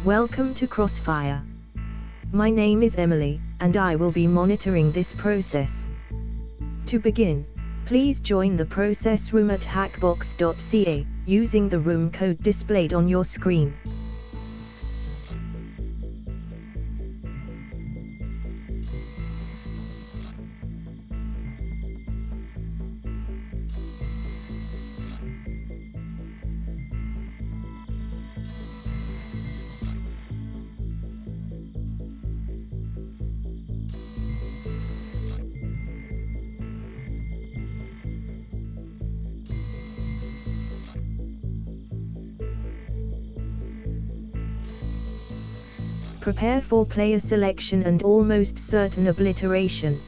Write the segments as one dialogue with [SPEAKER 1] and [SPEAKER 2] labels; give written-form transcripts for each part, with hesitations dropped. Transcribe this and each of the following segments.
[SPEAKER 1] Welcome to Crossfire. My name is Emily, and I will be monitoring this process. To begin, please join the process room at hackbox.ca, using the room code displayed on your screen. Prepare for player selection and almost certain obliteration.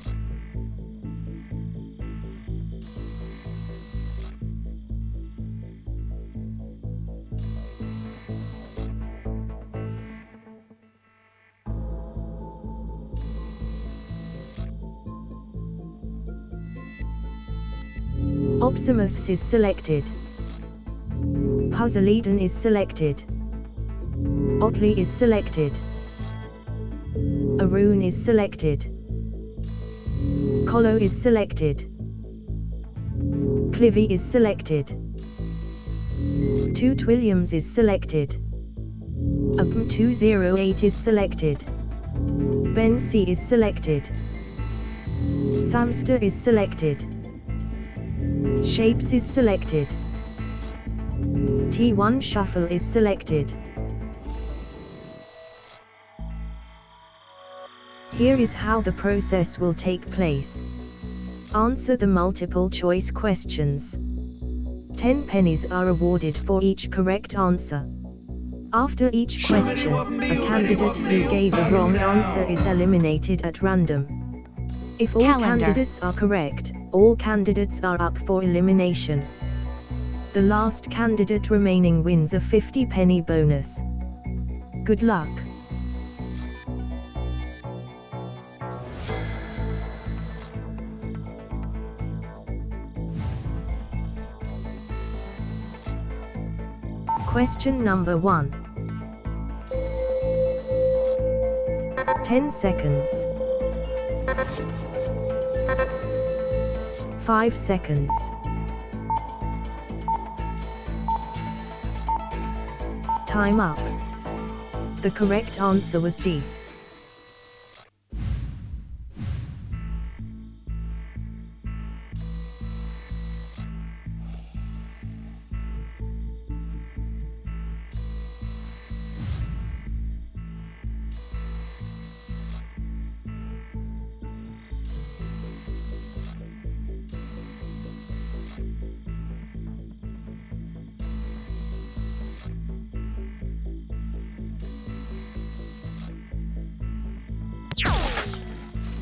[SPEAKER 1] Opsimuths is selected. Puzzle Eden is selected. Otley is selected. Arun is selected. Colo is selected. Clivy is selected. Toot Williams is selected. UP208 is selected. Ben C is selected. Samster is selected. Shapes is selected. T1 Shuffle is selected. Here is how the process will take place. Answer the multiple choice questions. 10 pennies are awarded for each correct answer. After each question, a candidate who gave a wrong answer is eliminated at random. If all candidates are correct, all candidates are up for elimination. The last candidate remaining wins a 50-penny bonus. Good luck. Question number 1. 10 seconds. 5 seconds. Time up. The correct answer was D.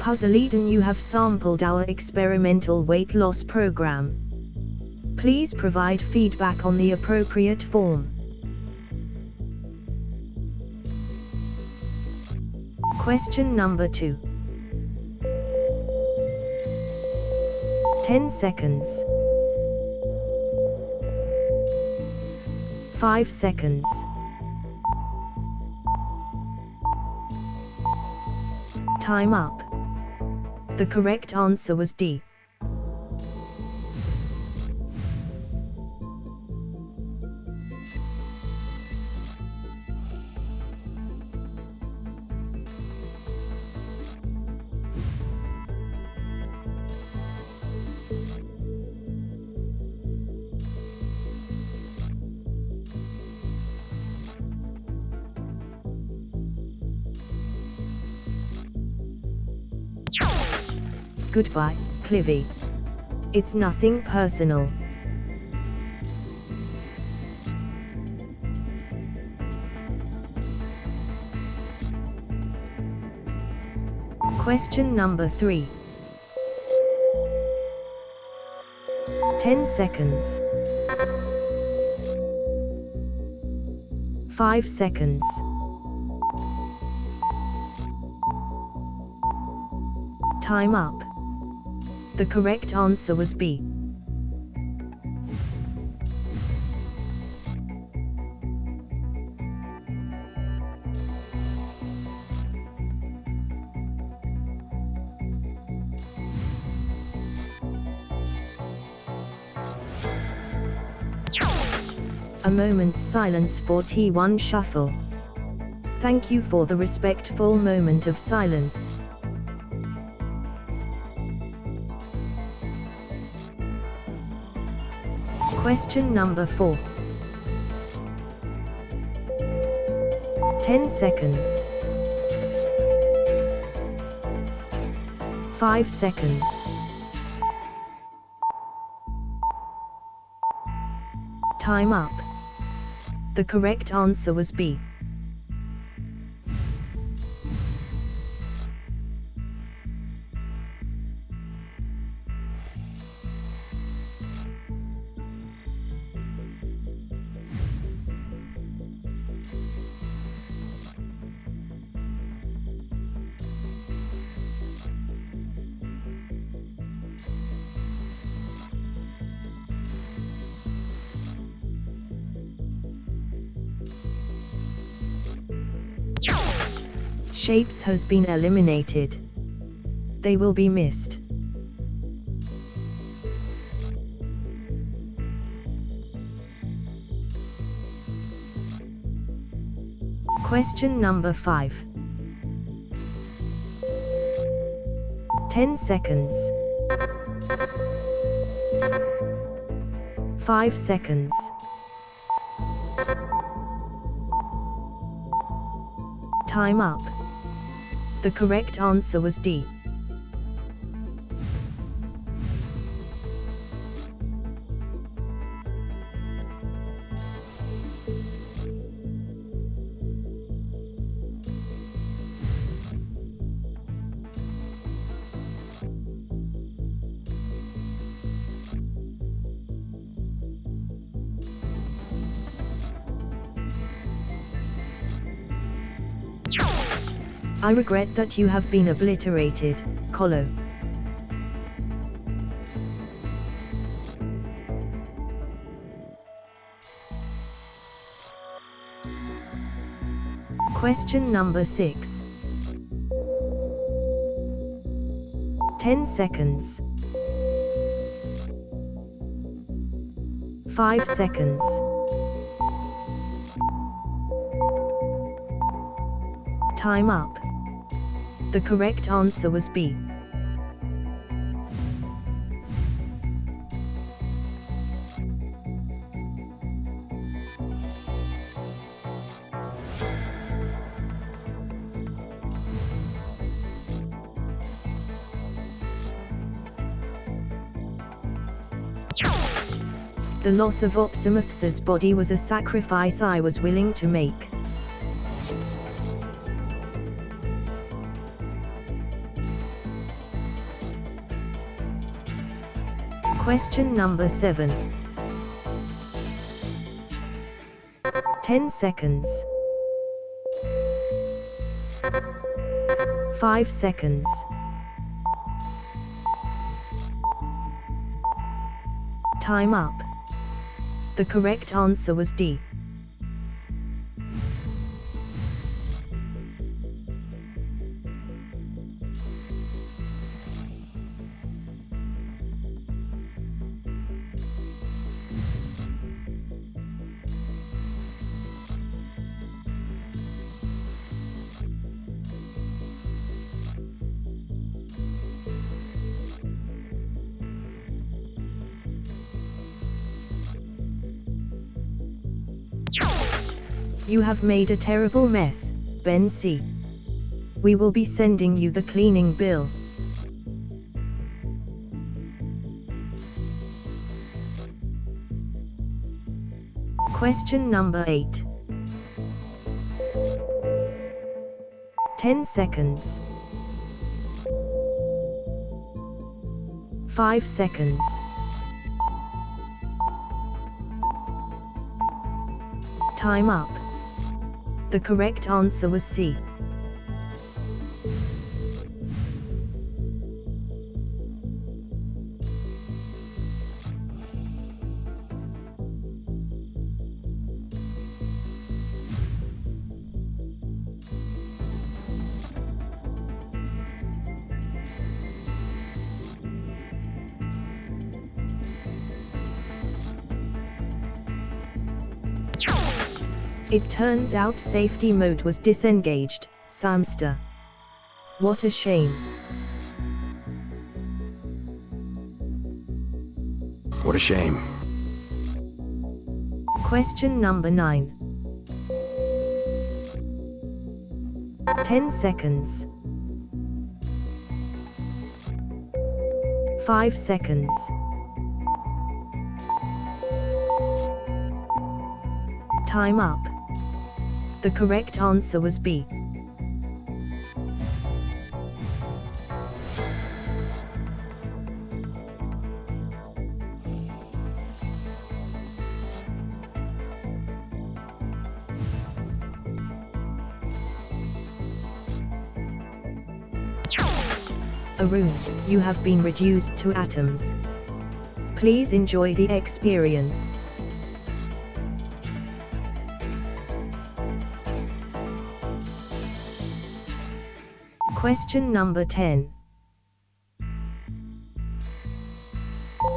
[SPEAKER 1] Puzzle Eden, you have sampled our experimental weight loss program. Please provide feedback on the appropriate form. Question number 2. 10 seconds. 5 seconds. Time up. The correct answer was D. Goodbye, Clivy. It's nothing personal. Question number 3. 10 seconds. 5 seconds. Time up. The correct answer was B. A moment's silence for T1 Shuffle. Thank you for the respectful moment of silence. Question number 4. 10 seconds. 5 seconds. Time up. The correct answer was B. Shapes has been eliminated. They will be missed. Question number 5. 10 seconds. 5 seconds. Time up. The correct answer was D. I regret that you have been obliterated, Colo. Question number 6. 10 seconds. 5 seconds. Time up. The correct answer was B. The loss of Opsimuth's body was a sacrifice I was willing to make. Question number 7. 10 seconds. 5 seconds. Time up. The correct answer was D. You have made a terrible mess, Ben C. We will be sending you the cleaning bill. Question number 8. 10 seconds. 5 seconds. Time up. The correct answer was C. It turns out safety mode was disengaged, Samster. What a shame.
[SPEAKER 2] What a shame.
[SPEAKER 1] Question number 9. 10 seconds. 5 seconds. Time up. The correct answer was B. Arun, you have been reduced to atoms. Please enjoy the experience. Question number 10.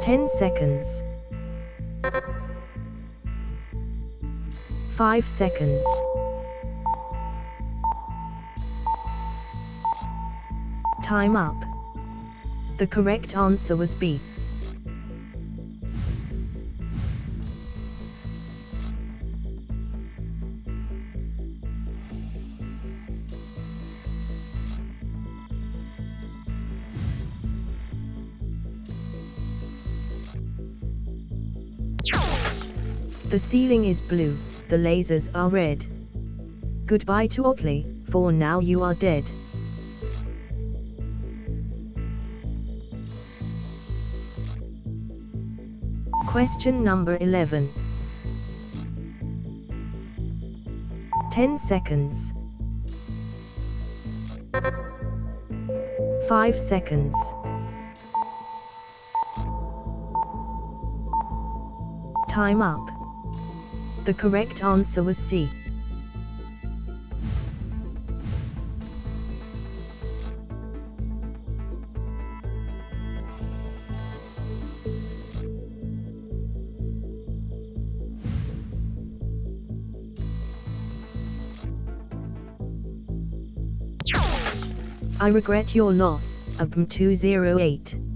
[SPEAKER 1] 10 seconds. 5 seconds. Time up. The correct answer was B. The ceiling is blue, the lasers are red. Goodbye to Otley, for now you are dead. Question number 11. 10 seconds. 5 seconds. Time up. The correct answer was C. I regret your loss, S11E04.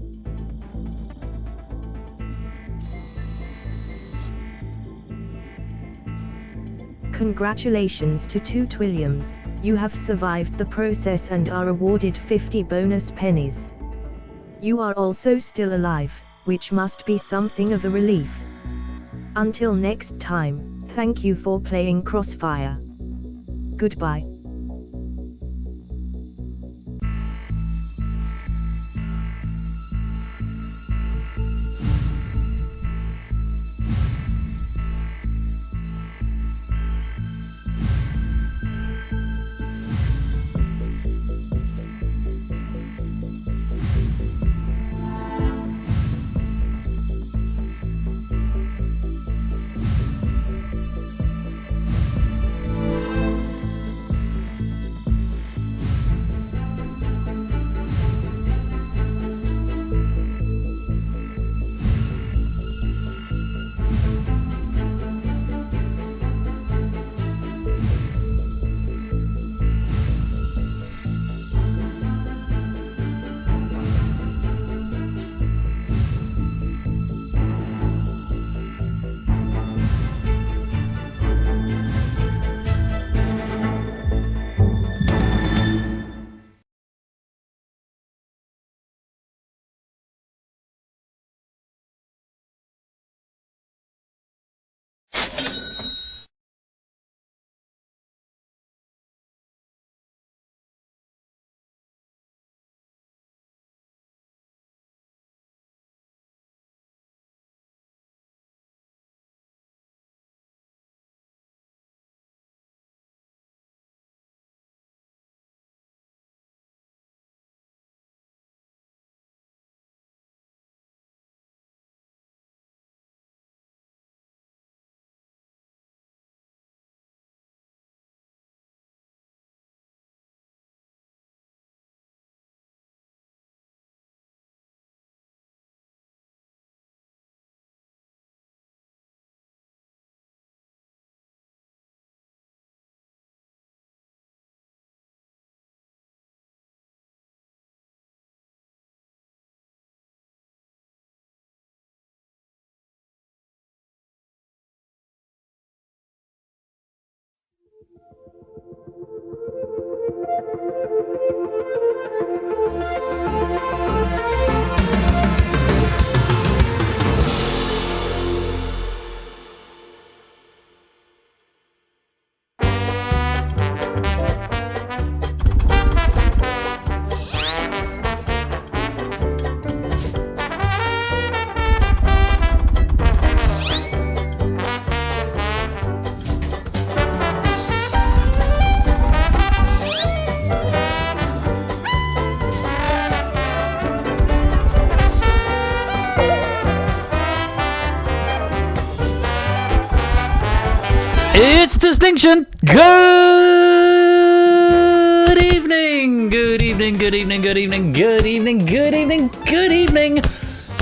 [SPEAKER 1] Congratulations to Toot Williams, you have survived the process and are awarded 50 bonus pennies. You are also still alive, which must be something of a relief. Until next time, thank you for playing Crossfire. Goodbye.
[SPEAKER 3] It's Distinction. Good evening. Good evening. Good evening. Good evening. Good evening. Good evening. Good evening.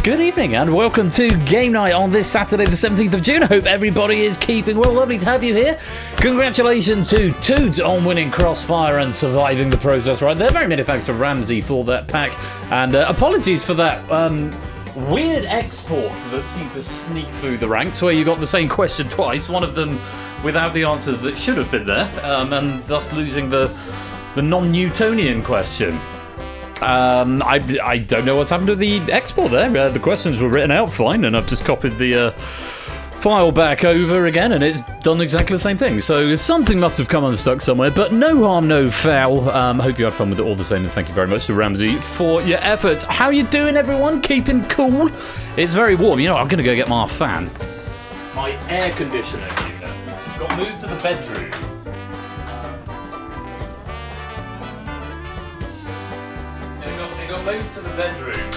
[SPEAKER 3] Good evening, and welcome to Game Night on this Saturday, the 17th of June. I hope everybody is keeping well. Lovely to have you here. Congratulations to Toad on winning Crossfire and surviving the process right there. Very many thanks to Ramsey for that pack, and apologies for that weird export that seemed to sneak through the ranks, where you got the same question twice, one of them without the answers that should have been there, and thus losing the non-Newtonian question. I don't know what's happened to the export there. The questions were written out fine, and I've just copied the file back over again, and it's done exactly the same thing. So something must have come unstuck somewhere, but no harm, no foul. Hope you had fun with it all the same, and thank you very much to Ramsey for your efforts. How you doing, everyone? Keeping cool? It's very warm. You know, I'm going to go get my fan. My air conditioner unit, which got moved to the bedroom. It got moved to the bedroom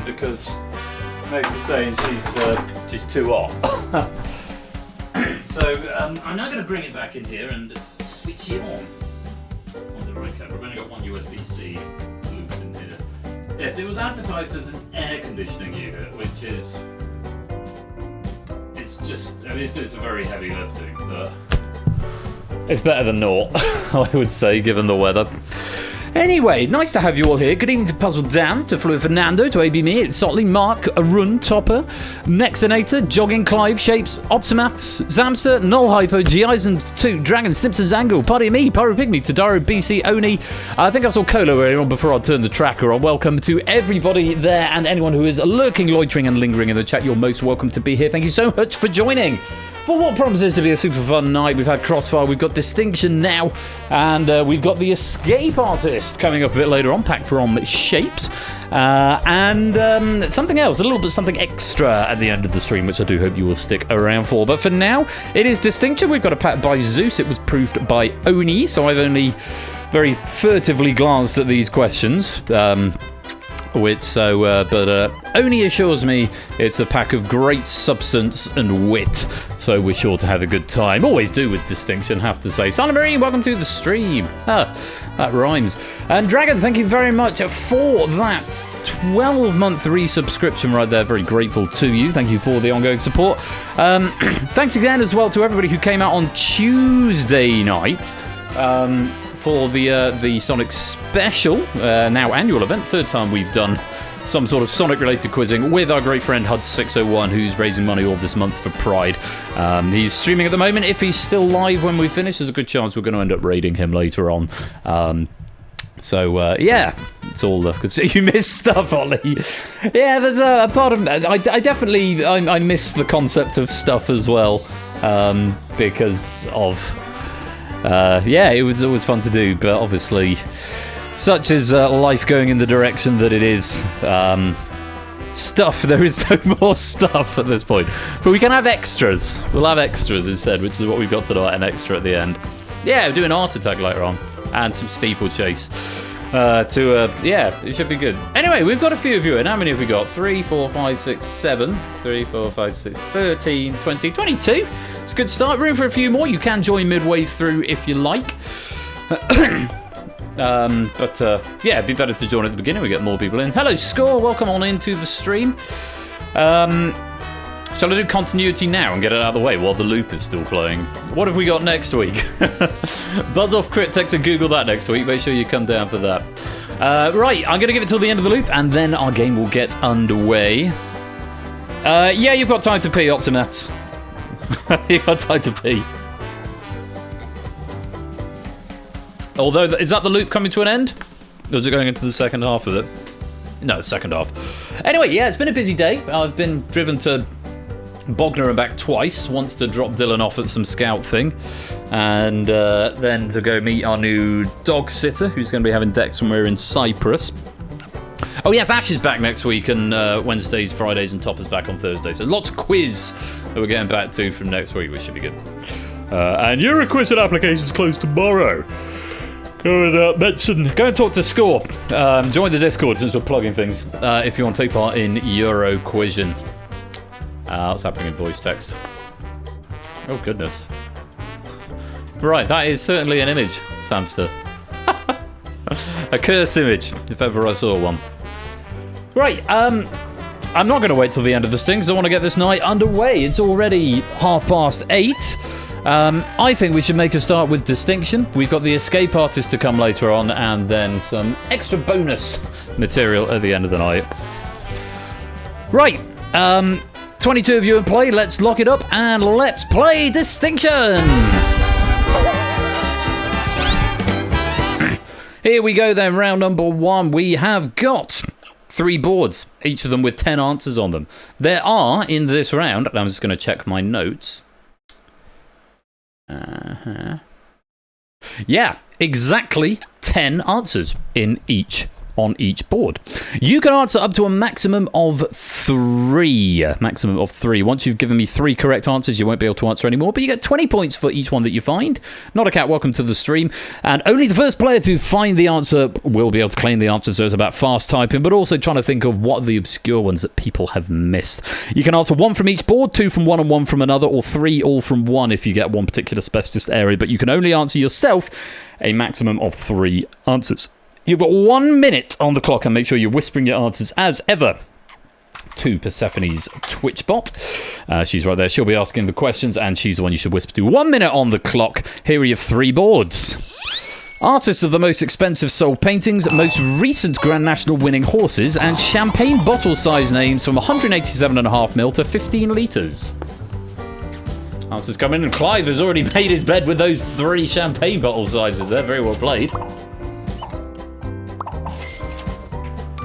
[SPEAKER 3] because Meg was saying she's too hot. So I'm now going to bring it back in here and switch it on the record. We've only got one USB-C loose in here. Yes, it was advertised as an air conditioning unit, which is it's a very heavy lifting, but it's better than naught, I would say, given the weather. Anyway, nice to have you all here. Good evening to Puzzle Dan, to Fluid Fernando, to AB Me, it's Sotley, Mark, Arun, Topper, Nexinator, Jogging, Clive, Shapes, Optimaths, Zamster, Null Hypo, G-Eisen 2, Dragon, Snipson's Angle, Party Me, Pyro Pygmy, Tadaro, BC, Oni. I think I saw Colo earlier on before I turned the tracker on. Welcome to everybody there, and anyone who is lurking, loitering, and lingering in the chat. You're most welcome to be here. Thank you so much for joining. For what promises to be a super fun night, we've had Crossfire, we've got Distinction now, and we've got the Escape Artist coming up a bit later on, packed from Shapes, and something else, a little bit something extra at the end of the stream, which I do hope you will stick around for. But for now, it is Distinction. We've got a pack by Zeus. It was proved by Oni, so I've only very furtively glanced at these questions. But Oni assures me it's a pack of great substance and wit, so we're sure to have a good time. Always do with Distinction, have to say. Santa Marie, welcome to the stream. That rhymes. And Dragon, thank you very much for that 12-month resubscription right there. Very grateful to you. Thank you for the ongoing support. Thanks again as well to everybody who came out on Tuesday night. For the Sonic Special, now annual event, third time we've done some sort of Sonic-related quizzing with our great friend HUD601, who's raising money all this month for Pride. He's streaming at the moment. If he's still live when we finish, there's a good chance we're going to end up raiding him later on. Yeah, it's all good. So you miss stuff, Ollie. Yeah, there's a part of I definitely I miss the concept of stuff as well, because of. It was always fun to do, but obviously, such is life going in the direction that it is. Stuff, there is no more stuff at this point. But we can have extras. We'll have extras instead, which is what we've got tonight, an extra at the end. Yeah, we'll do an art attack later on, and some steeplechase. It should be good. Anyway, we've got a few of you in. How many have we got? 3, 4, 5, 6, 7. 3, 4, 5, 6, 13, 20, 22. It's a good start. Room for a few more. You can join midway through if you like. It'd be better to join at the beginning. We get more people in. Hello, Score. Welcome on into the stream. Shall I do continuity now and get it out of the way while the loop is still playing? What have we got next week? Buzz off Cryptex and Google that next week. Make sure you come down for that. Right, I'm going to give it till the end of the loop, and then our game will get underway. You've got time to pee, Optimats. You've got time to pee. Although, is that the loop coming to an end? Or is it going into the second half of it? No, second half. Anyway, yeah, it's been a busy day. I've been driven to Bognor and back twice. Once to drop Dylan off at some scout thing. And then to go meet our new dog sitter, who's going to be having Dex when we're in Cyprus. Oh yes, Ash is back next week, and Wednesdays, Fridays, and Topper's back on Thursday. So lots of quiz that we're getting back to from next week, which should be good. And your quiz and applications close tomorrow. Go and talk to Score. Join the Discord since we're plugging things. If you want to take part in Euro Quizzen. What's happening in voice text? Oh goodness. Right, that is certainly an image, Samster. A cursed image, if ever I saw one. Right, I'm not going to wait till the end of this thing because I want to get this night underway. It's already 8:30. I think we should make a start with distinction. We've got the escape artist to come later on, and then some extra bonus material at the end of the night. Right, 22 of you in play. Let's lock it up and let's play distinction. Here we go then, round number 1. We have got 3 boards, each of them with 10 answers on them. There are, in this round, and I'm just going to check my notes. Yeah, exactly 10 answers on each board. You can answer up to a maximum of 3. Once you've given me 3 correct answers, you won't be able to answer anymore, but you get 20 points for each one that you find. Not a cat, welcome to the stream. And only the first player to find the answer will be able to claim the answer, so it's about fast typing, but also trying to think of what are the obscure ones that people have missed. You can answer 1 from each board, 2 from one and 1 from another, or 3 all from one if you get one particular specialist area, but you can only answer yourself a maximum of 3 answers. You've got 1 minute on the clock, and make sure you're whispering your answers as ever to Persephone's Twitch bot. She's right there. She'll be asking the questions, and she's the one you should whisper to. 1 minute on the clock. Here are your 3 boards. Artists of the most expensive sold paintings, most recent Grand National winning horses, and champagne bottle size names from 187.5ml to 15 litres. Answers come in, and Clive has already made his bed with those 3 champagne bottle sizes there. Very well played.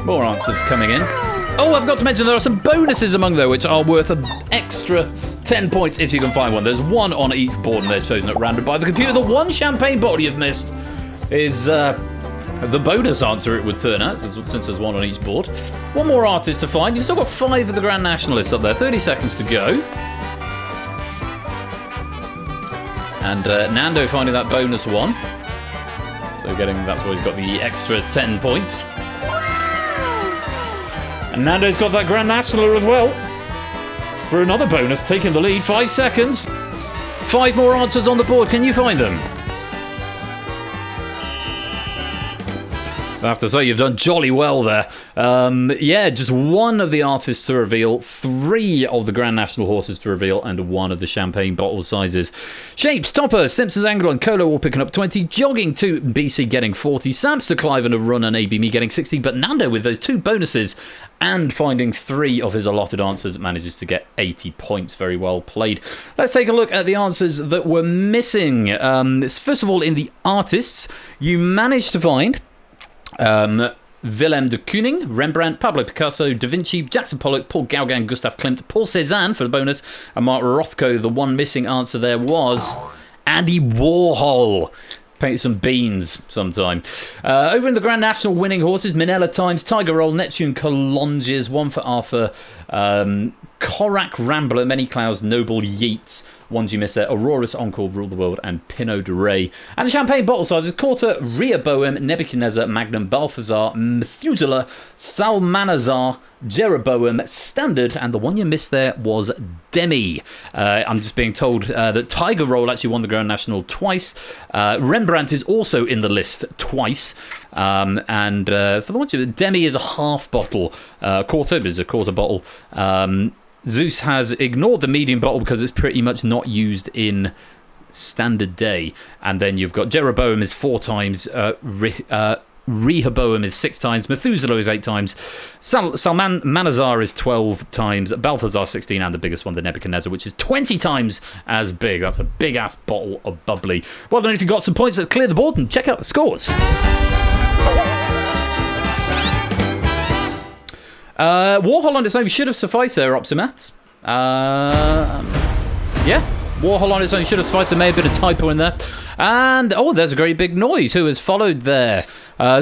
[SPEAKER 3] More answers coming in. Oh, I've got to mention there are some bonuses among them, which are worth an extra 10 points if you can find one. There's 1 on each board, and they're chosen at random by the computer. The 1 champagne bottle you've missed is the bonus answer, it would turn out, since there's 1 on each board. 1 more artist to find. You've still got 5 of the Grand Nationalists up there. 30 seconds to go. And Nando finding that bonus 1. So that's why he's got the extra 10 points. And Nando's got that Grand National as well. For another bonus, taking the lead. 5 seconds. 5 more answers on the board. Can you find them? I have to say, you've done jolly well there. Yeah, just 1 of the artists to reveal, 3 of the Grand National horses to reveal, and 1 of the champagne bottle sizes. Shapes, Topper, Simpsons Angle, and Colo all picking up 20. Jogging 2, BC getting 40. Samster, Clive, and a run, and AB me getting 60. But Nando, with those 2 bonuses and finding 3 of his allotted answers, manages to get 80 points. Very well played. Let's take a look at the answers that were missing. First of all, in the artists, you managed to find Willem de Kooning, Rembrandt, Pablo Picasso, Da Vinci, Jackson Pollock, Paul Gauguin, Gustav Klimt, Paul Cézanne for the bonus, and Mark Rothko. The 1 missing answer there was Andy Warhol. Paint some beans sometime. Over in the Grand National winning horses, Minella Times, Tiger Roll, Neptune Colonges, 1 for Arthur, Korak Rambler, Many Clouds, Noble Yeats. Ones you missed there: Aurora's Encore, Rule the World, and Pinot de Rey. And the champagne bottle sizes: Quarter, Rehoboam, Nebuchadnezzar, Magnum, Balthazar, Methuselah, Salmanazar, Jeroboam, Standard, and the one you missed there was Demi. I'm just being told that Tiger Roll actually won the Grand National twice. Rembrandt is also in the list twice. And for the ones Demi is a half bottle. Quarter is a quarter bottle. Zeus has ignored the medium bottle because it's pretty much not used in standard day. And then you've got Jeroboam is 4 times. Rehoboam is 6 times. Methuselah is 8 times. Salmanazar is 12 times. Balthazar 16, and the biggest one, the Nebuchadnezzar, which is 20 times as big. That's a big-ass bottle of bubbly. Well done if you got some points. Let's clear the board and check out the scores. Warhol on its own should have sufficed there, Opsimaths. Yeah, Warhol on its own should have sufficed. There may have been a typo in there. And, there's a great big noise. Who has followed there?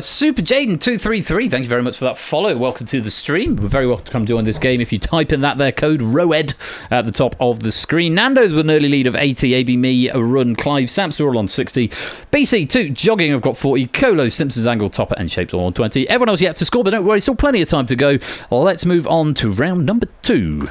[SPEAKER 3] Super Jaden233, thank you very much for that follow. Welcome to the stream. We're very welcome to come join this game if you type in that there code, ROED, at the top of the screen. Nando's with an early lead of 80, AB Me, Run, Clive, Samps are all on 60. BC2, Jogging have got 40, Colo, Simpsons Angle, Topper, and Shapes all on 20. Everyone else yet to score, but don't worry, still plenty of time to go. Let's move on to round number 2.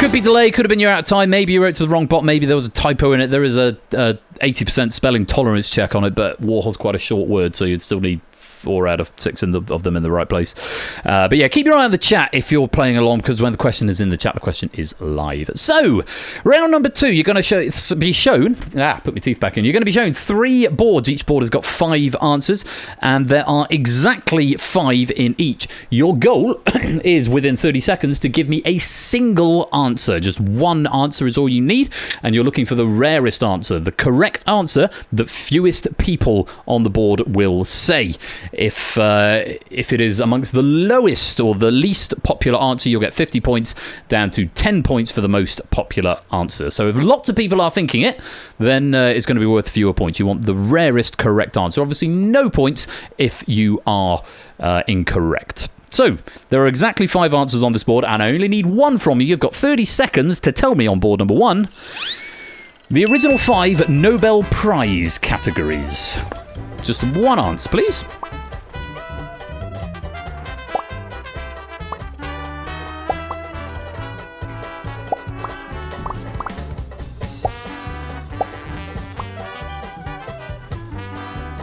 [SPEAKER 3] Could be delay, could have been you're out of time, maybe you wrote to the wrong bot, maybe there was a typo in it. There is a 80% spelling tolerance check on it, but Warhol's quite a short word, so you'd still need 4 out of 6 of them in the right place. But yeah, keep your eye on the chat if you're playing along, because when the question is in the chat, the question is live. So, round number 2, you're going to be shown... put my teeth back in. You're going to be shown 3 boards. Each board has got 5 answers, and there are exactly 5 in each. Your goal is, within 30 seconds, to give me a single answer. Just one answer is all you need, and you're looking for the rarest answer, the correct answer that fewest people on the board will say. If it is amongst the lowest or the least popular answer, you'll get 50 points, down to 10 points for the most popular answer. So if lots of people are thinking it, then it's going to be worth fewer points. You want the rarest correct answer. Obviously, no points if you are incorrect. So, there are exactly 5 answers on this board, and I only need 1 from you. You've got 30 seconds to tell me on board number 1 the original 5 Nobel Prize categories. Just 1 answer, please.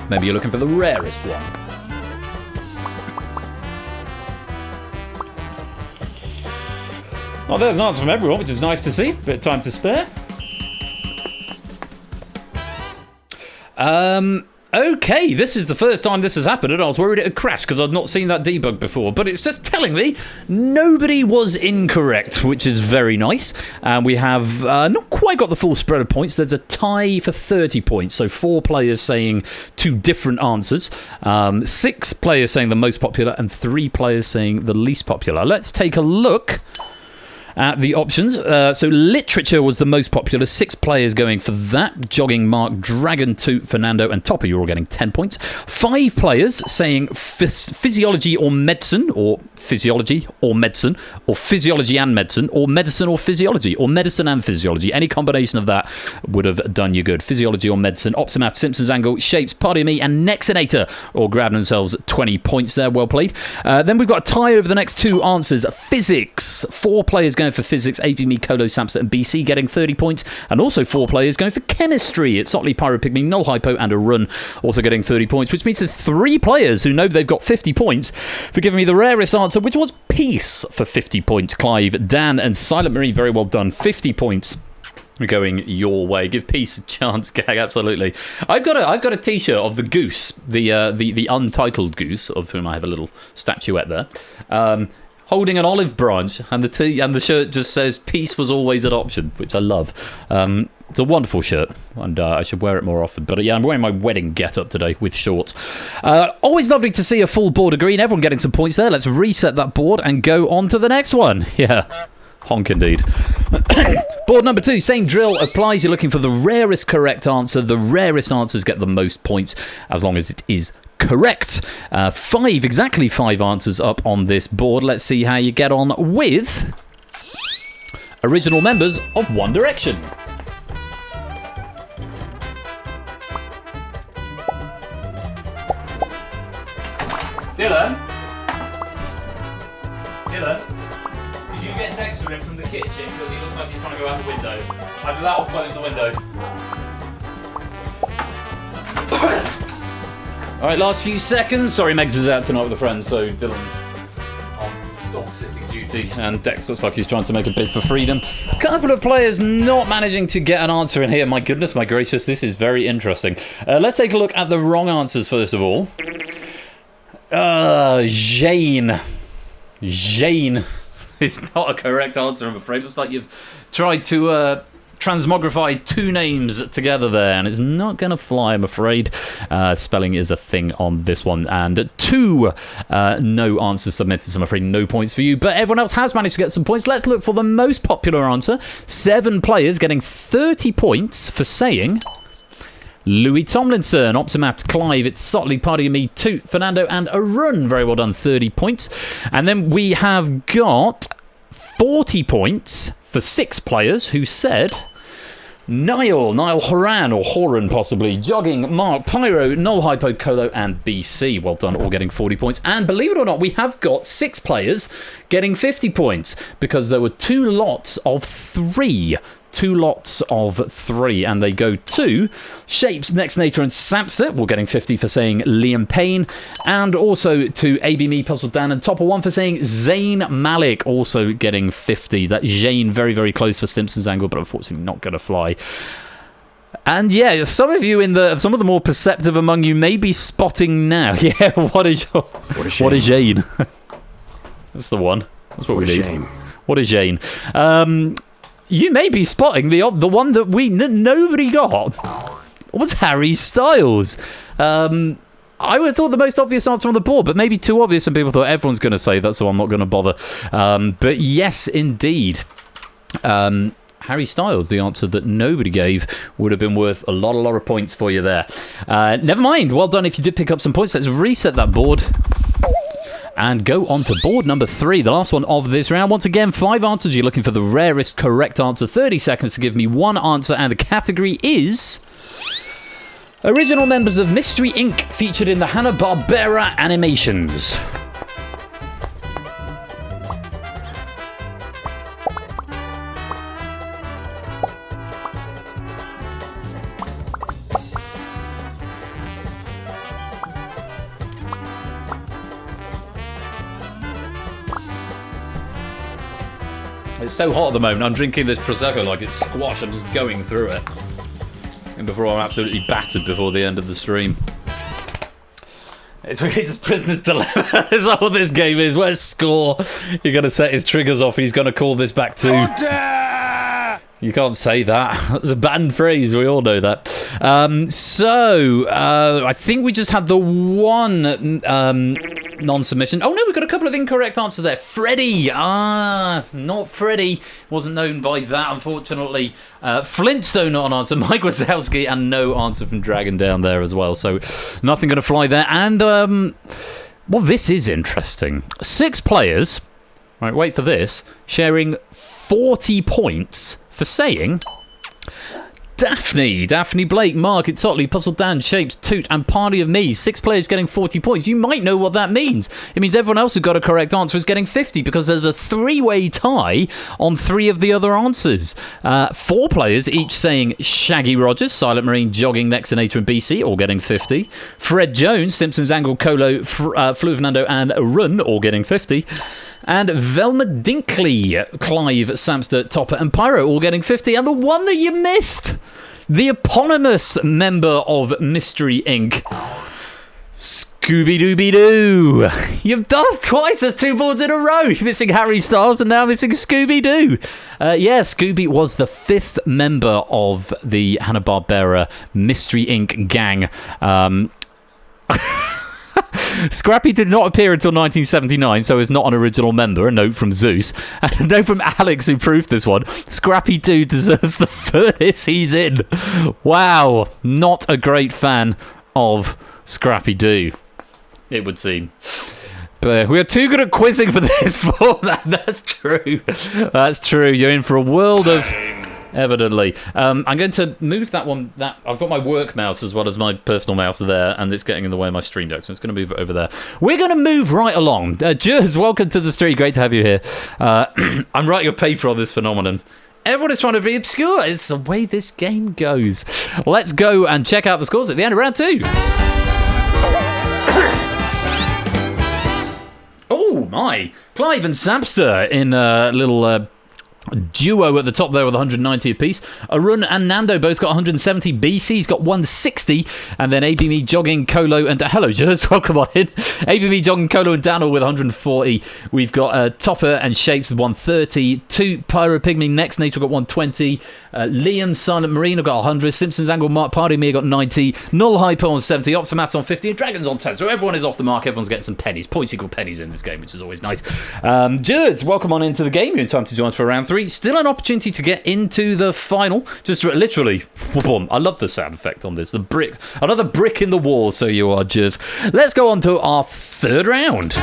[SPEAKER 3] Maybe you're looking for the rarest one. Well, there's an answer from everyone, which is nice to see. Bit of time to spare. Okay, this is the first time this has happened, and I was worried it would crash because I'd not seen that debug before. But it's just telling me nobody was incorrect, which is very nice. And we have not quite got the full spread of points. There's a tie for 30 points, so 4 players saying 2 different answers, 6 players saying the most popular, and 3 players saying the least popular. Let's take a look at the options. So literature was the most popular, 6 players going for that. Jogging, Mark, Dragon, Toot, Fernando, and Topper, you're all getting 10 points. 5 players saying physiology or medicine, or physiology or medicine, or physiology and medicine, or medicine or physiology, or medicine and physiology. Any combination of that would have done you good. Physiology or medicine. Opsimath, Simpsons Angle, Shapes, Party of Me, and Nexinator all grabbing themselves 20 points there. Well played. Then we've got a tie over the next 2 answers. Physics. 4 players going for physics. AP Me, Colo, Samson, and BC getting 30 points. And also 4 players going for chemistry. It's Sotley, Pyropygmy, Null Hypo, and a Run also getting 30 points, which means there's 3 players who know they've got 50 points for giving me the rarest answer, which was peace for 50 points. Clive, Dan, and Silent Marie, very well done. 50 points going your way. Give peace a chance, Gag. Absolutely. I've got a t-shirt of the goose, the untitled goose, of whom I have a little statuette there, holding an olive branch, and the shirt just says peace was always an option, which I love. It's a wonderful shirt, and I should wear it more often. But yeah, I'm wearing my wedding get-up today with shorts. Always lovely to see a full board of green. Everyone getting some points there. Let's reset that board and go on to the next one. Yeah, honk indeed. Board number 2, same drill applies. You're looking for the rarest correct answer. The rarest answers get the most points, as long as it is correct. 5, exactly 5 answers up on this board. Let's see how you get on with original members of One Direction. Dylan, did you get a text from him from the kitchen? Because he looks like he's trying to go out the window. Either that or close the window. Alright, last few seconds. Sorry, Megs is out tonight with a friend, so Dylan's on dog-sitting duty duty, and Dex looks like he's trying to make a bid for freedom. Couple of players not managing to get an answer in here. My goodness, my gracious, this is very interesting. Let's take a look at the wrong answers first of all. Jane. Jane is not a correct answer, I'm afraid. Looks like you've tried to transmogrify two names together there, and it's not going to fly, I'm afraid. Spelling is a thing on this one, and two no answers submitted, so I'm afraid no points for you, but everyone else has managed to get some points. Let's look for the most popular answer. 7 players getting 30 points for saying Louis Tomlinson, Optimat, Clive, It's Sotley, Party of Me, Toot, Fernando, and Arun. Very well done, 30 points. And then we have got 40 points for 6 players who said Niall Horan, or Horan possibly, Jogging, Mark, Pyro, Null Hypo, Colo, and BC. Well done, all getting 40 points. And believe it or not, we have got 6 players getting 50 points because there were 2 lots of 3. 2 lots of 3, and they go to Shapes, Next Nature, and Samster, all getting 50 for saying Liam Payne, and also to AB Me, Puzzle Dan, and Topper 1 for saying Zayn Malik, also getting 50. That Jane very, very close for Stimson's angle, but unfortunately not going to fly. And yeah, some of you some of the more perceptive among you may be spotting now. Yeah, what is Jane? That's the one. That's what we need.
[SPEAKER 2] Shame.
[SPEAKER 3] What is Jane? You may be spotting the one that nobody got. What's Harry Styles? I would have thought the most obvious answer on the board, but maybe too obvious, and people thought everyone's going to say that, so I'm not going to bother. But yes, indeed. Harry Styles, the answer that nobody gave, would have been worth a lot of points for you there. Never mind. Well done if you did pick up some points. Let's reset that board and go on to board number 3, the last one of this round. Once again, 5 answers. You're looking for the rarest correct answer. 30 seconds to give me one answer, and the category is original members of Mystery Inc. featured in the Hanna-Barbera animations. It's so hot at the moment. I'm drinking this Prosecco like it's squash. I'm just going through it. And before I'm absolutely battered before the end of the stream. It's really just Prisoner's Dilemma. That's all this game is. Where's Score? You're going to set his triggers off. He's going to call this back too. You can't say that. That's a banned phrase. We all know that. I think we just had the one non-submission. Oh, no, we've got a couple of incorrect answers there. Freddie. Not Freddie. Wasn't known by that, unfortunately. Flintstone, not an answer. Mike Wazowski, and no answer from Dragon down there as well. So nothing going to fly there. And, well, this is interesting. 6 players, right, wait for this, sharing 40 points for saying Daphne Blake, Mark, It's Sotley, Puzzle Dan, Shapes, Toot, and Party of Me. 6 players getting 40 points. You might know what that means. It means everyone else who got a correct answer is getting 50 because there's a 3-way tie on 3 of the other answers. 4 players each saying Shaggy Rogers, Silent Marine, Jogging, Next Nature, and BC, all getting 50. Fred Jones, Simpsons, Angle, Colo, Flu Fernando, and Run, all getting 50. And Velma Dinkley, Clive, Samster, Topper, and Pyro all getting 50. And the one that you missed, the eponymous member of Mystery Inc., Scooby-Dooby-Doo. You've done it twice. There's 2 boards in a row. You're missing Harry Styles and now missing Scooby-Doo. Yeah, Scooby was the 5th member of the Hanna-Barbera Mystery Inc. gang. Scrappy did not appear until 1979, so is not an original member. A note from Zeus. And a note from Alex, who proved this one. Scrappy 2 deserves the furnace he's in. Wow. Not a great fan of Scrappy Doo, it would seem. But we are too good at quizzing for this format. That's true. That's true. You're in for a world of... Evidently. I'm going to move that one. I've got my work mouse as well as my personal mouse there, and it's getting in the way of my stream deck, so it's going to move it over there. We're going to move right along. Juz, welcome to the stream. Great to have you here. I'm writing a paper on this phenomenon. Everyone is trying to be obscure. It's the way this game goes. Let's go and check out the scores at the end of round 2. Oh, my. Clive and Samster in a little duo at the top there with 190 apiece. Arun and Nando both got 170. BC's got 160. And then ABME, Jogging, Colo, and... Hello, Jers. Welcome on in. ABME, Jogging, Colo, and Daniel with 140. We've got Topper and Shapes with 130. 2 Pyro Pygmy, Next Nature got 120. Leon, Silent Marine have got 100. Simpsons Angle, Mark Party Me got 90. Null Hyper on 70. Optimats on 50. And Dragons on 10. So everyone is off the mark. Everyone's getting some pennies. Points equal pennies in this game, which is always nice. Jers, welcome on into the game. You're in time to join us for round 3. Still an opportunity to get into the final. Just literally, boom. I love the sound effect on this. The brick, another brick in the wall. So you are, Jers. Let's go on to our third round.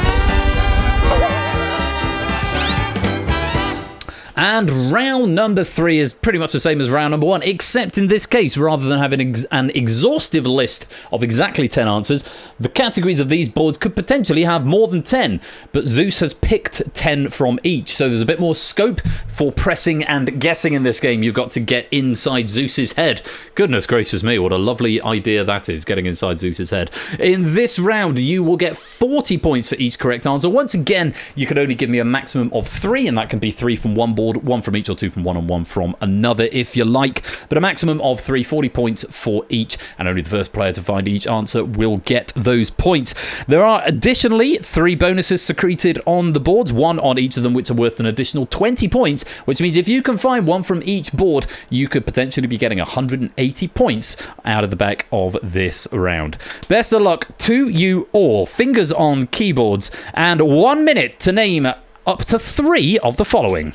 [SPEAKER 3] And round number 3 is pretty much the same as round number 1, except in this case, rather than having an exhaustive list of exactly 10 answers, the categories of these boards could potentially have more than 10, but Zeus has picked 10 from each, so there's a bit more scope for pressing and guessing in this game. You've got to get inside Zeus's head. Goodness gracious me, what a lovely idea that is, getting inside Zeus's head. In this round, you will get 40 points for each correct answer. Once again, you can only give me a maximum of 3, and that can be 3 from one board, 1 from each, or 2 from one and 1 from another if you like, but a maximum of 3, 40 points for each, and only the first player to find each answer will get those points. There are additionally 3 bonuses secreted on the boards, 1 on each of them, which are worth an additional 20 points, which means if you can find 1 from each board, you could potentially be getting 180 points out of the back of this round. Best of luck to you all. Fingers on keyboards, and 1 minute to name up to 3 of the following.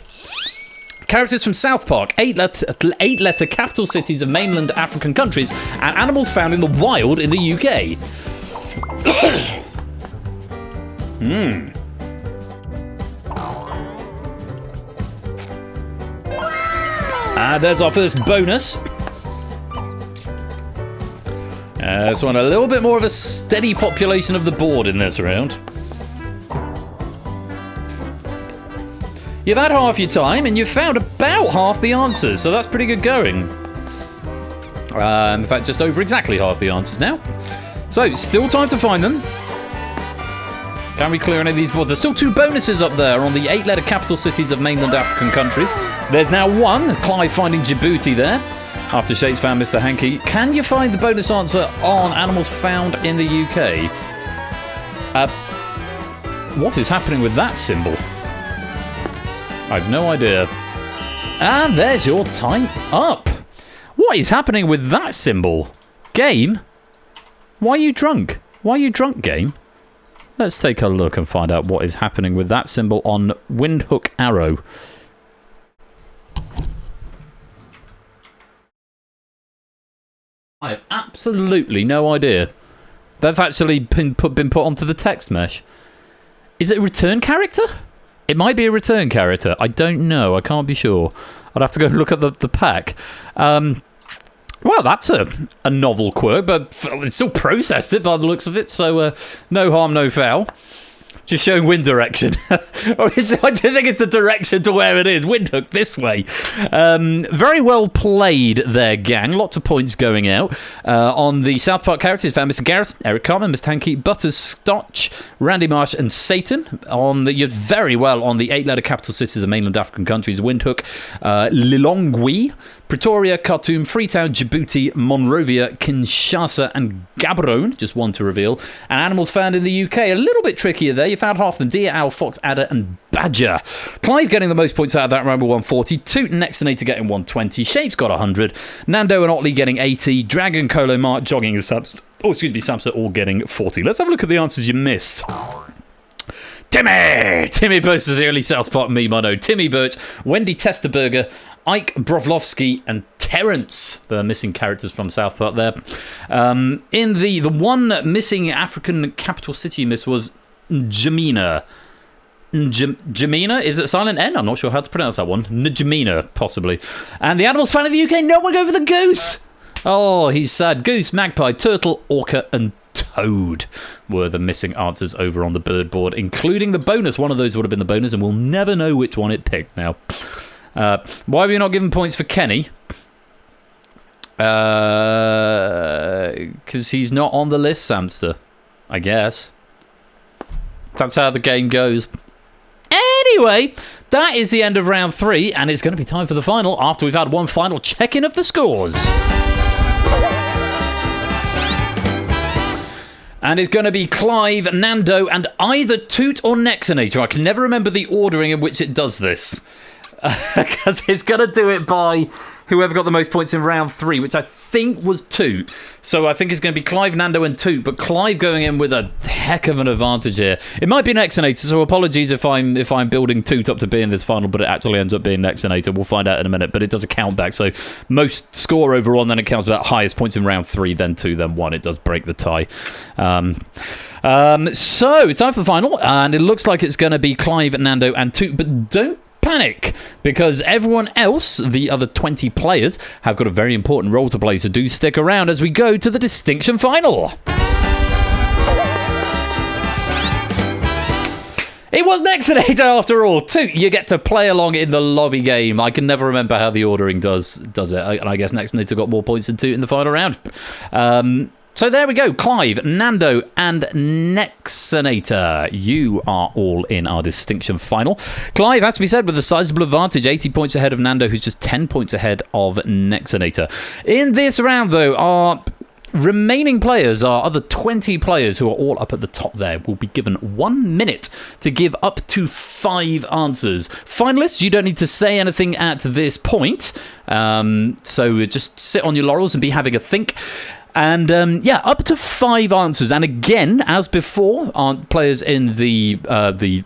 [SPEAKER 3] Characters from South Park, 8-letter capital cities of mainland African countries, and animals found in the wild in the UK. And there's our first bonus. This one, a little bit more of a steady population of the board in this round. You've had half your time, and you've found about half the answers, so that's pretty good going. In fact, just over exactly half the answers now. So, still time to find them. Can we clear any of these boards? There's still 2 bonuses up there on the 8-letter capital cities of mainland African countries. There's now 1, Clive finding Djibouti there, after Shakes found Mr. Hankey. Can you find the bonus answer on animals found in the UK? What is happening with that symbol? I've no idea. And there's your time up. What is happening with that symbol? Game? Why are you drunk? Why are you drunk, game? Let's take a look and find out what is happening with that symbol on Windhoek Arrow. I have absolutely no idea. That's actually been put onto the text mesh. Is it a return character? It might be a return character. I don't know. I can't be sure. I'd have to go look at the pack. Well, that's a novel quirk, but it's still processed it by the looks of it, so no harm, no foul. Just showing wind direction. I don't think it's the direction to where it is. Windhoek this way. Very well played there, gang. Lots of points going out. On the South Park characters, found Mr. Garrett, Eric Carmen, Mr. Hankey, Butterscotch, Randy Marsh, and Satan. You're very well on the 8-letter capital cities of mainland African countries: Windhoek, Lilongwe, Pretoria, Khartoum, Freetown, Djibouti, Monrovia, Kinshasa, and Gaborone. Just 1 to reveal. And animals found in the UK. A little bit trickier there. You found half of them: deer, owl, fox, adder, and badger. Clive getting the most points out of that round with 140. Toot and Nextonator getting 120. Shape's got 100. Nando and Otley getting 80. Dragon, Colo, Mark, Jogging, and Samster all getting 40. Let's have a look at the answers you missed. Timmy Birch is the only South Park meme I know. Timmy Birch, Wendy Testerberger, Ike Brovlovsky, and Terrence, the missing characters from South Park there. In the one missing African capital city miss was N'Djamena. N'Djamena? Is it silent N? I'm not sure how to pronounce that one. N'Djamena, possibly. And the animals found in the UK, no one go for the goose! Oh, he's sad. Goose, magpie, turtle, orca, and toad were the missing answers over on the bird board, including the bonus. One of those would have been the bonus, and we'll never know which one it picked now. Why were you not given points for Kenny? Because he's not on the list, Samster. I guess. That's how the game goes. Anyway, that is the end of round 3, and it's going to be time for the final after we've had one final check-in of the scores. And it's going to be Clive, Nando, and either Toot or Nexinator. I can never remember the ordering in which it does this. Because it's going to do it by whoever got the most points in round 3, which I think was Toot. So I think it's going to be Clive, Nando, and Toot. But Clive going in with a heck of an advantage here. It might be Nexinator, so apologies if I'm building Toot up to be in this final, but it actually ends up being Nexinator. We'll find out in a minute, but it does a count back. So most score overall, and then it counts back highest points in round 3, then 2, then 1. It does break the tie. So time for the final, and it looks like it's going to be Clive, Nando, and Toot. But don't panic, because everyone else, the other 20 players, have got a very important role to play, so do stick around as we go to the distinction final. It was Nexinator after all. Toot, you get to play along in the lobby game. I can never remember how the ordering does it, and I guess Nexinator got more points than Toot in the final round. So there we go. Clive, Nando, and Nexinator. You are all in our distinction final. Clive, has to be said, with a sizable advantage, 80 points ahead of Nando, who's just 10 points ahead of Nexinator. In this round, though, our remaining players, our other 20 players who are all up at the top there, will be given 1 minute to give up to 5 answers. Finalists, you don't need to say anything at this point. So just sit on your laurels and be having a think. And up to 5 answers. And again, as before, aren't players in the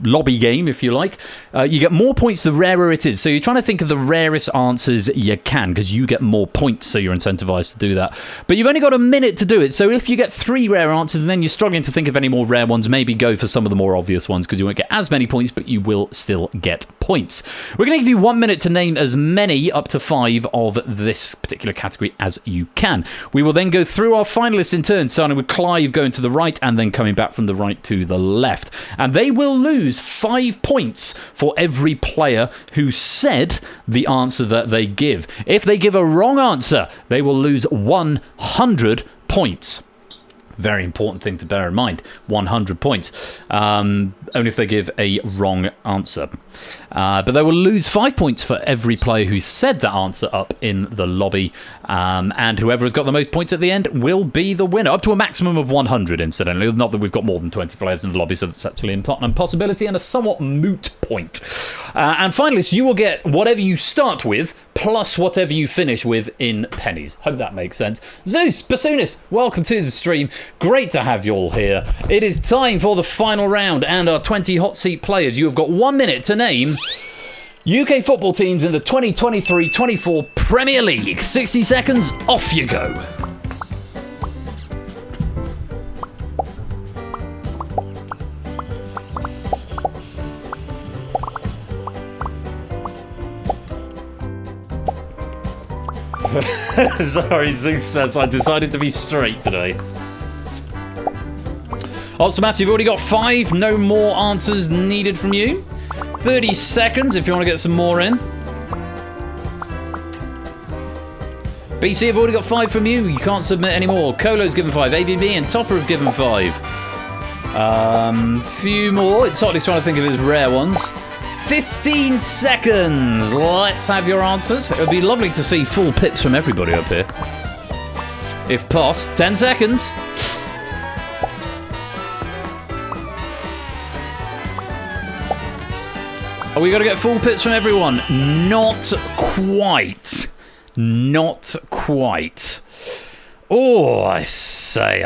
[SPEAKER 3] lobby game, if you like, you get more points the rarer it is. So you're trying to think of the rarest answers you can, because you get more points, so you're incentivized to do that. But you've only got a minute to do it. So if you get 3 rare answers and then you're struggling to think of any more rare ones, maybe go for some of the more obvious ones, because you won't get as many points, but you will still get points. We're going to give you 1 minute to name as many, up to 5, of this particular category as you can. We will then go through our finalists in turn, starting with Clive going to the right and then coming back from the right to the left. And they will lose 5 points for every player who said the answer that they give. If they give a wrong answer, they will lose 100 points. Very important thing to bear in mind. 100 points. Only if they give a wrong answer. But they will lose 5 points for every player who said that answer up in the lobby. And whoever has got the most points at the end will be the winner. Up to a maximum of 100, incidentally. Not that we've got more than 20 players in the lobby, so that's actually an impossibility and a somewhat moot point. And finalists, you will get whatever you start with, plus whatever you finish with in pennies. Hope that makes sense. Zeus, Bassoonist, welcome to the stream. Great to have you all here. It is time for the final round and our 20 hot seat players. You have got 1 minute to name UK football teams in the 2023-24 Premier League. 60 seconds, off you go. Sorry, Zeus says I decided to be straight today. Optimath, you've already got 5. No more answers needed from you. 30 seconds if you want to get some more in. BC, I've already got 5 from you. You can't submit any more. Colo's given 5. ABB and Topper have given 5. Few more. It's Totty's trying to think of his rare ones. 15 seconds. Let's have your answers. It would be lovely to see full picks from everybody up here. If pos, 10 seconds. Are we going to get full pits from everyone? Not quite. Not quite. Oh, I say.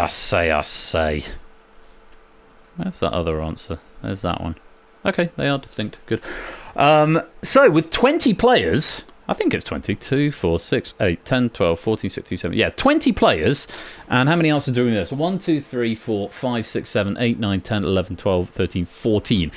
[SPEAKER 3] Where's that other answer? There's that one. Okay, they are distinct. Good. So, with 20 players, I think it's 20. 2, 4, 6, 8, 10, 12, 14, 16, 17. Yeah, 20 players. And how many answers do we miss? 1, 2, 3, 4, 5, 6, 7, 8, 9, 10, 11, 12, 13, 14.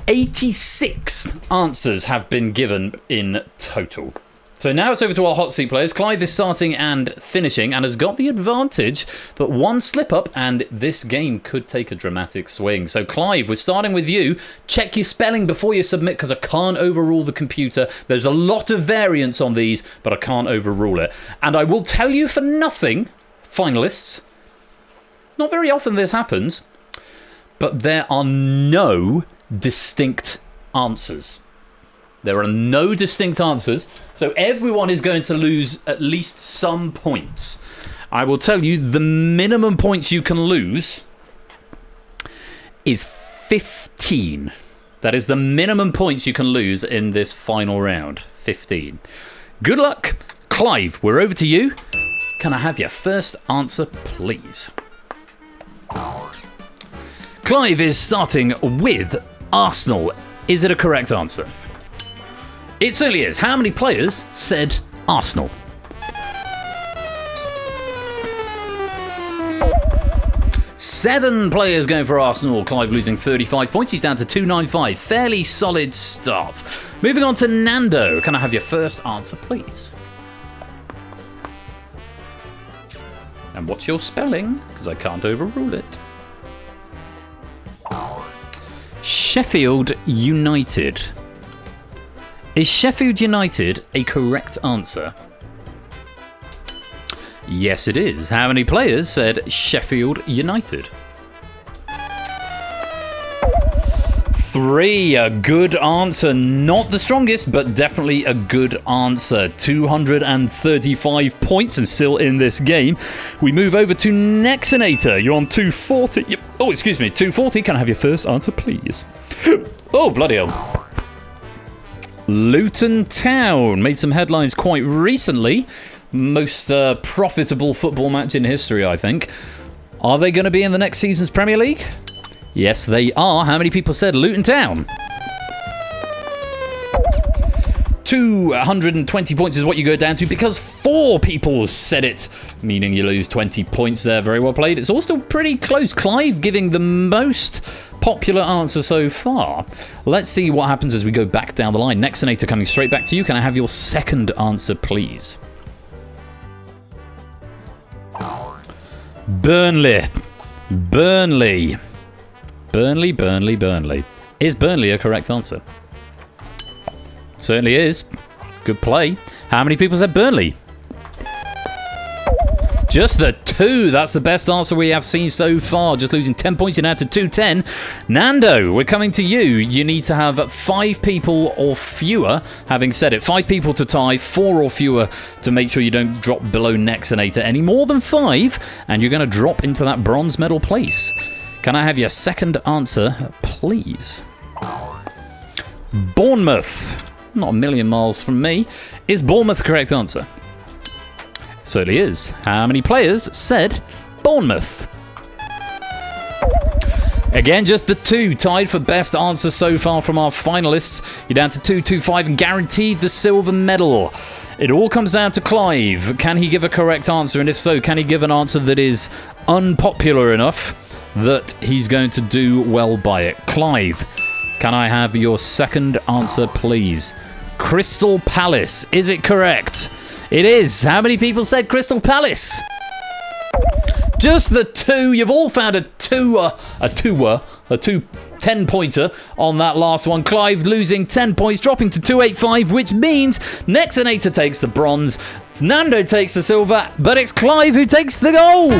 [SPEAKER 3] 86 answers have been given in total. So now it's over to our hot seat players. Clive is starting and finishing and has got the advantage, but one slip up and this game could take a dramatic swing. So Clive, we're starting with you. Check your spelling before you submit, because I can't overrule the computer. There's a lot of variance on these, but I can't overrule it. And I will tell you for nothing, finalists, not very often this happens, but there are no distinct answers. There are no distinct answers, so everyone is going to lose at least some points. I will tell you, the minimum points you can lose is 15. That is the minimum points you can lose in this final round. 15. Good luck. Clive, we're over to you. Can I have your first answer, please? Clive is starting with Arsenal. Is it a correct answer? It certainly is. How many players said Arsenal? Seven players going for Arsenal. Clive losing 35 points. He's down to 295. Fairly solid start. Moving on to Nando. Can I have your first answer, please? And what's your spelling? Because I can't overrule it. Sheffield United. Is Sheffield United a correct answer? Yes, it is. How many players said Sheffield United? 3. A good answer. Not the strongest, but definitely a good answer. 235 points and still in this game. We move over to Nexinator. You're on 240. Yep. Oh, excuse me. 240. Can I have your first answer, please? Oh, bloody hell. Luton Town made some headlines quite recently. Most profitable football match in history, I think. Are they going to be in the next season's Premier League? Yes, they are. How many people said Luton Town? 220 points is what you go down to because 4 people said it, meaning you lose 20 points there. Very well played. It's all still pretty close. Clive giving the most popular answer so far. Let's see what happens as we go back down the line. Nexinator coming straight back to you. Can I have your second answer, please? Burnley. Burnley. Burnley, Burnley, Burnley. Is Burnley a correct answer? Certainly is. Good play. How many people said Burnley? Just the 2. That's the best answer we have seen so far. Just losing 10 points. You're now to 210. Nando, we're coming to you. You need to have 5 people or fewer having said it. 5 people to tie, 4 or fewer to make sure you don't drop below Nexinator. Any more than 5, and you're going to drop into that bronze medal place. Can I have your second answer, please? Bournemouth. Not a million miles from me. Is Bournemouth the correct answer? Certainly is. How many players said Bournemouth? Again, just the 2 tied for best answer so far from our finalists. You're down to 225 and guaranteed the silver medal. It all comes down to Clive. Can he give a correct answer? And if so, can he give an answer that is unpopular enough that he's going to do well by it? Clive, can I have your second answer, please? Crystal Palace. Is it correct? It is. How many people said Crystal Palace? Just the 2. You've all found a 10-pointer on that last one. Clive losing 10 points, dropping to 285, which means Nexinator takes the bronze, Nando takes the silver, but it's Clive who takes the gold.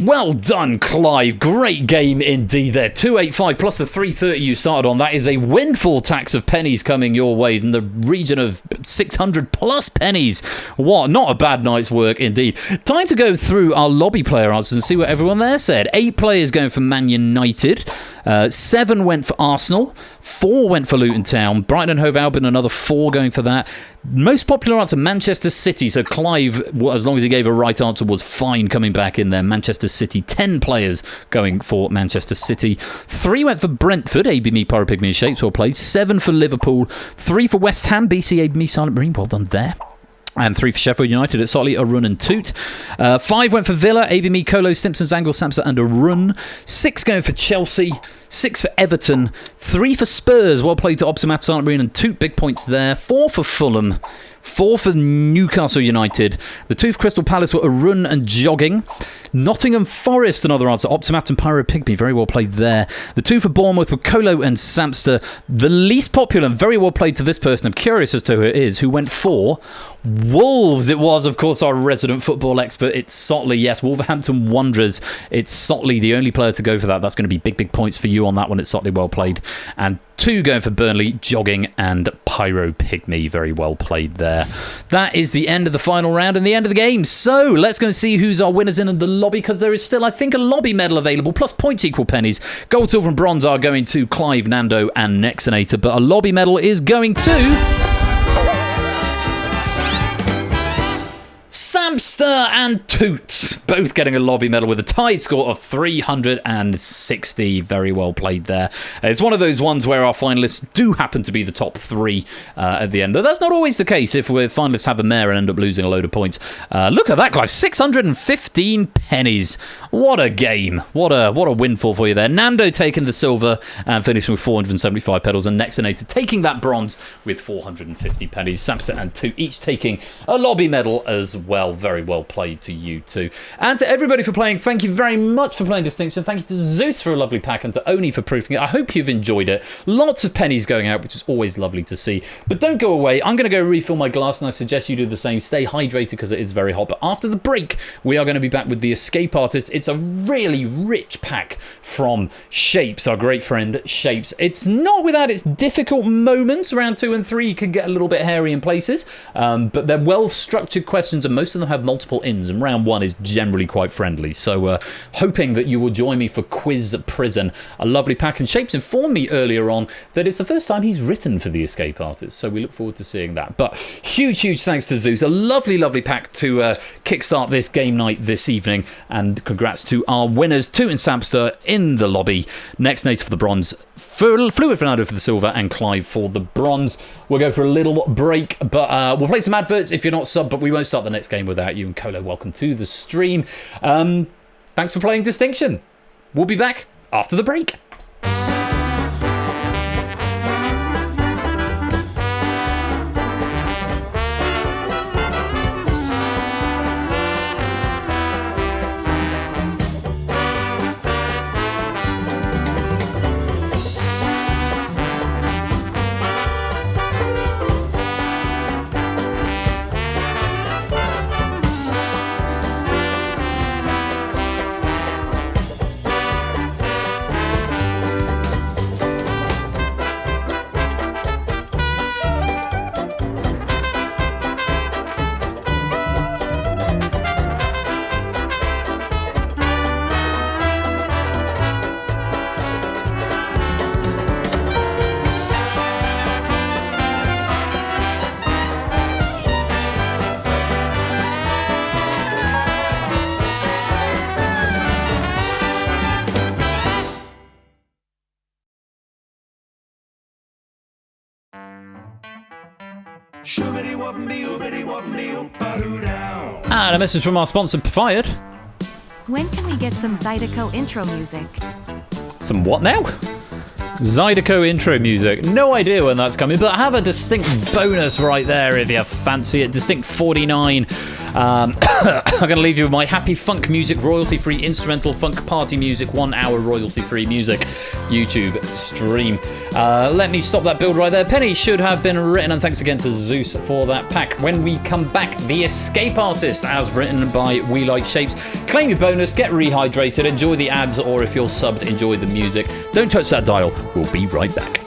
[SPEAKER 3] Well done, Clive. Great game indeed there. 285 plus the 330 you started on. That is a windfall tax of pennies coming your ways in the region of 600 plus pennies. What? Not a bad night's work indeed. Time to go through our lobby player answers and see what everyone there said. 8 players going for Man United. 7 went for Arsenal. 4 went for Luton Town. Brighton and Hove Albion, another 4 going for that. Most popular answer, Manchester City. So Clive, as long as he gave a right answer, was fine coming back in there. Manchester City, 10 players going for Manchester City. 3 went for Brentford, AB Me, Pyropygmy Shapes, well played. 7 for Liverpool. 3 for West Ham, BC, AB Me, Silent Marine, well done there. And 3 for Sheffield United at Sotley, a run and toot. 5 went for Villa, ABME, Colo, Stimpsons, Angle, Samsa and a run. 6 going for Chelsea. 6 for Everton. 3 for Spurs, well played to Opsimat, Silent Marine and toot, big points there. 4 for Fulham. 4 for Newcastle United. The 2 for Crystal Palace were a run and jogging. Nottingham Forest, another answer. Optimat and Pyro Pygmy, very well played there. The 2 for Bournemouth were Colo and Samster. The least popular, very well played to this person. I'm curious as to who it is, who went for Wolves. It was, of course, our resident football expert. It's Sotley. Yes, Wolverhampton Wanderers. It's Sotley, the only player to go for that. That's going to be big points for you on that one. It's Sotley, well played. And 2 going for Burnley, Jogging and Pyro Pygmy. Very well played there. That is the end of the final round and the end of the game. So let's go and see who's our winners in the lobby, because there is still, I think, a lobby medal available, plus points equal pennies. Gold, silver and bronze are going to Clive, Nando and Nexonator, but a lobby medal is going to Samster and Toots, both getting a lobby medal with a tie score of 360. Very well played there. It's one of those ones where our finalists do happen to be the top 3 at the end. But that's not always the case if we're finalists have a mare and end up losing a load of points. Look at that, Clive. 615 pennies. What a game. What a windfall for you there. Nando taking the silver and finishing with 475 pedals, and Nexonator taking that bronze with 450 pennies. Samster and Toot each taking a lobby medal as well. Very well played to you two. And to everybody for playing, thank you very much for playing Distinction. Thank you to Zeus for a lovely pack and to Oni for proofing it. I hope you've enjoyed it. Lots of pennies going out, which is always lovely to see. But don't go away. I'm going to go refill my glass, and I suggest you do the same. Stay hydrated because it is very hot. But after the break, we are going to be back with the Escape Artist. It's a really rich pack from Shapes, our great friend Shapes. It's not without its difficult moments. Round 2 and 3 can get a little bit hairy in places, but they're well-structured questions, and most of them have multiple ins, and round 1 is generally quite friendly. So hoping that you will join me for Quiz Prison, a lovely pack. And Shapes informed me earlier on that it's the first time he's written for the Escape Artist, so we look forward to seeing that. But huge thanks to Zeus. A lovely pack to kickstart this game night this evening, and congrats to our winners, Toot and Samster in the lobby, Nexonator for the bronze, Fluid Fernando for the silver, and Clive for the bronze. We'll go for a little break, but we'll play some adverts if you're not sub, but we won't start the next game without you. And Colo, welcome to the stream. Thanks for playing Distinction. We'll be back after the break. And a message from our sponsor, Fired.
[SPEAKER 4] When can we get some Zydeco intro music?
[SPEAKER 3] Some what now? Zydeco intro music. No idea when that's coming, but I have a distinct bonus right there if you fancy it. Distinct 49. I'm going to leave you with my Happy Funk Music royalty-free instrumental funk party music, 1 hour royalty-free music YouTube stream. Let me stop that build right there. Penny should have been written, and thanks again to Zeus for that pack. When we come back, the Escape Artist, as written by We Like Shapes. Claim your bonus, get rehydrated, enjoy the ads, or if you're subbed, enjoy the music. Don't touch that dial. We'll be right back.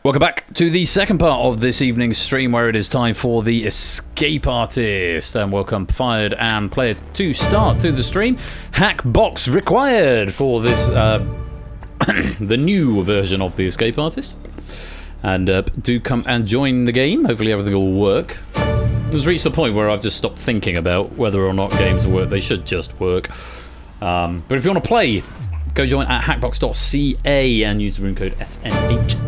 [SPEAKER 3] Welcome back to the second part of this evening's stream, where it is time for the Escape Artist. And welcome Fired and Player to start to the stream. Hack box required for this, the new version of the Escape Artist. And do come and join the game. Hopefully everything will work. It's reached a point where I've just stopped thinking about whether or not games will work. They should just work. But if you want to play, go join at hackbox.ca and use the room code SNHK.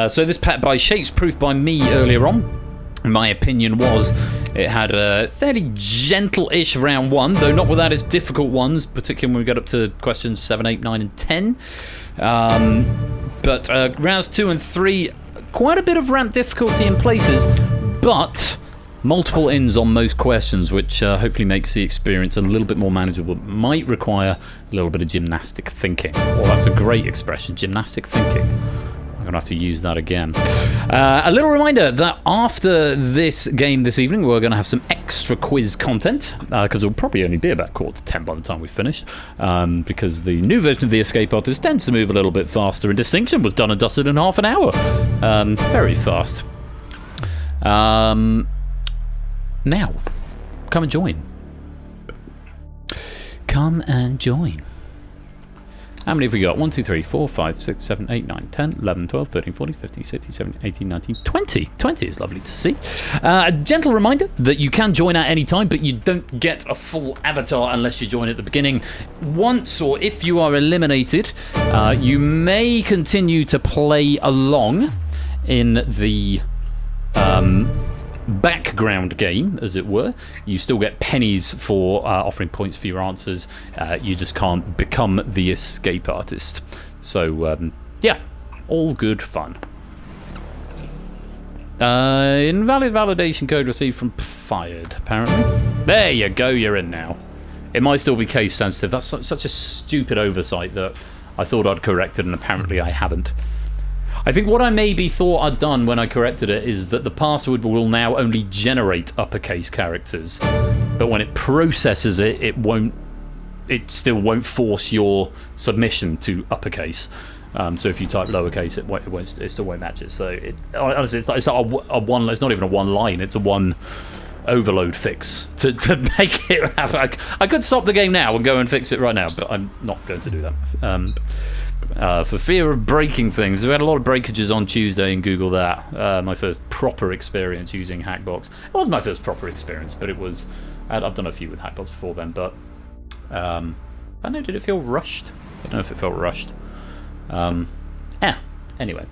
[SPEAKER 3] So this pack by Shakes Proof by me earlier on. My opinion was it had a fairly gentle-ish round 1, though not without its difficult ones, particularly when we got up to questions 7, 8, 9 and 10. But rounds 2 and 3, quite a bit of ramp difficulty in places, but multiple ins on most questions, which hopefully makes the experience a little bit more manageable. It might require a little bit of gymnastic thinking. Well, that's a great expression, gymnastic thinking. I'm going to have to use that again. A little reminder that after this game this evening, we're going to have some extra quiz content, because it'll probably only be about 9:45 by the time we've finished, because the new version of the Escape Artist tends to move a little bit faster, and Distinction was done and dusted in half an hour. Very fast. Now, come and join. Come and join. How many have we got? 1, 2, 3, 4, 5, 6, 7, 8, 9, 10, 11, 12, 13, 14, 15, 16, 17, 18, 19, 20. 20 is lovely to see. A gentle reminder that you can join at any time, but you don't get a full avatar unless you join at the beginning. Once, or if you are eliminated, you may continue to play along in the background game, as it were. You still get pennies for offering points for your answers. You just can't become the Escape Artist. So, yeah, all good fun. Invalid validation code received from Fired, apparently. There you go, you're in now. It might still be case sensitive. That's such a stupid oversight that I thought I'd corrected, and apparently I haven't. I think what I maybe thought I'd done when I corrected it is that the password will now only generate uppercase characters, but when it processes it, it still won't force your submission to uppercase. So if you type lowercase, it still won't match it. So honestly, it's not a one. It's not even a one line. It's a one overload fix to make it happen. I could stop the game now and go and fix it right now, but I'm not going to do that. For fear of breaking things. We had a lot of breakages on Tuesday, and Google that. My first proper experience using Hackbox. It wasn't my first proper experience, but it was. I've done a few with Hackbox before then, but I don't know, did it feel rushed? I don't know if it felt rushed. Anyway.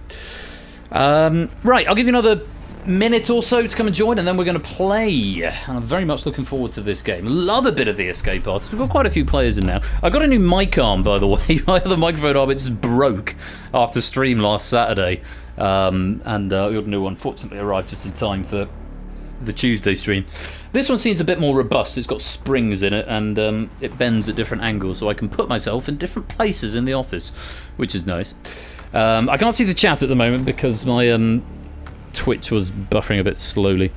[SPEAKER 3] Right, I'll give you another minute or so to come and join, and then we're going to play. And I'm very much looking forward to this game. Love a bit of the Escape Artist. We've got quite a few players in now. I got a new mic arm, by the way. My other microphone arm, it just broke after stream last Saturday, and the new one fortunately arrived just in time for the Tuesday stream. This one seems a bit more robust. It's got springs in it, and it bends at different angles, so I can put myself in different places in the office, which is nice. I can't see the chat at the moment because my Twitch was buffering a bit slowly.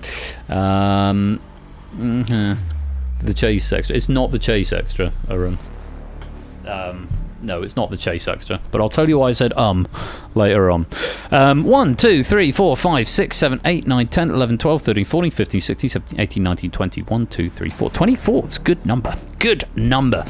[SPEAKER 3] The chase extra. It's not the chase extra, Arun. No, it's not the chase extra. But I'll tell you why I said later on. 1, 2, 3, 4, 5, 6, 7, 8, 9, 10, 11, 12, 13, 14, 15, 16, 17, 18, 19, 20. 1, 2, 3, 4. 24. It's a good number. Good number.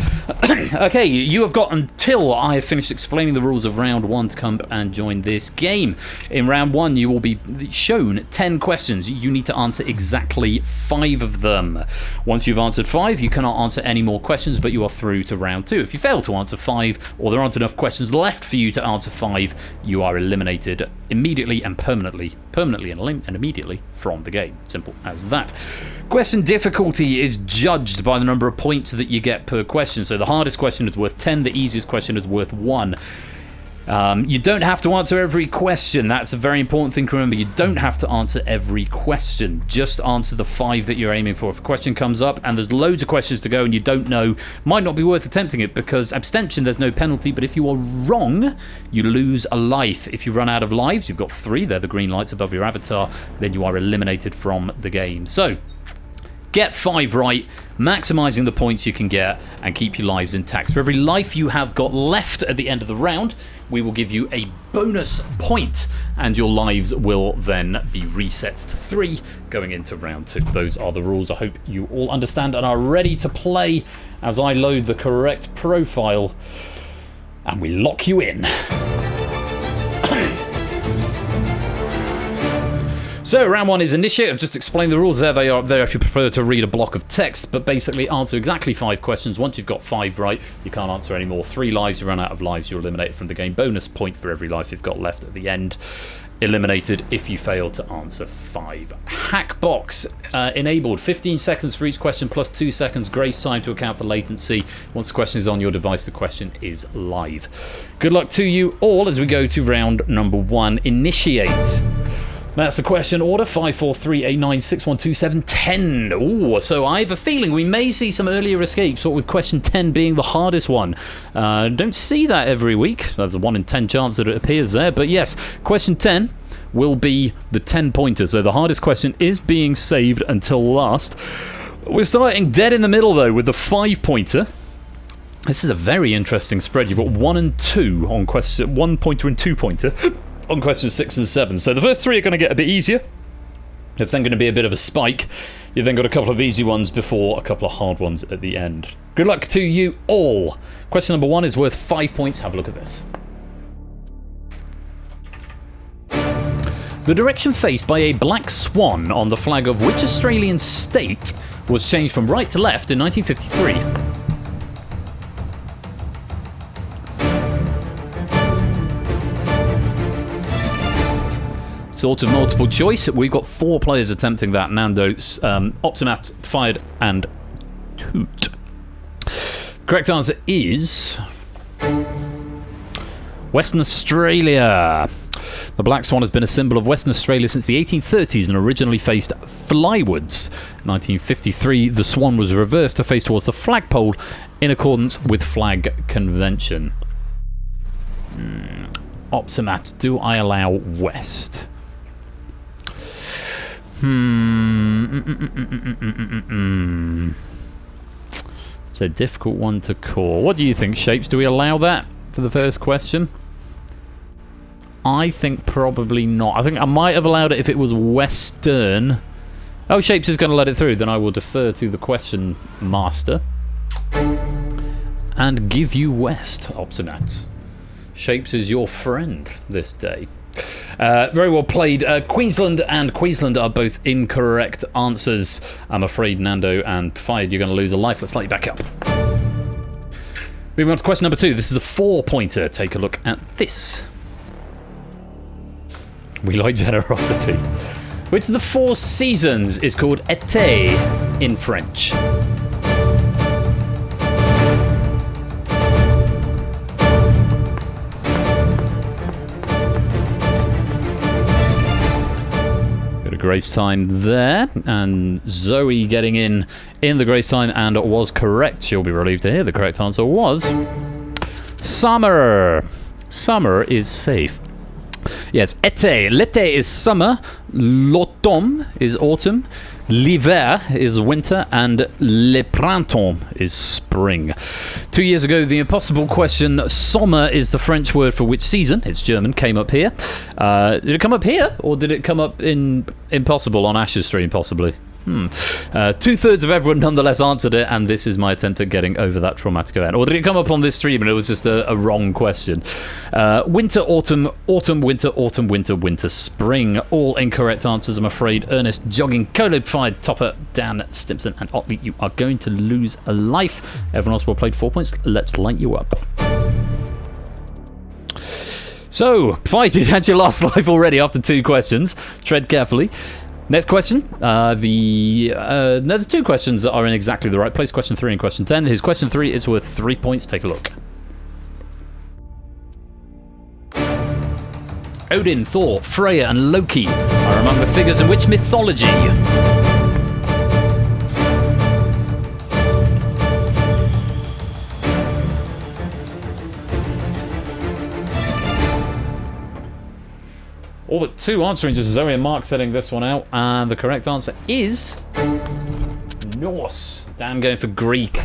[SPEAKER 3] Okay, you have got until I have finished explaining the rules of round 1 to come and join this game. In round 1, you will be shown 10 questions. You need to answer exactly 5 of them. Once you've answered 5, you cannot answer any more questions, but you are through to round 2. If you fail to answer 5, or there aren't enough questions left for you to answer 5, you are eliminated immediately and permanently and immediately from the game. Simple as that. Question difficulty is judged by the number of points that you get per question. So the hardest question is worth 10, the easiest question is worth 1. You don't have to answer every question. That's a very important thing to remember. You don't have to answer every question. Just answer the 5 that you're aiming for. If a question comes up and there's loads of questions to go and you don't know, might not be worth attempting it, because abstention, there's no penalty, but if you are wrong, you lose a life. If you run out of lives, you've got 3, they're the green lights above your avatar, then you are eliminated from the game. So, Get 5 right, maximising the points you can get, and keep your lives intact. For every life you have got left at the end of the round, we will give you a bonus point, and your lives will then be reset to 3 going into round 2. Those are the rules. I hope you all understand and are ready to play as I load the correct profile and we lock you in. So, round 1 is initiate. I've just explained the rules there. They are up there if you prefer to read a block of text, but basically answer exactly 5 questions. Once you've got 5 right, you can't answer any more. 3 lives, you run out of lives, you're eliminated from the game. Bonus point for every life you've got left at the end. Eliminated if you fail to answer 5. Hackbox enabled. 15 seconds for each question plus 2 seconds grace time to account for latency. Once the question is on your device, the question is live. Good luck to you all as we go to round number 1. Initiate. That's the question order, 5, 4, 3, 8, 9, 6, 1, 2, 7, 10. Ooh, so I have a feeling we may see some earlier escapes, but with question 10 being the hardest one. Don't see that every week. There's a 1 in 10 chance that it appears there, but yes, question 10 will be the 10-pointer. So the hardest question is being saved until last. We're starting dead in the middle, though, with the 5-pointer. This is a very interesting spread. You've got 1 and 2 on question 1-pointer and 2-pointer. On questions 6 and 7. So the first 3 are going to get a bit easier. It's then going to be a bit of a spike. You've then got a couple of easy ones before a couple of hard ones at the end. Good luck to you all. Question number 1 is worth 5 points. Have a look at this. The direction faced by a black swan on the flag of which Australian state was changed from right to left in 1953? Sort of multiple choice. We've got 4 players attempting that. Nando, Optimat, Fired, and Toot. Correct answer is Western Australia. The black swan has been a symbol of Western Australia since the 1830s and originally faced flywards. In 1953, the swan was reversed to face towards the flagpole in accordance with flag convention. Optimat, do I allow west? It's a difficult one to call. What do you think, Shapes? Do we allow that for the first question? I think probably not. I think I might have allowed it if it was western. Oh, Shapes is going to let it through. Then I will defer to the question master and give you west, Optimats. Shapes is your friend this day. Very well played. Queensland and Queensland are both incorrect answers. I'm afraid Nando and Fired, you're going to lose a life. Let's light you back up. Moving on to question number 2. This is a 4-pointer. Take a look at this. We like generosity. Which of the 4 seasons is called été in French? Grace time there, and Zoe getting in the grace time and was correct. She'll be relieved to hear the correct answer was summer. Summer is safe. Yes, été. L'été is summer, l'automne is autumn, l'hiver is winter, and le printemps is spring. 2 years ago, the impossible question, Sommer is the French word for which season, it's German, came up here. Did it come up here, or did it come up in Impossible on Ash's stream, possibly? 2/3 of everyone nonetheless answered it, and this is my attempt at getting over that traumatic event. Or did it come up on this stream and it was just a wrong question? Winter, autumn, autumn, winter, autumn, winter, winter, spring. All incorrect answers, I'm afraid. Ernest, Jogging, Colib, Fired, Topper, Dan, Stimson, and Otley, you are going to lose a life. Everyone else will played 4 points. Let's light you up. So, Fired, you had your last life already after 2 questions. Tread carefully. Next question. There's 2 questions that are in exactly the right place. Question 3 and question 10. His question 3 is worth 3 points. Take a look. Odin, Thor, Freya, and Loki are among the figures in which mythology? All but 2 answering, just Zoe and Mark setting this one out, and the correct answer is Norse. Dan going for Greek.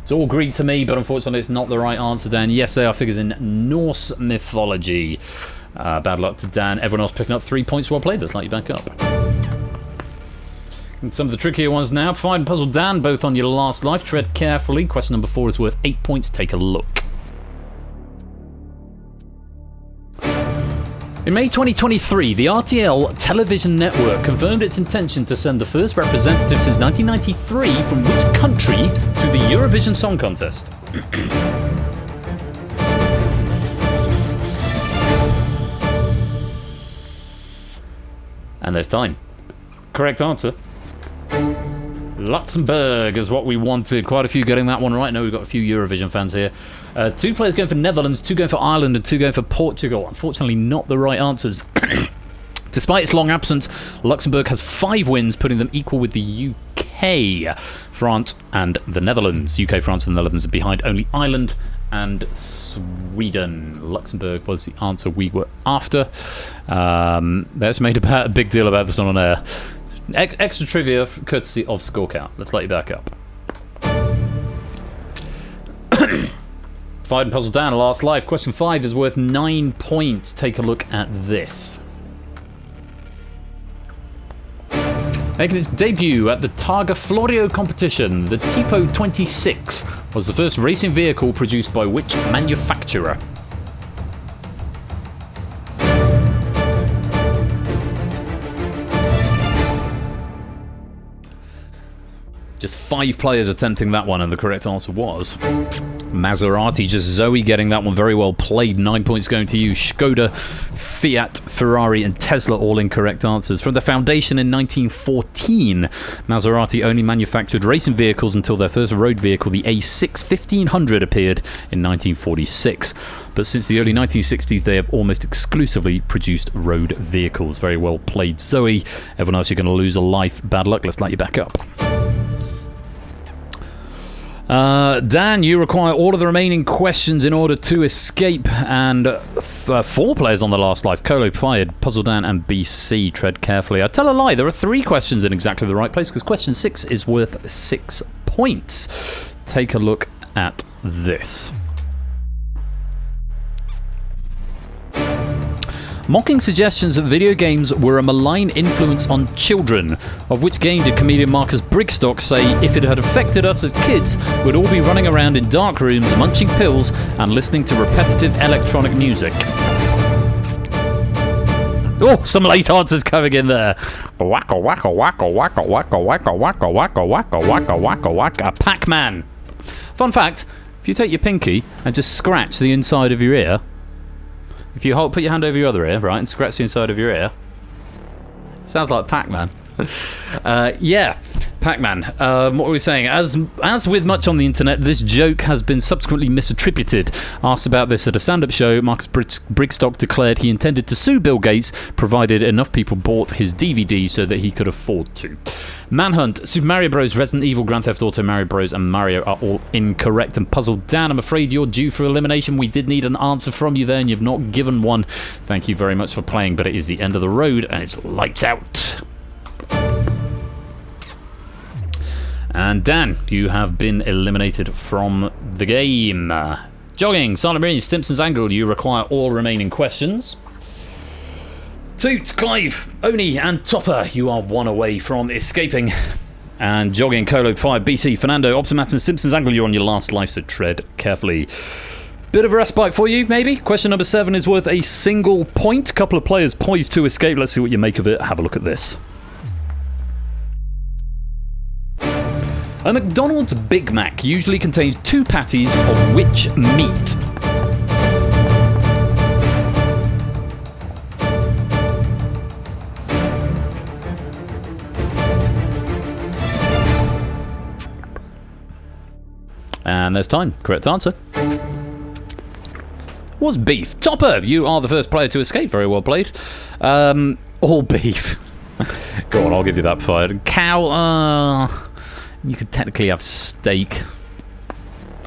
[SPEAKER 3] It's all Greek to me, but unfortunately it's not the right answer, Dan. Yes, they are figures in Norse mythology. Bad luck to Dan. Everyone else picking up 3 points. Well played. Let's light you back up. And some of the trickier ones now. Provide and puzzle Dan, both on your last life. Tread carefully. Question number 4 is worth 8 points. Take a look. In May 2023, the RTL television network confirmed its intention to send the first representative since 1993 from which country to the Eurovision Song Contest? And there's time. Correct answer. Luxembourg is what we wanted. Quite a few getting that one right. I know we've got a few Eurovision fans here. 2 players going for Netherlands, 2 going for Ireland, and 2 going for Portugal. Unfortunately, not the right answers. Despite its long absence, Luxembourg has 5 wins, putting them equal with the UK, France, and the Netherlands. UK, France, and the Netherlands are behind only Ireland and Sweden. Luxembourg was the answer we were after. That's made a big deal about this one on air. Extra trivia courtesy of Score Count. Let's light you back up. Five and puzzle down, last life. Question 5 is worth 9 points. Take a look at this. Making its debut at the Targa Florio competition, the Tipo 26 was the first racing vehicle produced by which manufacturer? Just 5 players attempting that one, and the correct answer was Maserati. Just Zoe getting that one. Very well played. 9 points going to you. Skoda, Fiat, Ferrari, and Tesla, all incorrect answers. From the foundation in 1914, Maserati only manufactured racing vehicles until their first road vehicle, the A6 1500, appeared in 1946. But since the early 1960s, they have almost exclusively produced road vehicles. Very well played, Zoe. Everyone else, you're going to lose a life. Bad luck. Let's light you back up. Dan, you require all of the remaining questions in order to escape, and 4 players on the last life. Colo, Fired, Puzzle Dan, and BC. Tread carefully. I tell a lie, there are 3 questions in exactly the right place, because question 6 is worth 6 points. Take a look at this. Mocking suggestions that video games were a malign influence on children. Of which game did comedian Marcus Brigstock say, if it had affected us as kids, we'd all be running around in dark rooms, munching pills, and listening to repetitive electronic music? Oh, some late answers coming in there. Wacka wacka wacka wacka wacka wacka wacka wacka wacka wacka wacka wacka. Pac-Man. Fun fact, if you take your pinky and just scratch the inside of your ear, if you put your hand over your other ear, right, and scratch the inside of your ear, sounds like Pac-Man. Yeah, Pac-Man. What were we saying? As with much on the internet, this joke has been subsequently misattributed. Asked about this at a stand-up show, Marcus Brigstock declared he intended to sue Bill Gates, provided enough people bought his DVD so that he could afford to. Manhunt, Super Mario Bros, Resident Evil, Grand Theft Auto, Mario Bros, and Mario are all incorrect. And Puzzled Dan, I'm afraid you're due for elimination. We did need an answer from you there, and you've not given one. Thank you very much for playing, but it is the end of the road, and it's lights out. And Dan, you have been eliminated from the game. Jogging, Silent Marine, Stimpson's Angle, you require all remaining questions. Toot, Clive, Oni, and Topper, you are 1 away from escaping. And Jogging, Colo, 5, BC, Fernando, Optimat, and Simpson's Angle, you're on your last life, so tread carefully. Bit of a respite for you, maybe? Question number 7 is worth a single point. Couple of players poised to escape. Let's see what you make of it. Have a look at this. A McDonald's Big Mac usually contains 2 patties of which meat? And there's time. Correct answer was beef. Topper, you are the first player to escape. Very well played. All beef. Go on, I'll give you that fired. Cow, you could technically have steak.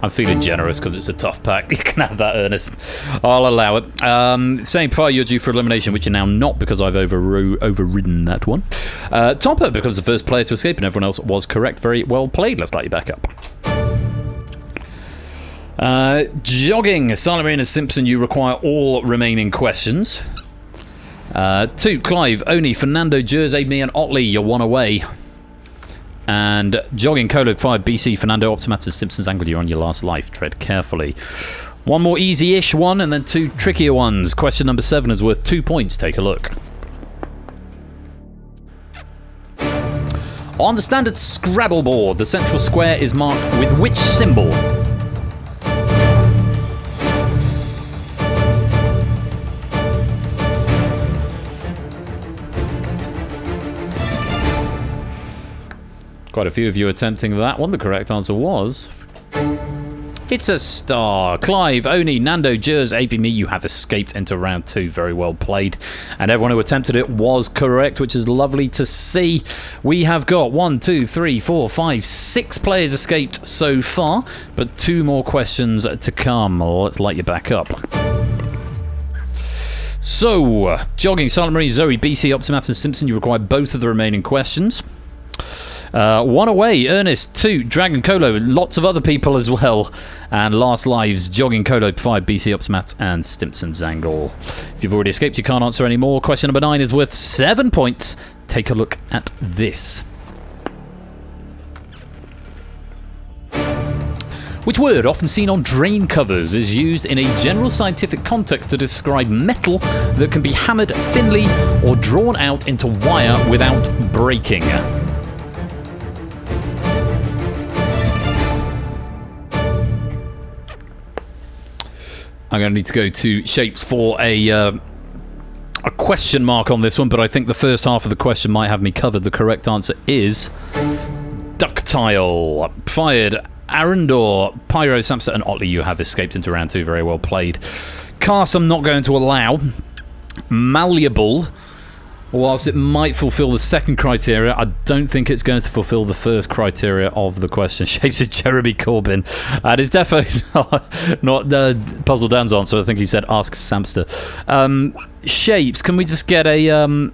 [SPEAKER 3] I'm feeling generous because it's a tough pack. You can have that, Ernest. I'll allow it. Saying prior you're due for elimination, which you're now not because I've overridden that one. Topper becomes the first player to escape and everyone else was correct. Very well played. Let's light you back up. Jogging, Silent Marine and Simpson, you require all remaining questions. 2, Clive, Oni, Fernando, Jers, Aid Me and Otley, you're 1 away. And Jogging, Colo, 5, BC, Fernando, Optimus and Simpson's Angle, you're on your last life. Tread carefully. 1 more easy-ish one and then 2 trickier ones. Question number 7 is worth 2 points. Take a look. On the standard Scrabble board, the central square is marked with which symbol? Quite a few of you attempting that one. The correct answer was... it's a star. Clive, Oni, Nando, Jers, APME, you have escaped into round 2. Very well played. And everyone who attempted it was correct, which is lovely to see. We have got 1, 2, 3, 4, 5, 6 players escaped so far, but 2 more questions to come. Let's light you back up. So, Jogging, Silent Marine, Zoe, BC, Optimus and Simpson, you require both of the remaining questions. 1 away, Ernest, 2, Dragon Colo, lots of other people as well. And last lives, Jogging Colo, 5, BC Optimat and Stimpson's Angle. If you've already escaped, you can't answer any more. Question number 9 is worth 7 points. Take a look at this. Which word, often seen on drain covers, is used in a general scientific context to describe metal that can be hammered thinly or drawn out into wire without breaking? I'm going to need to go to Shapes for a question mark on this one, but I think the first half of the question might have me covered. The correct answer is ductile. Fired. Arundor, Pyro, Samsa and Otley, you have escaped into round 2. Very well played. Cast, I'm not going to allow. Malleable. Whilst it might fulfill the second criteria, I don't think it's going to fulfill the first criteria of the question. Shapes is Jeremy Corbyn. And it's definitely not Puzzle Dan's answer. I think he said ask Samster. Shapes, can we just get a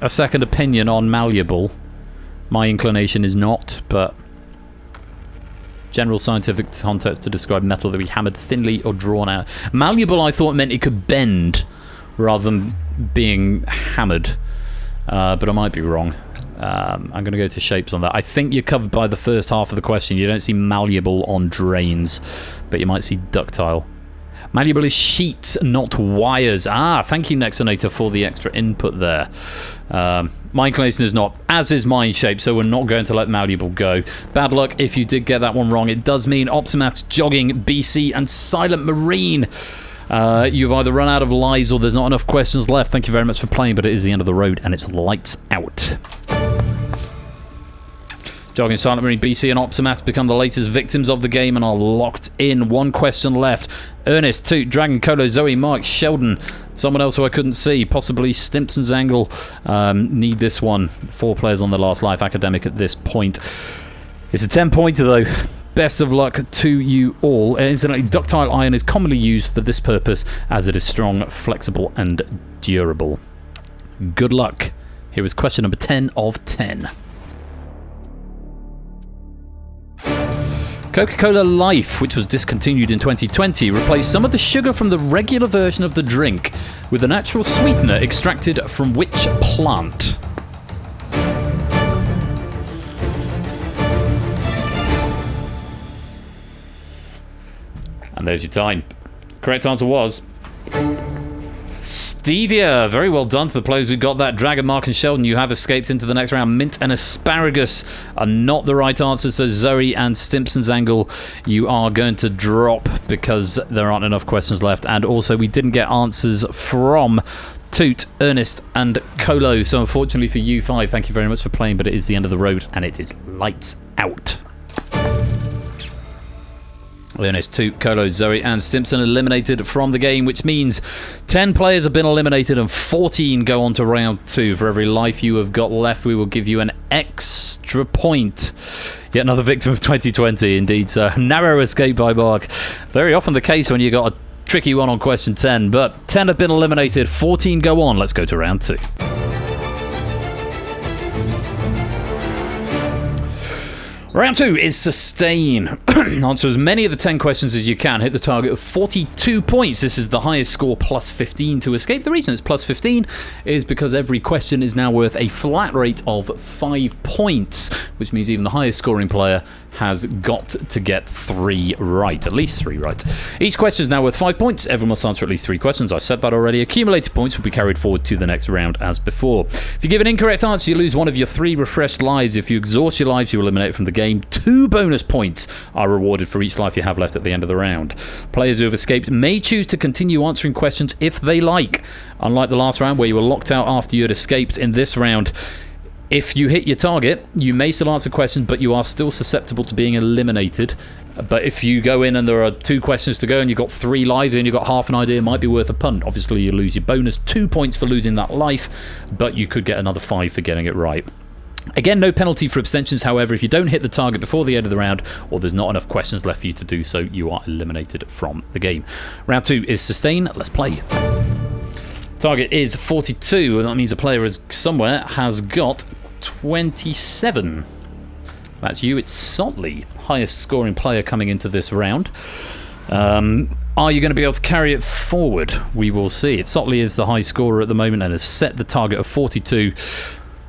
[SPEAKER 3] second opinion on malleable? My inclination is not, but... general scientific context to describe metal that we hammered thinly or drawn out. Malleable, I thought meant it could bend rather than being hammered. But I might be wrong. I'm going to go to Shapes on that. I think you're covered by the first half of the question. You don't see malleable on drains, but you might see ductile. Malleable is sheets, not wires. Thank you, Nexonator, for the extra input there. My inclination is not, as is mine, Shape, so we're not going to let malleable go. Bad luck if you did get that one wrong. It does mean Optimat, Jogging, BC, and Silent Marine. You've either run out of lives or there's not enough questions left. Thank you very much for playing, but it is the end of the road and it's lights out. Jogging, Silent Marine, BC and Optimat become the latest victims of the game and are locked in. 1 question left. Ernest, 2, Dragon, Colo, Zoe, Mark, Sheldon, someone else who I couldn't see, possibly Stimpson's Angle. Need this one. 4 players on the last life. Academic at this point. It's a 10-pointer though. Best of luck to you all. Incidentally, ductile iron is commonly used for this purpose as it is strong, flexible and durable. Good luck. Here is question number 10 of 10. Coca-Cola Life, which was discontinued in 2020, replaced some of the sugar from the regular version of the drink with a natural sweetener extracted from which plant? And there's your time. Correct answer was stevia. Very well done to the players who got that. Dragon, Mark and Sheldon, you have escaped into the next round. Mint and asparagus are not the right answer, so Zoe and Stimpson's Angle, you are going to drop because there aren't enough questions left. And also we didn't get answers from Toot, Ernest and Colo, so unfortunately for you 5, thank you very much for playing, but it is the end of the road and it is lights out. Leonis, 2, Colo, Zoe and Stimson eliminated from the game, which means 10 players have been eliminated and 14 go on to round 2. For every life you have got left, we will give you an extra point. Yet another victim of 2020, indeed. So, narrow escape by Mark. Very often the case when you got a tricky one on question 10, but 10 have been eliminated, 14 go on. Let's go to round 2. Round 2 is sustain. Answer as many of the 10 questions as you can. Hit the target of 42 points. This is the highest score, plus 15 to escape. The reason it's plus 15 is because every question is now worth a flat rate of 5 points, which means even the highest scoring player has got to get 3 right. At least 3 right. Each question is now worth 5 points. Everyone must answer at least 3 questions. I said that already. Accumulated points will be carried forward to the next round as before. If you give an incorrect answer, you lose one of your 3 refreshed lives. If you exhaust your lives, you eliminate from the game. 2 bonus points are rewarded for each life you have left at the end of the round. Players who have escaped may choose to continue answering questions if they like. Unlike the last round where you were locked out after you had escaped, in this round, if you hit your target, you may still answer questions, but you are still susceptible to being eliminated. But if you go in and there are 2 questions to go and you've got 3 lives and you've got half an idea, it might be worth a punt. Obviously, you lose your bonus 2 points for losing that life, but you could get another 5 for getting it right. Again, no penalty for abstentions. However, if you don't hit the target before the end of the round, or there's not enough questions left for you to do so, you are eliminated from the game. Round 2 is sustain. Let's play. Target is 42, and that means a player somewhere has got 27. That's you. It's Sotley, highest scoring player coming into this round. Are you going to be able to carry it forward? We will see. Sotley is the high scorer at the moment and has set the target of 42.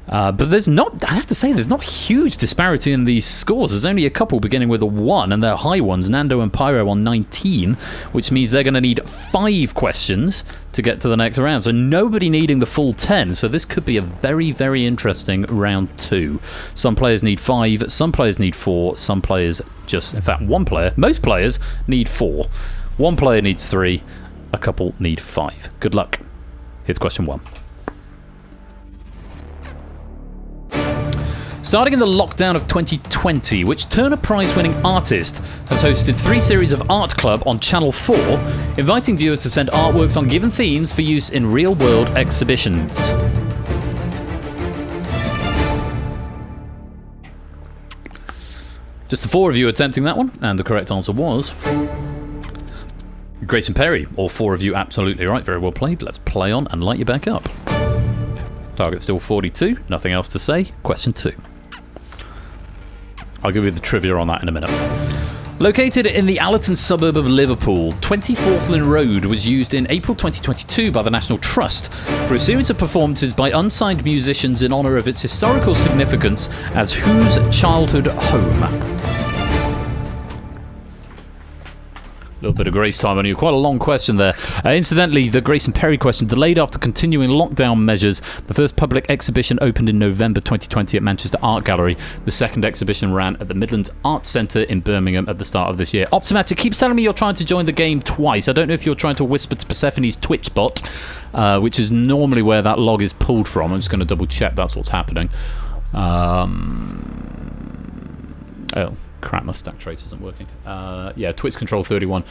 [SPEAKER 3] But there's not, I have to say, there's not huge disparity in these scores. There's only a couple beginning with a 1, and they're high ones. Nando and Pyro on 19, which means they're going to need 5 questions to get to the next round. So nobody needing the full 10. So this could be a very, very interesting round 2. Some players need 5, some players need 4, some players just, in fact, one player, most players need 4. One player needs 3, a couple need 5. Good luck. Here's question 1. Starting in the lockdown of 2020, which Turner Prize-winning artist has hosted 3 series of Art Club on Channel 4, inviting viewers to send artworks on given themes for use in real-world exhibitions. Just the 4 of you attempting that one, and the correct answer was Grayson Perry. All 4 of you absolutely right. Very well played. Let's play on and light you back up. Target still 42. Nothing else to say. Question 2. I'll give you the trivia on that in a minute. Located in the Allerton suburb of Liverpool, 20 Forthland Road was used in April 2022 by the National Trust for a series of performances by unsigned musicians in honour of its historical significance as whose childhood home? A little bit of grace time on you. Quite a long question there. Incidentally, the Grayson Perry question, delayed after continuing lockdown measures. The first public exhibition opened in November 2020 at Manchester Art Gallery. The second exhibition ran at the Midlands Arts Centre in Birmingham at the start of this year. Optimatic keeps telling me you're trying to join the game twice. I don't know if you're trying to whisper to Persephone's Twitch bot, which is normally where that log is pulled from. I'm just going to double check that's what's happening. Oh. Crap, my stack trace isn't working. Yeah, Twitch control 31.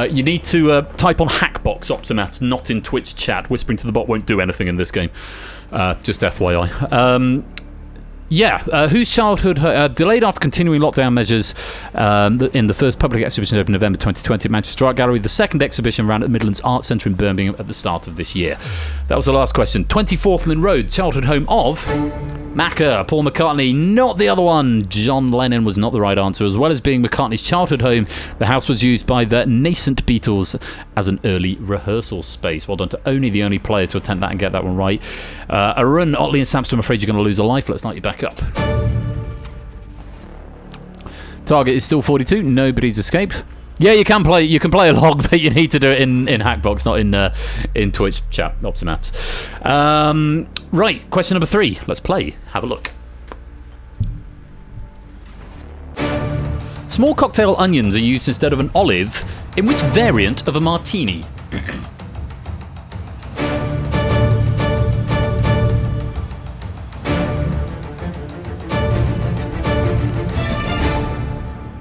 [SPEAKER 3] You need to type on Hackbox Optimat, not in Twitch chat. Whispering to the bot won't do anything in this game. Just FYI. Whose childhood... delayed after continuing lockdown measures in the first public exhibition opened November 2020 at Manchester Art Gallery. The second exhibition ran at the Midlands Arts Centre in Birmingham at the start of this year. That was the last question. 20 Forthland Road, childhood home of... Macca, Paul McCartney, not the other one. John Lennon was not the right answer. As well as being McCartney's childhood home, the house was used by the nascent Beatles as an early rehearsal space. Well done to the only player to attempt that and get that one right. Arun, Otley and Samson, I'm afraid you're going to lose a life. Let's light you back up. Target is still 42. Nobody's escaped. Yeah, you can play a log, but you need to do it in Hackbox, not in Twitch chat. Optimaps. Right, question number 3. Let's play. Have a look. Small cocktail onions are used instead of an olive in which variant of a martini?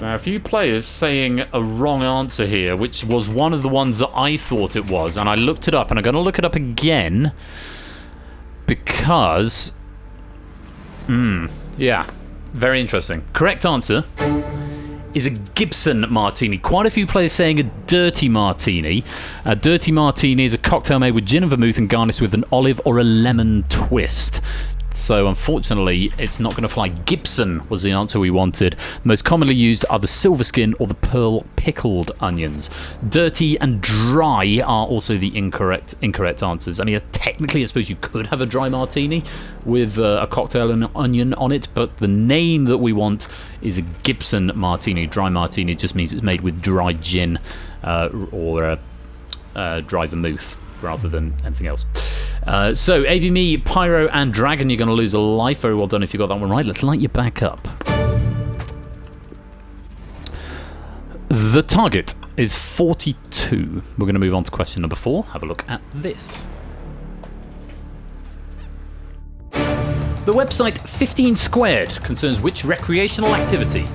[SPEAKER 3] Now, if few players saying a wrong answer here, which was one of the ones that I thought it was, and I looked it up, and I'm going to look it up again because... yeah, very interesting. Correct answer is a Gibson martini. Quite a few players saying a dirty martini. A dirty martini is a cocktail made with gin and vermouth and garnished with an olive or a lemon twist. So unfortunately, it's not going to fly. Gibson was the answer we wanted. Most commonly used are the silver skin or the pearl pickled onions. Dirty and dry are also the incorrect answers. I mean, technically, I suppose you could have a dry martini with a cocktail and onion on it, but the name that we want is a Gibson martini. Dry martini just means it's made with dry gin or dry vermouth rather than anything else. So, AVME, Pyro, and Dragon, you're going to lose a life. Very well done if you got that one right. Let's light you back up. The target is 42. We're going to move on to question number 4. Have a look at this. The website 15 Squared concerns which recreational activity?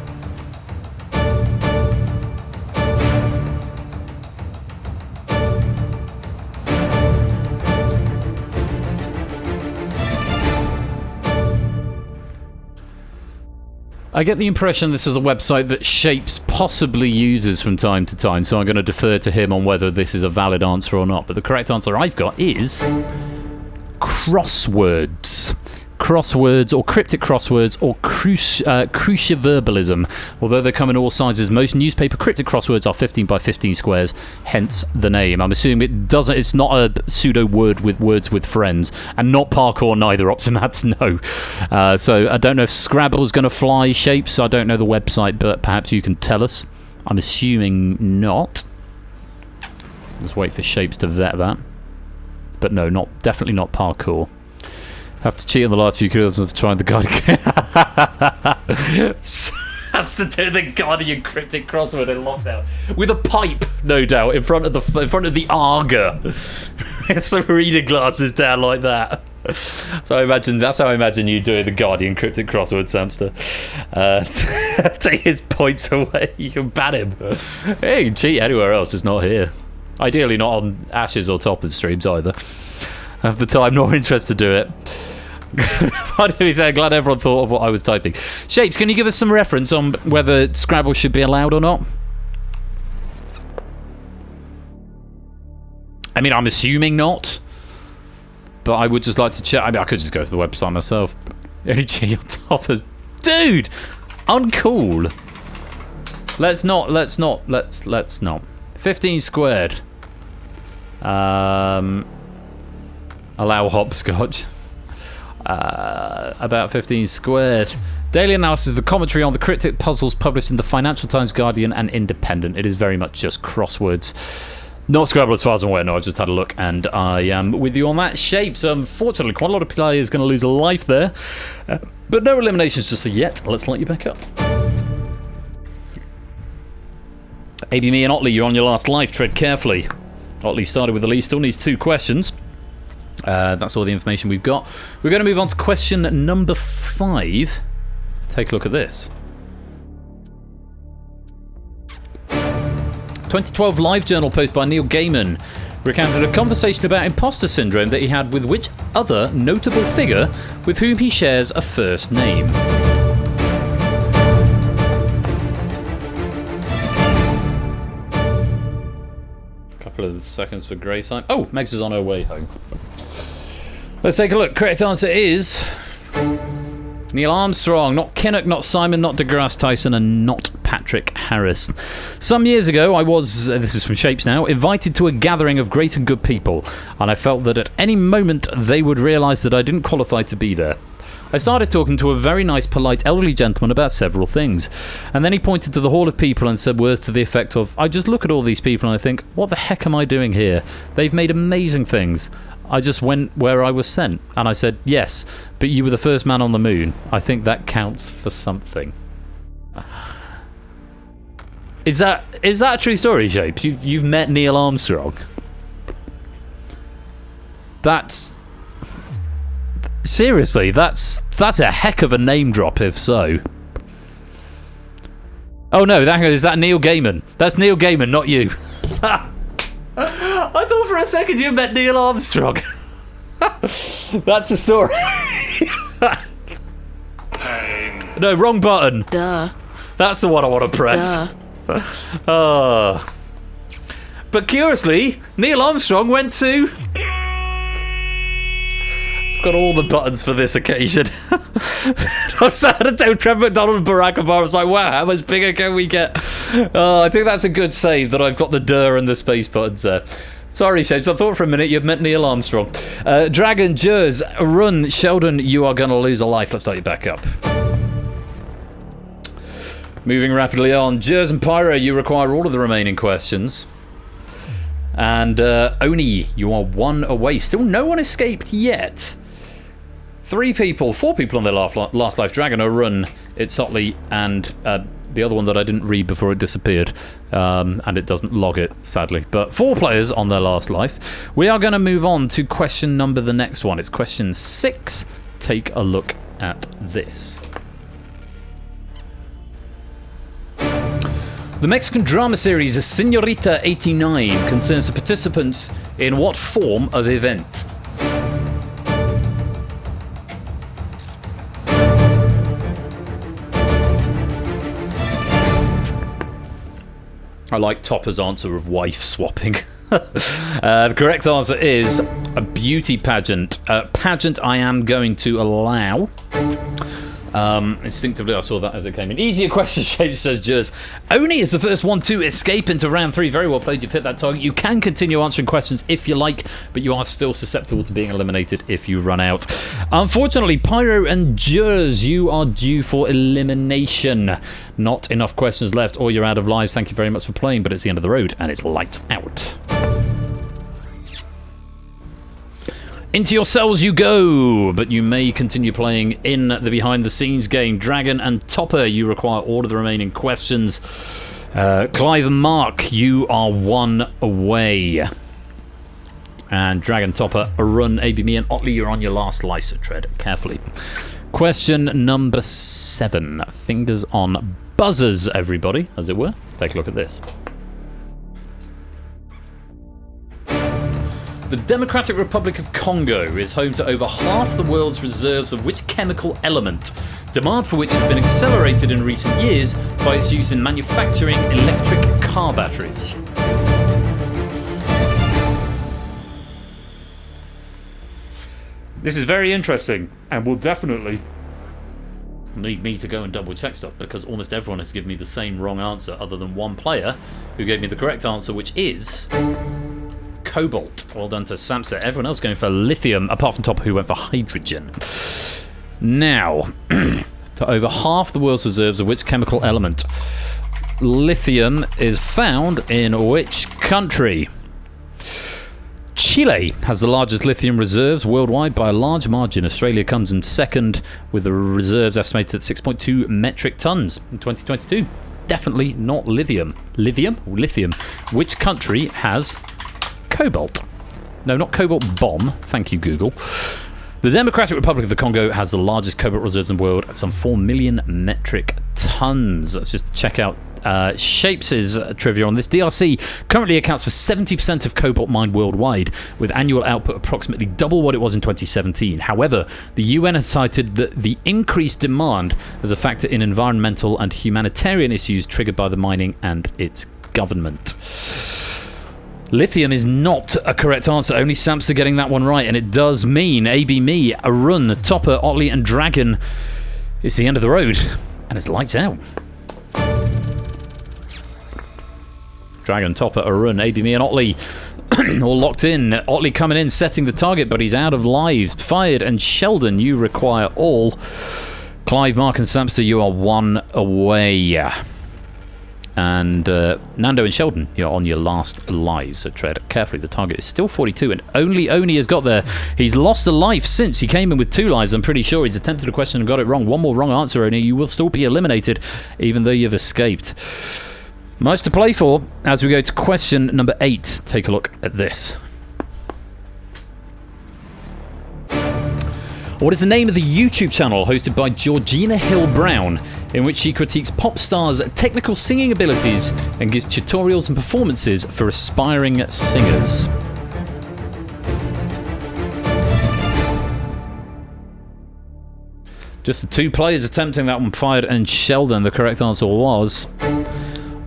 [SPEAKER 3] I get the impression this is a website that Shapes possibly uses from time to time, so I'm going to defer to him on whether this is a valid answer or not. But the correct answer I've got is crosswords. Crosswords, or cryptic crosswords, or cruciverbalism. Although they come in all sizes, most newspaper cryptic crosswords are 15 by 15 squares, hence the name. I'm assuming it's not a pseudo word with words with friends, and not parkour neither, Optimats, no. So I don't know if Scrabble's going to fly, Shapes. I don't know the website, but perhaps you can tell us. I'm assuming not. Let's wait for Shapes to vet that. But no, definitely not parkour. Have to cheat on the last few kills of trying the Guardian. Have to do the Guardian cryptic crossword in lockdown with a pipe, no doubt, in front of the Arga, with some reading glasses down like that. So that's how I imagine you doing the Guardian cryptic crossword, Samster. Take his points away. You can ban him. Hey, you can cheat anywhere else, just not here. Ideally, not on Ashes or Top of the streams either. I have the time nor interest to do it. I'm glad everyone thought of what I was typing. Shapes, can you give us some reference on whether Scrabble should be allowed or not? I mean, I'm assuming not, but I would just like to check. I mean, I could just go to the website myself. Any G on top of... Dude! Uncool. Let's not. 15 squared. Allow hopscotch. About 15 squared. Daily analysis of the commentary on the cryptic puzzles published in the Financial Times, Guardian, and Independent. It is very much just crosswords. Not Scrabble as far as I'm aware. No, I just had a look and I am with you on that. Shapes. Unfortunately, quite a lot of players going to lose a life there. But no eliminations just yet. Let's light you back up. AB, me, and Otley, you're on your last life. Tread carefully. Otley started with the lead. Still needs 2 questions. That's all the information we've got. We're going to move on to question number 5. Take a look at this. 2012 LiveJournal post by Neil Gaiman recounted a conversation about imposter syndrome that he had with which other notable figure with whom he shares a first name. Couple of seconds for Grace time. Oh, Megs is on her way home. Let's take a look. Correct answer is Neil Armstrong, not Kinnock, not Simon, not deGrasse Tyson, and not Patrick Harris. Some years ago, I was, this is from Shapes now, invited to a gathering of great and good people, and I felt that at any moment they would realise that I didn't qualify to be there. I started talking to a very nice, polite, elderly gentleman about several things, and then he pointed to the hall of people and said words to the effect of, I just look at all these people and I think, what the heck am I doing here? They've made amazing things. I just went where I was sent. And I said, yes, but you were the first man on the moon. I think that counts for something. Is that a true story, Shapes? You've met Neil Armstrong? That's... Seriously, that's a heck of a name drop, if so. Oh no, is that Neil Gaiman? That's Neil Gaiman, not you. I thought for a second you meant Neil Armstrong. That's the story. No, wrong button.
[SPEAKER 5] Duh.
[SPEAKER 3] That's the one I want to press.
[SPEAKER 5] Duh.
[SPEAKER 3] But curiously, Neil Armstrong went to... I've got all the buttons for this occasion. I'm sat at a table, Trevor McDonald and Barack Obama. I was like, wow, how much bigger can we get? I think that's a good save that I've got the duh and the space buttons there. Sorry, Shapes, I thought for a minute you'd meant Neil Armstrong. Dragon, Jers, Run, Sheldon, you are going to lose a life. Let's start you back up. Moving rapidly on. Jers and Pyro, you require all of the remaining questions. And Oni, you are one away. Still no one escaped yet. 4 people on their last life. Dragon, Run, It's Otley, and the other one that I didn't read before it disappeared. And it doesn't log it, sadly. But 4 players on their last life. We are going to move on to question number, the next one. It's question 6. Take a look at this. The Mexican drama series Señorita 89 concerns the participants in what form of event? I like Topper's answer of wife swapping. The correct answer is a beauty pageant. Pageant I am going to allow. Instinctively I saw that as it came in. Easier question, Shape, says Jers. Oni is the first one to escape into round 3. Very well played, you've hit that target. You can continue answering questions if you like, but you are still susceptible to being eliminated if you run out. Unfortunately, Pyro and Jers, you are due for elimination. Not enough questions left or you're out of lives. Thank you very much for playing, but it's the end of the road and it's lights out. Into your cells you go, but you may continue playing in the behind-the-scenes game. Dragon and Topper, you require all of the remaining questions. Clive and Mark, you are one away. And Dragon, Topper, Run, AB, me, and Otley, you're on your last life, so tread carefully. Question number 7. Fingers on buzzers, everybody, as it were. Take a look at this. The Democratic Republic of Congo is home to over half the world's reserves of which chemical element, demand for which has been accelerated in recent years by its use in manufacturing electric car batteries? This is very interesting and will definitely need me to go and double check stuff because almost everyone has given me the same wrong answer other than one player who gave me the correct answer, which is cobalt. Well done to Samsa. Everyone else going for lithium, apart from Topper, who went for hydrogen. Now, to over half the world's reserves of which chemical element? Lithium is found in which country? Chile has the largest lithium reserves worldwide by a large margin. Australia comes in second with the reserves estimated at 6.2 metric tons in 2022. Definitely not lithium. Lithium? Lithium. Which country has cobalt? No, not cobalt bomb. Thank you, Google. The Democratic Republic of the Congo has the largest cobalt reserves in the world at some 4 million metric tons. Let's just check out Shapes' trivia on this. DRC currently accounts for 70% of cobalt mined worldwide, with annual output approximately double what it was in 2017. However, the UN has cited the increased demand as a factor in environmental and humanitarian issues triggered by the mining and its government. Lithium is not a correct answer. Only Samsa getting that one right, and it does mean AB me, a Run, Topper, Otley, and Dragon. It's the end of the road, and it's lights out. Dragon, Topper, a Run, AB me, and Otley all locked in. Otley coming in, setting the target, but he's out of lives. Fired, and Sheldon, you require all. Clive, Mark, and Samster, you are one away. And Nando and Sheldon, you're on your last lives, so tread carefully. The target is still 42, and only Oni has got there. He's lost a life since he came in with 2 lives. I'm pretty sure he's attempted a question and got it wrong. One more wrong answer, Oni. You will still be eliminated, even though you've escaped. Much to play for as we go to question number 8. Take a look at this. What is the name of the YouTube channel hosted by Georgina Hill Brown, in which she critiques pop stars' technical singing abilities and gives tutorials and performances for aspiring singers? Just the two players attempting that one, Fired and Sheldon. The correct answer was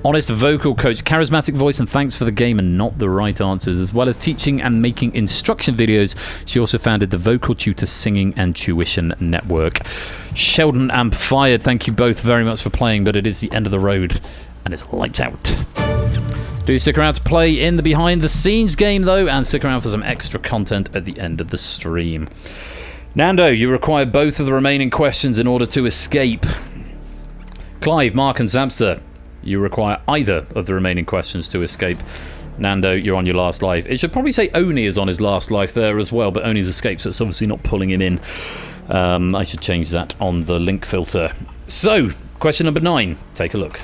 [SPEAKER 3] honest vocal coach, charismatic voice, and thanks for the game, and not the right answers. As well as teaching and making instruction videos, she also founded the Vocal Tutor Singing and Tuition Network. Sheldon and Fired, thank you both very much for playing, but it is the end of the road, and it's lights out. Do stick around to play in the behind the scenes game, though, and stick around for some extra content at the end of the stream. Nando, you require both of the remaining questions in order to escape. Clive, Mark, and Samster, you require either of the remaining questions to escape. Nando, you're on your last life. It should probably say Oni is on his last life there as well, but Oni's escaped, so it's obviously not pulling him in. I should change that on the link filter. So, question number 9. Take a look.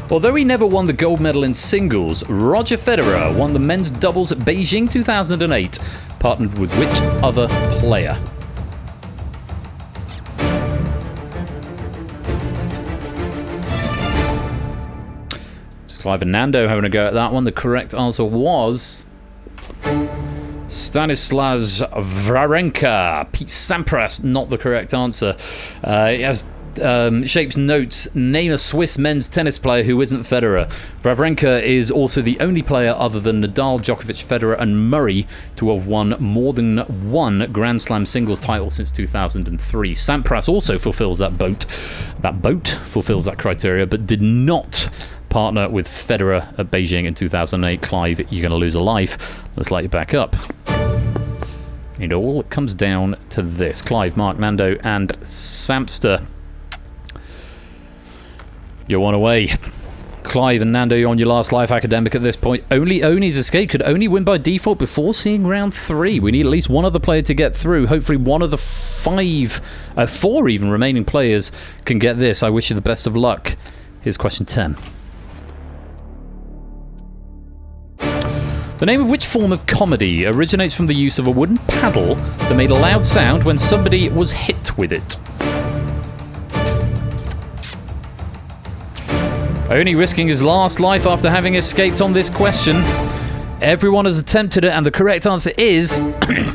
[SPEAKER 3] Although he never won the gold medal in singles, Roger Federer won the men's doubles at Beijing 2008, partnered with which other player? Clive and Nando having a go at that one. The correct answer was Stanislas Wawrinka. Pete Sampras, not the correct answer. As Shapes notes, name a Swiss men's tennis player who isn't Federer. Wawrinka is also the only player other than Nadal, Djokovic, Federer and Murray to have won more than one Grand Slam singles title since 2003. Sampras also fulfills that fulfills that criteria, but did not partner with Federer at Beijing in 2008. Clive, you're going to lose a life. Let's light you back up. It all comes down to this. Clive, Mark, Nando and Samster, you're one away. Clive and Nando, you're on your last life. Academic at this point. Only Oni's escape could only win by default before seeing round 3. We need at least one other player to get through. Hopefully one of the 4 even remaining players can get this. I wish you the best of luck. Here's question 10. The name of which form of comedy originates from the use of a wooden paddle that made a loud sound when somebody was hit with it? Only risking his last life after having escaped on this question. Everyone has attempted it, and the correct answer is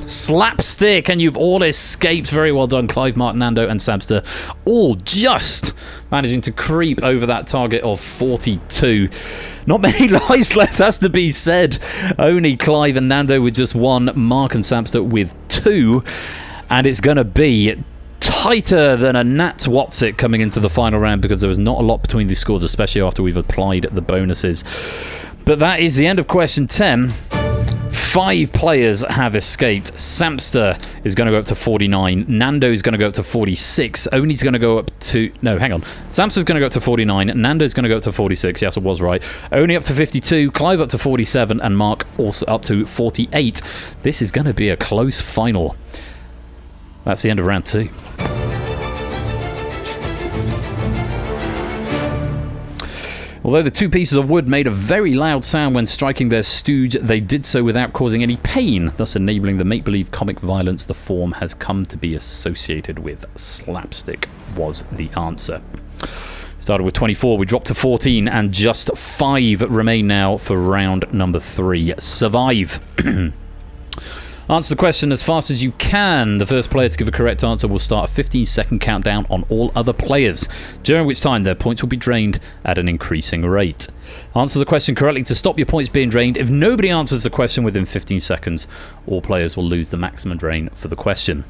[SPEAKER 3] slapstick, and you've all escaped. Very well done, Clive, Mark, Nando and Samster, all just managing to creep over that target of 42. Not many lives left, has to be said. Only Clive and Nando with just 1, Mark and Samster with 2, and it's going to be tighter than a Nat Whatsit coming into the final round, because there was not a lot between these scores, especially after we've applied the bonuses. But that is the end of question 10. 5 players have escaped. Samster is going to go up to 49. Nando is going to go up to 46. Oni's going to go up to... No, hang on. Samster's going to go up to 49. Nando's going to go up to 46. Yes, I was right. Oni up to 52. Clive up to 47. And Mark also up to 48. This is going to be a close final. That's the end of round 2. Although the 2 pieces of wood made a very loud sound when striking their stooge, they did so without causing any pain, thus enabling the make-believe comic violence the form has come to be associated with. Slapstick was the answer. Started with 24, we dropped to 14, and just 5 remain now for round number 3. Survive. Answer the question as fast as you can. The first player to give a correct answer will start a 15-second countdown on all other players, during which time their points will be drained at an increasing rate. Answer the question correctly to stop your points being drained. If nobody answers the question within 15 seconds, all players will lose the maximum drain for the question.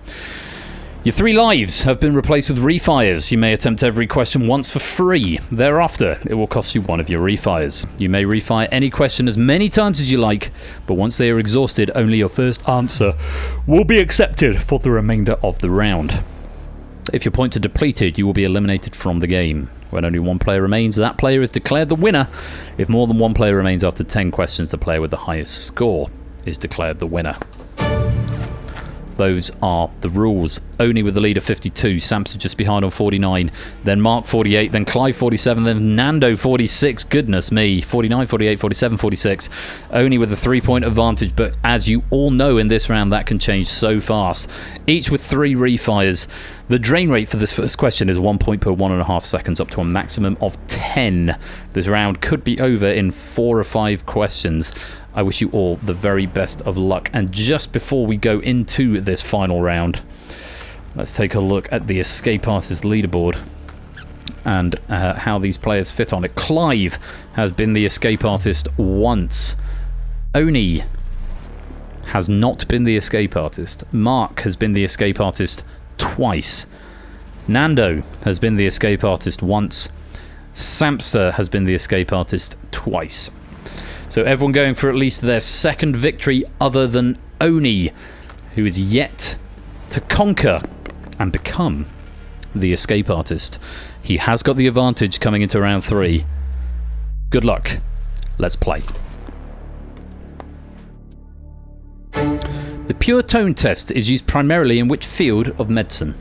[SPEAKER 3] Your 3 lives have been replaced with refires. You may attempt every question once for free. Thereafter, it will cost you 1 of your refires. You may refire any question as many times as you like, but once they are exhausted, only your first answer will be accepted for the remainder of the round. If your points are depleted, you will be eliminated from the game. When only 1 player remains, that player is declared the winner. If more than 1 player remains after 10 questions, the player with the highest score is declared the winner. Those are the rules. Oni with the lead of 52. Samster just behind on 49. Then Mark 48. Then Clive 47. Then Nando 46. Goodness me. 49, 48, 47, 46. Oni with a 3-point advantage. But as you all know in this round, that can change so fast. Each with 3 refires. The drain rate for this first question is 1 point per 1.5 seconds, up to a maximum of 10. This round could be over in 4 or 5 questions. I wish you all the very best of luck. And just before we go into this final round, let's take a look at the Escape Artist leaderboard and how these players fit on it. Clive has been the Escape Artist once. Oni has not been the Escape Artist. Mark has been the Escape Artist twice. Nando has been the Escape Artist once. Samster has been the Escape Artist twice. So everyone going for at least their second victory other than Oni, who is yet to conquer and become the Escape Artist. He has got the advantage coming into round 3. Good luck. Let's play. The pure tone test is used primarily in which field of medicine?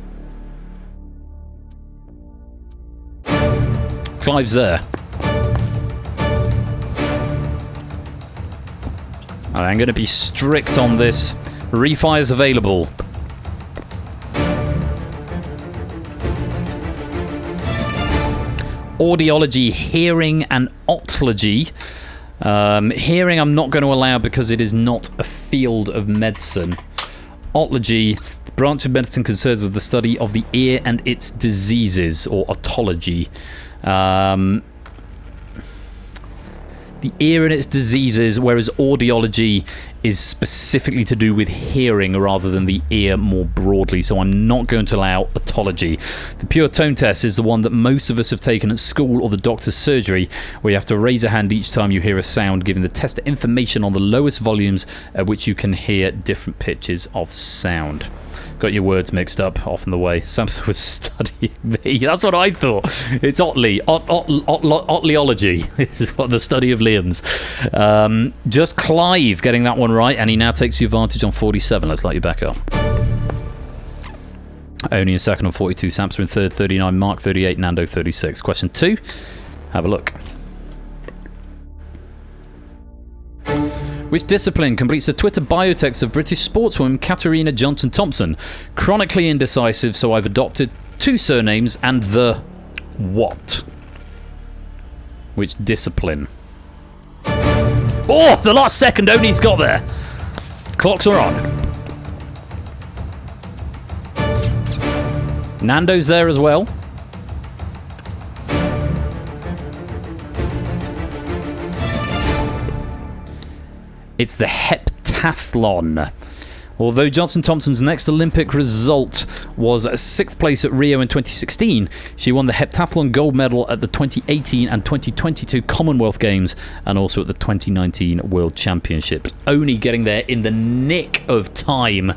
[SPEAKER 3] Clive's there. I'm going to be strict on this. Refires available. Audiology, hearing, and otology. Hearing I'm not going to allow because it is not a field of medicine. Otology, the branch of medicine concerned with the study of the ear and its diseases, or otology. The ear and its diseases, whereas audiology is specifically to do with hearing rather than the ear more broadly, so I'm not going to allow otology. The pure tone test is the one that most of us have taken at school or the doctor's surgery, where you have to raise a hand each time you hear a sound, giving the tester information on the lowest volumes at which you can hear different pitches of sound. Got your words mixed up off in the way. Samson was studying me. That's what I thought. It's Otley. Otliology. This is what the study of limbs. Just Clive getting that one right, and he now takes the advantage on 47. Let's light you back up. Only in second on 42. Samson in third, 39. Mark 38. Nando 36. Question 2. Have a look. Which discipline completes the Twitter biotext of British sportswoman Katarina Johnson-Thompson? Chronically indecisive, so I've adopted 2 surnames and the what? Which discipline? Oh, the last second Oni's got there. Clocks are on. Nando's there as well. It's the heptathlon. Although Johnson-Thompson's next Olympic result was 6th place at Rio in 2016, she won the heptathlon gold medal at the 2018 and 2022 Commonwealth Games and also at the 2019 World Championships. Only getting there in the nick of time,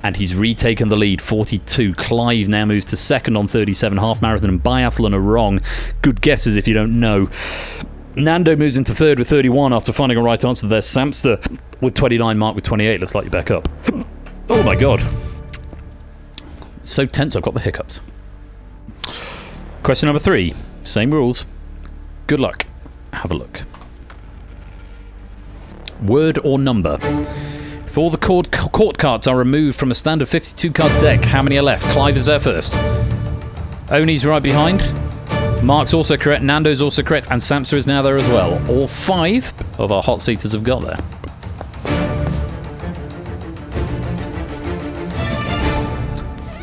[SPEAKER 3] and he's retaken the lead, 42. Clive now moves to second on 37. Half marathon and biathlon are wrong. Good guesses if you don't know. Nando moves into third with 31 after finding a right answer there. Samster with 29, Mark with 28. Let's light you back up. Oh my god. So tense, I've got the hiccups. Question number 3. Same rules. Good luck. Have a look. Word or number. If all the court cards are removed from a standard 52 card deck, how many are left? Clive is there first. Oni's right behind. Mark's also correct, Nando's also correct, and Samster is now there as well. All 5 of our hot seaters have got there.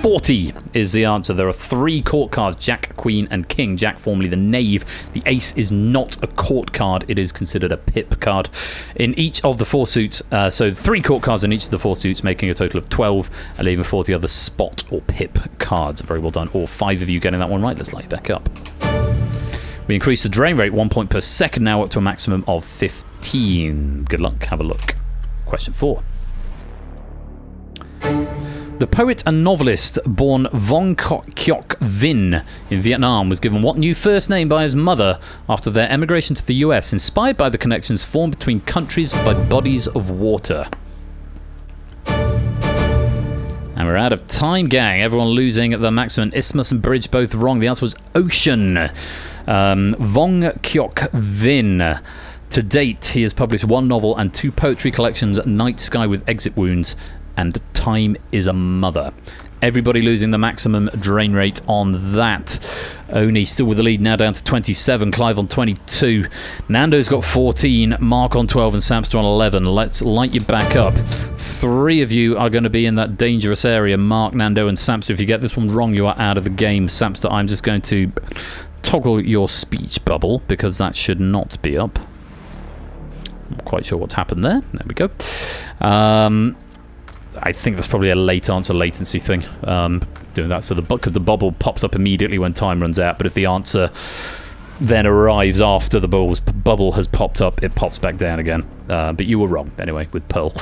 [SPEAKER 3] .40 is the answer. There are 3 court cards, Jack, Queen, and King. Jack formerly the Knave. The Ace is not a court card. It is considered a pip card. In each of the 4 suits, so 3 court cards in each of the 4 suits, making a total of 12, and leaving 4 the other spot or pip cards. Very well done. All 5 of you getting that one right. Let's light you back up. We increase the drain rate 1 point per second now up to a maximum of 15. Good luck. Have a look. Question 4. The poet and novelist born Vong Kyoc Vinh in Vietnam was given what new first name by his mother after their emigration to the US, inspired by the connections formed between countries by bodies of water? And we're out of time, gang. Everyone losing the maximum. Isthmus and bridge both wrong. The answer was ocean. Vong Kyok Vin. To date, he has published 1 novel and 2 poetry collections, Night Sky with Exit Wounds and Time is a Mother. Everybody losing the maximum drain rate on that. Oni still with the lead, now down to 27. Clive on 22. Nando's got 14. Mark on 12 and Samster on 11. Let's light you back up. 3 of you are going to be in that dangerous area. Mark, Nando and Samster. If you get this one wrong, you are out of the game. Samster, I'm just going to toggle your speech bubble because that should not be up. I'm not quite sure what's happened there. There we go. I think that's probably a late answer latency thing. Doing that so because the bubble pops up immediately when time runs out, but if the answer then arrives after the bubble has popped up, it pops back down again. But you were wrong anyway with Pearl.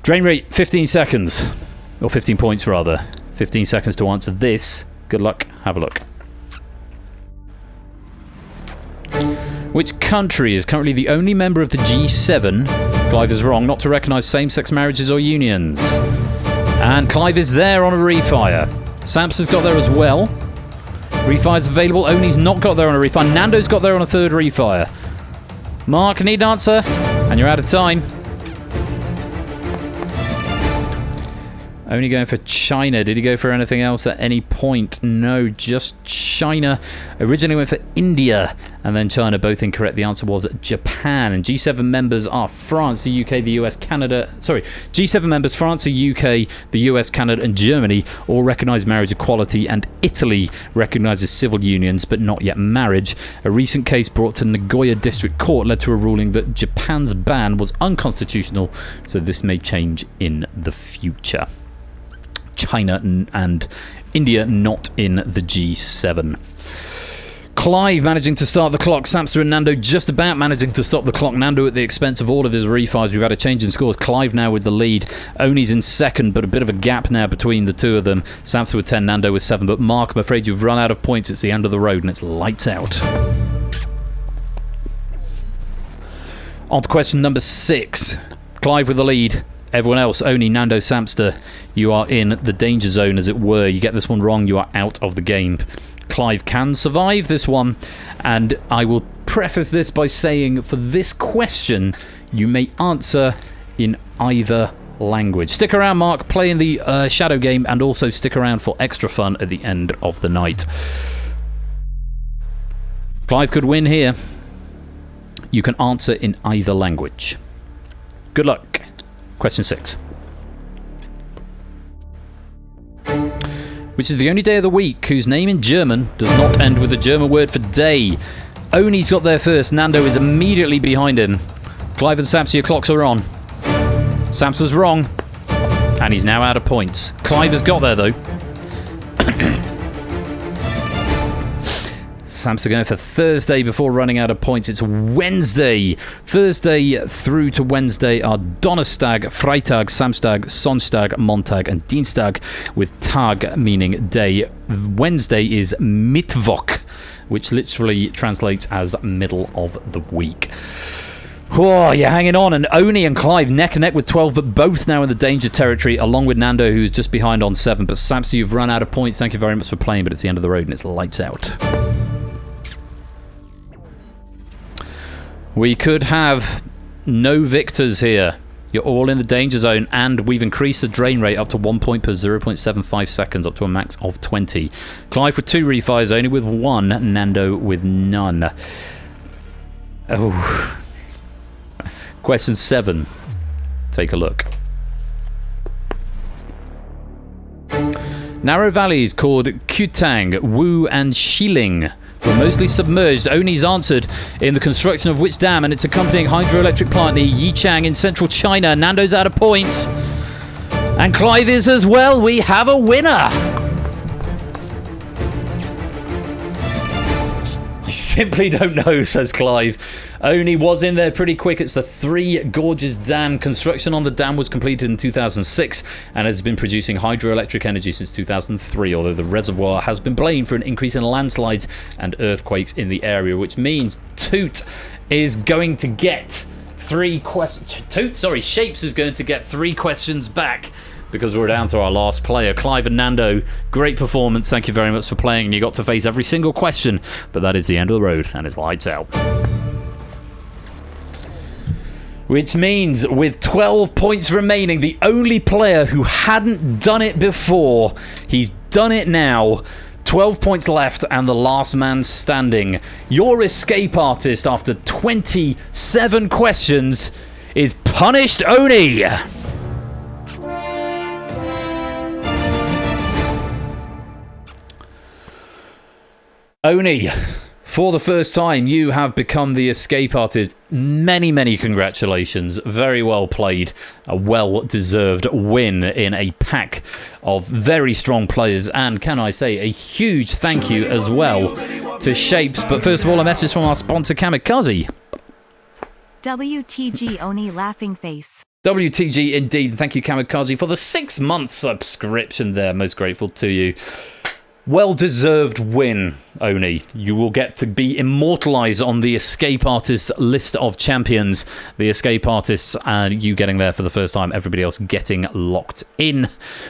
[SPEAKER 3] Drain rate 15 seconds, or 15 points rather. 15 seconds to answer this. Good luck. Have a look. Which country is currently the only member of the G7? Clive is wrong, not to recognise same-sex marriages or unions. And Clive is there on a refire. Samson's got there as well. Refire's available. Oni's not got there on a refire. Nando's got there on a 3rd refire. Mark, need an answer? And you're out of time. Only going for China. Did he go for anything else at any point? No, just China. Originally went for India and then China. Both incorrect. The answer was Japan. And G7 members are France, the UK, the US, Canada. Sorry, G7 members, France, the UK, the US, Canada and Germany all recognise marriage equality, and Italy recognises civil unions but not yet marriage. A recent case brought to Nagoya District Court led to a ruling that Japan's ban was unconstitutional, so this may change in the future. China and India not in the G7. Clive managing to start the clock. Samster and Nando just about managing to stop the clock. Nando at the expense of all of his refires. We've had a change in scores. Clive now with the lead. Oni's in second, but a bit of a gap now between the two of them. Samster with 10, Nando with 7. But Mark, I'm afraid you've run out of points. It's the end of the road and it's lights out. On to question number 6. Clive with the lead. Everyone else, Oni, Nando, Samster, you are in the danger zone, as it were. You get this one wrong, you are out of the game. Clive can survive this one, and I will preface this by saying, for this question, you may answer in either language. Stick around, Mark, play in the shadow game, and also stick around for extra fun at the end of the night. Clive could win here. You can answer in either language. Good luck. Question 6. Which is the only day of the week whose name in German does not end with the German word for day? Oni's got there first. Nando is immediately behind him. Clive and Samster, your clocks are on. Samster's wrong. And he's now out of points. Clive has got there, though. Samster going for Thursday before running out of points. It's Wednesday. Thursday through to Wednesday are Donnerstag, Freitag, Samstag, Sonntag, Montag and Dienstag, with Tag meaning day. Wednesday is Mittwoch, which literally translates as middle of the week. Oh, you're hanging on, and Oni and Clive neck and neck with 12, but both now in the danger territory, along with Nando, who's just behind on 7. But Samster, you've run out of points. Thank you very much for playing, but it's the end of the road and it's lights out. We could have no victors here. You're all in the danger zone, and we've increased the drain rate up to 1 point per 0.75 seconds, up to a max of 20. Clive with 2 refires, Oni with 1, Nando with none. Oh. Question 7. Take a look. Narrow valleys called Kutang, Wu and Xiling were mostly submerged. Oni's answered in the construction of which dam and its accompanying hydroelectric plant near Yichang in central China. Nando's out of points. And Clive is as well. We have a winner. I simply don't know, says Clive. Oni was in there pretty quick. It's the Three Gorges Dam. Construction on the dam was completed in 2006 and has been producing hydroelectric energy since 2003, although the reservoir has been blamed for an increase in landslides and earthquakes in the area, which means Toot is going to get 3 questions. Shapes is going to get 3 questions back. because we're down to our last player. Clive and Nando, great performance. Thank you very much for playing. And you got to face every single question, but that is the end of the road, and it's lights out. Which means with 12 points remaining, the only player who hadn't done it before, he's done it now. 12 points left and the last man standing. Your escape artist after 27 questions is Punished Oni. Oni, for the first time, you have become the escape artist. Many, many congratulations. Very well played. A well-deserved win in a pack of very strong players. And can I say, a huge thank you as well to Shapes. But first of all, a message from our sponsor, Kamikaze.
[SPEAKER 4] WTG Oni laughing face.
[SPEAKER 3] WTG indeed. Thank you, Kamikaze, for the 6-month subscription there. Most grateful to you. Well-deserved win, Oni. You will get to be immortalised on the Escape Artists list of champions. The Escape Artists, and you getting there for the first time. Everybody else getting locked in.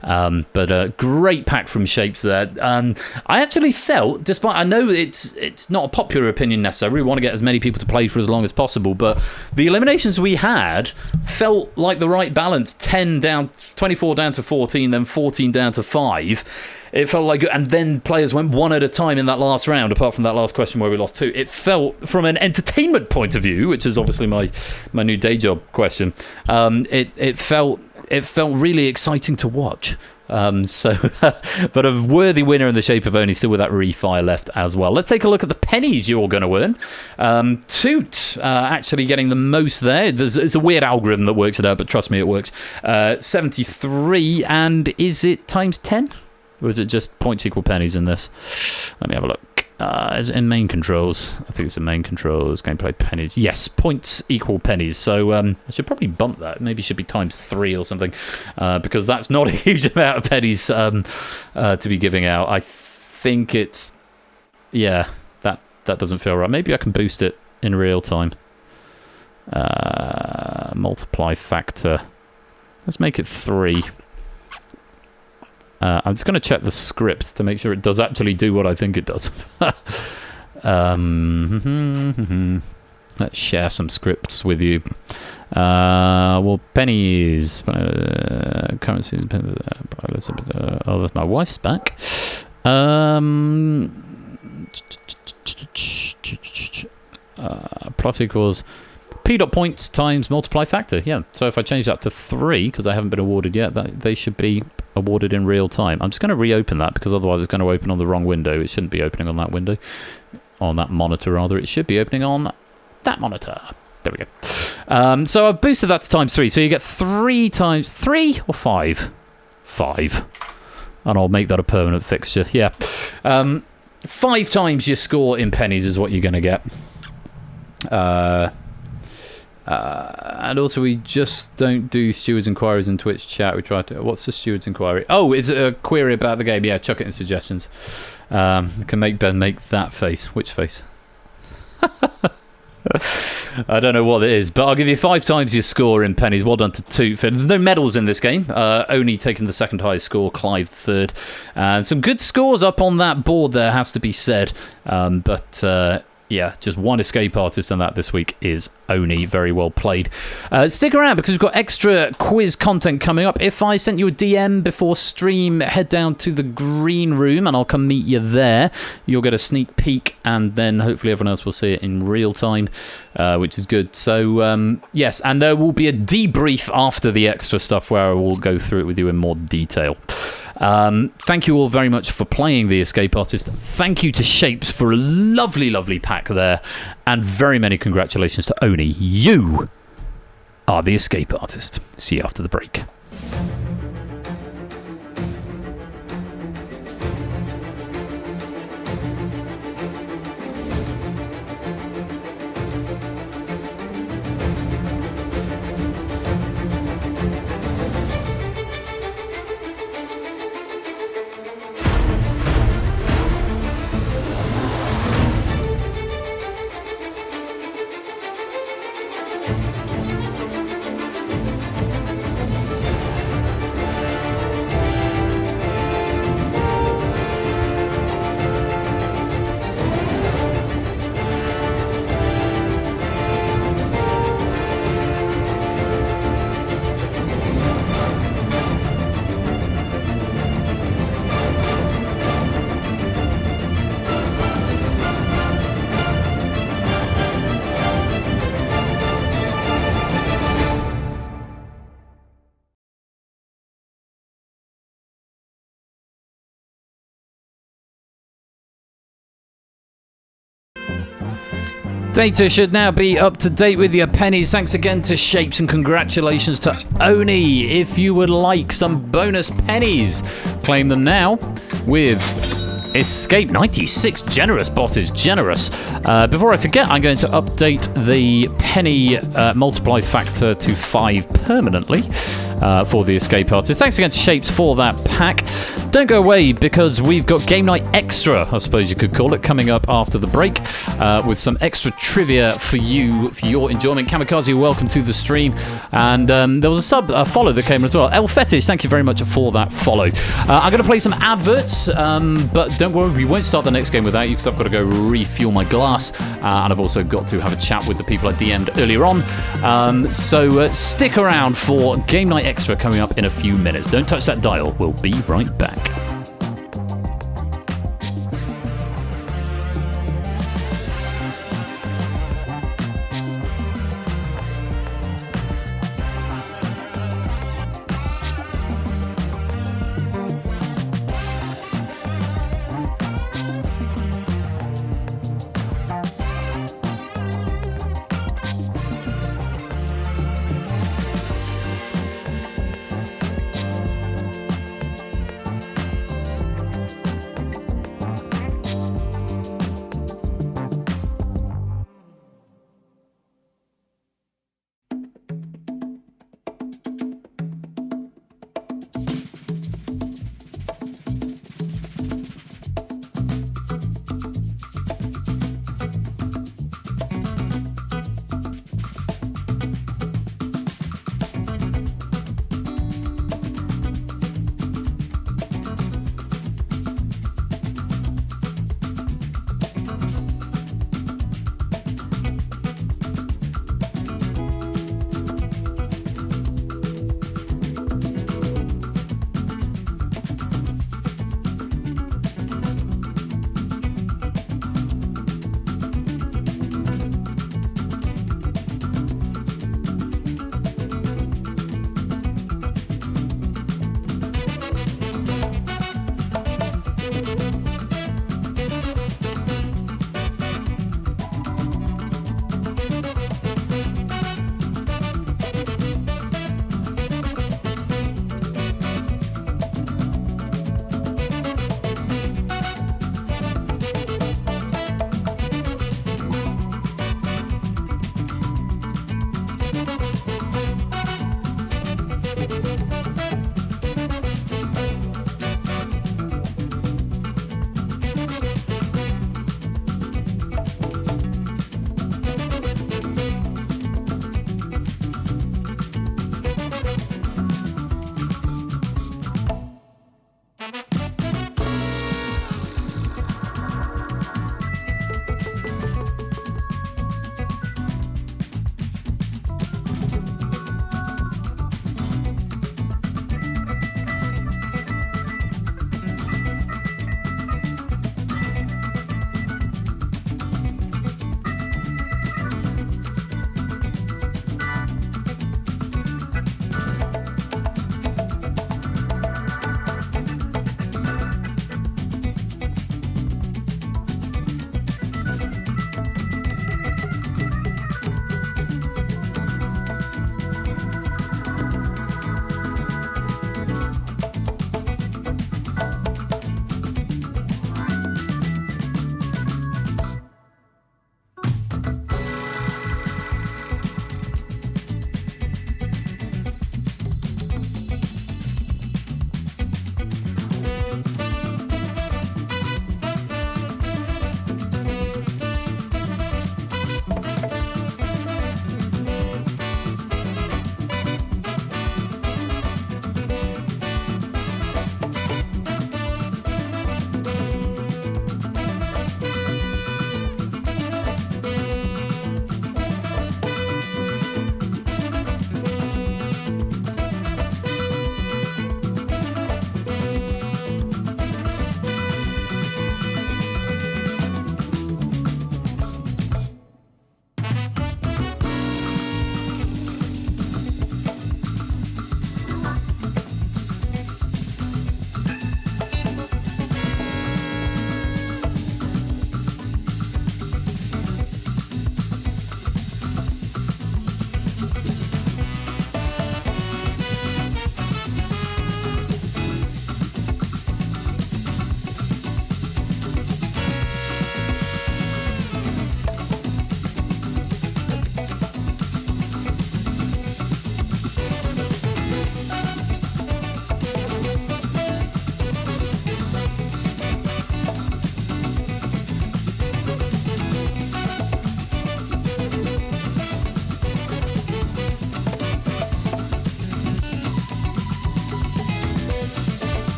[SPEAKER 3] But a great pack from Shapes there. I actually felt, despite I know it's not a popular opinion necessarily, we want to get as many people to play for as long as possible, but the eliminations we had felt like the right balance. 24 down to 14, then 14 down to 5. It felt like, and then players went one at a time in that last round, apart from that last question where we lost 2. It felt, from an entertainment point of view, which is obviously my new day job question, it felt really exciting to watch. But a worthy winner in the shape of Oni, still with that refire left as well. Let's take a look at the pennies you're going to earn. Toot actually getting the most there. It's a weird algorithm that works it out, but trust me, it works. 73, and is it times 10? Or is it just points equal pennies in this? Let me have a look. Is it in main controls? I think it's in main controls. Gameplay pennies. Yes, points equal pennies. So I should probably bump that. Maybe it should be times 3 or something. Because that's not a huge amount of pennies to be giving out. I think it's... Yeah, that doesn't feel right. Maybe I can boost it in real time. Multiply factor. Let's make it 3. I'm just going to check the script to make sure it does actually do what I think it does. Let's share some scripts with you. Well, pennies. Currency. Oh, that's my wife's back. Plus equals P dot points times multiply factor. Yeah, so if I change that to 3, because I haven't been awarded yet, they should be awarded in real time. I'm just going to reopen that, because otherwise it's going to open on the wrong window. It shouldn't be opening on that window. On that monitor, rather. It should be opening on that monitor. There we go. So I've boosted that to times 3. So you get 3 times 3 or 5? 5. And I'll make that a permanent fixture. Yeah. 5 times your score in pennies is what you're going to get. And also, we just don't do stewards' inquiries in Twitch chat. We try to... What's the stewards' inquiry? Oh, it's a query about the game. Yeah, chuck it in suggestions. Can make Ben make that face. Which face? I don't know what it is, but I'll give you 5 times your score in pennies. Well done to Toot. There's no medals in this game. Only taking the second highest score, Clive third. And some good scores up on that board there, has to be said. Yeah, just one escape artist, and that this week is Oni. Very well played. Stick around, because we've got extra quiz content coming up. If I sent you a DM before stream, head down to the green room and I'll come meet you there. You'll get a sneak peek, and then hopefully everyone else will see it in real time, which is good. So, yes, and there will be a debrief after the extra stuff where I will go through it with you in more detail. Thank you all very much for playing the Escape Artist. Thank you to Shapes for a lovely, lovely pack there. And very many congratulations to Oni. You are the Escape Artist. See you after the break. Data should now be up to date with your pennies. Thanks again to Shapes and congratulations to Oni. If you would like some bonus pennies, claim them now with Escape 96. Generous bot is generous. Before I forget, I'm going to update the penny multiply factor to 5 permanently for the Escape artist. Thanks again to Shapes for that pack. Don't go away because we've got Game Night Extra, I suppose you could call it, coming up after the break with some extra trivia for you, for your enjoyment. Kamikaze, welcome to the stream. And there was a follow that came as well. El Fetish, thank you very much for that follow. I'm going to play some adverts, but don't worry, we won't start the next game without you because I've got to go refuel my glass. And I've also got to have a chat with the people I DM'd earlier on. So stick around for Game Night Extra coming up in a few minutes. Don't touch that dial. We'll be right back.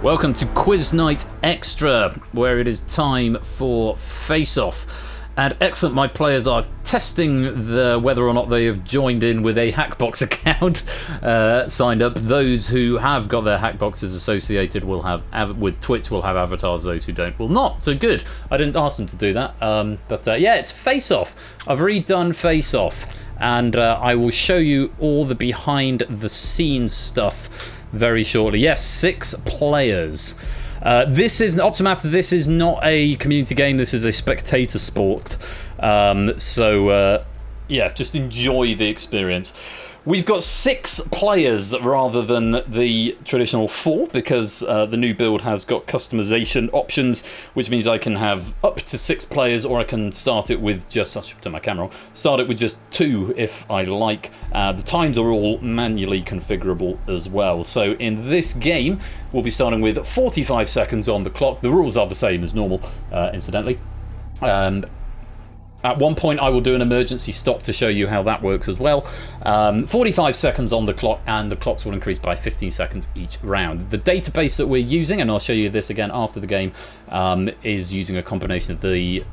[SPEAKER 3] Welcome to Quiz Night Extra, where it is time for Face Off. And excellent, my players are testing whether or not they have joined in with a Hackbox account signed up. Those who have got their Hackboxes associated will have with Twitch will have avatars. Those who don't will not. So good. I didn't ask them to do that. But yeah, it's Face Off. I've redone Face Off, and I will show you all the behind the scenes stuff very shortly. Yes, 6 players. This is Optimatters. This is not a community game. This is a spectator sport. So yeah, just enjoy the experience. We've got 6 players rather than the traditional 4 because the new build has got customization options, which means I can have up to 6 players, or I can start it with just to my camera. Start it with just 2 if I like. The times are all manually configurable as well. So in this game, we'll be starting with 45 seconds on the clock. The rules are the same as normal, incidentally. At one point I will do an emergency stop to show you how that works as well. 45 seconds on the clock, and the clocks will increase by 15 seconds each round. The database that we're using, and I'll show you this again after the game, is using a combination of the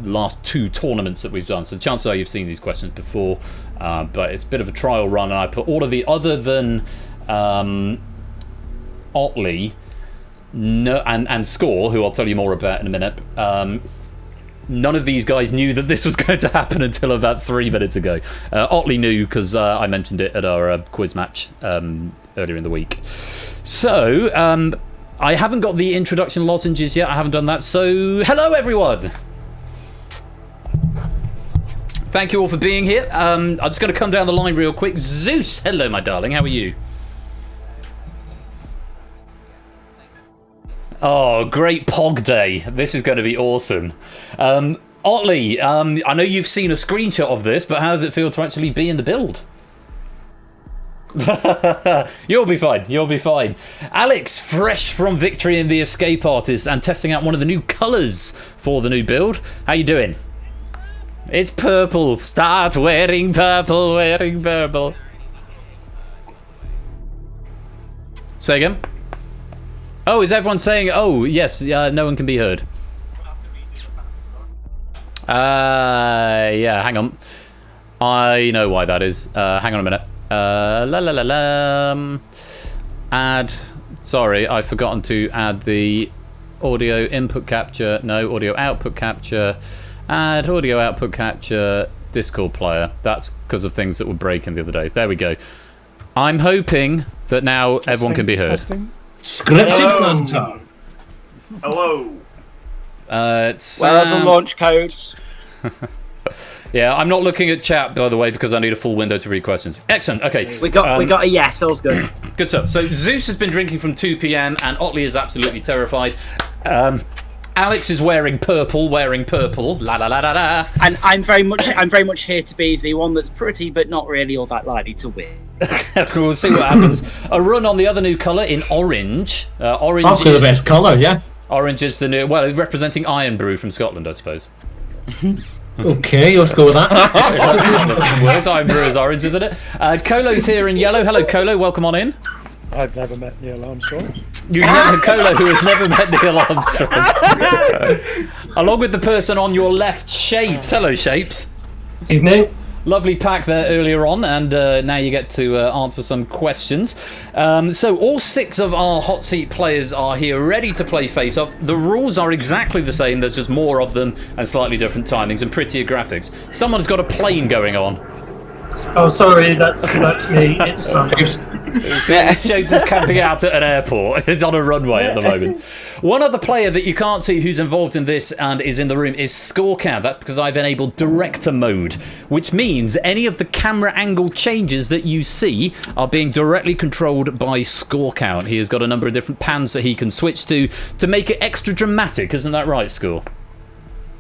[SPEAKER 3] last 2 tournaments that we've done. So the chances are you've seen these questions before, but it's a bit of a trial run, and I put all of the other than Otley and Score, who I'll tell you more about in a minute. None of these guys knew that this was going to happen until about 3 minutes ago. Otley knew because I mentioned it at our quiz match earlier in the week. So, I haven't got the introduction lozenges yet. I haven't done that. So, hello everyone! Thank you all for being here. I'm just going to come down the line real quick. Zeus, hello my darling, how are you? Oh, great Pog Day. This is going to be awesome. Otley, I know you've seen a screenshot of this, but how does it feel to actually be in the build? You'll be fine. You'll be fine. Alex, fresh from victory in the Escape Artist and testing out one of the new colours for the new build. How you doing? It's purple. Start wearing purple, wearing purple. Say again? Oh, is everyone saying, oh, yes, no one can be heard? Yeah, hang on. I know why that is. Hang on a minute. Add. Sorry, I've forgotten to add the audio input capture. No, audio output capture. Add audio output capture Discord player. That's because of things that were breaking the other day. There we go. I'm hoping that now everyone can be heard.
[SPEAKER 6] Scripted banter.
[SPEAKER 7] Hello.
[SPEAKER 8] Where are the launch codes?
[SPEAKER 3] Yeah, I'm not looking at chat, by the way, because I need a full window to read questions. Excellent. Okay.
[SPEAKER 8] We got a yes. All's good.
[SPEAKER 3] Good stuff. So Zeus has been drinking from 2 p.m. and Otley is absolutely terrified. Alex is wearing purple. La la la la la.
[SPEAKER 8] And I'm very much here to be the one that's pretty, but not really all that likely to win.
[SPEAKER 3] We'll see what happens. A run on the other new colour in orange. Orange.
[SPEAKER 6] Probably the best colour, yeah.
[SPEAKER 3] Orange is the new, well, representing Iron Brew from Scotland, I suppose.
[SPEAKER 6] Okay, let's go with that.
[SPEAKER 3] Worse, Iron Brew is orange, isn't it? Colo's here in yellow. Hello, Colo. Welcome on in.
[SPEAKER 9] I've never met Neil Armstrong.
[SPEAKER 3] You've met Colo, who has never met Neil Armstrong. Along with the person on your left, Shapes. Hello, Shapes.
[SPEAKER 6] Evening.
[SPEAKER 3] Lovely pack there earlier on, and now you get to answer some questions. So all 6 of our hot seat players are here ready to play Face Off. The rules are exactly the same, there's just more of them and slightly different timings and prettier graphics. Someone's got a plane going on.
[SPEAKER 9] Oh, sorry, that's me. It's
[SPEAKER 3] Shapes is camping out at an airport. It's on a runway at the moment. One other player that you can't see who's involved in this and is in the room is Scorecam. That's because I've enabled director mode, which means any of the camera angle changes that you see are being directly controlled by Scorecam. He has got a number of different pans that he can switch to make it extra dramatic. Isn't that right, Score?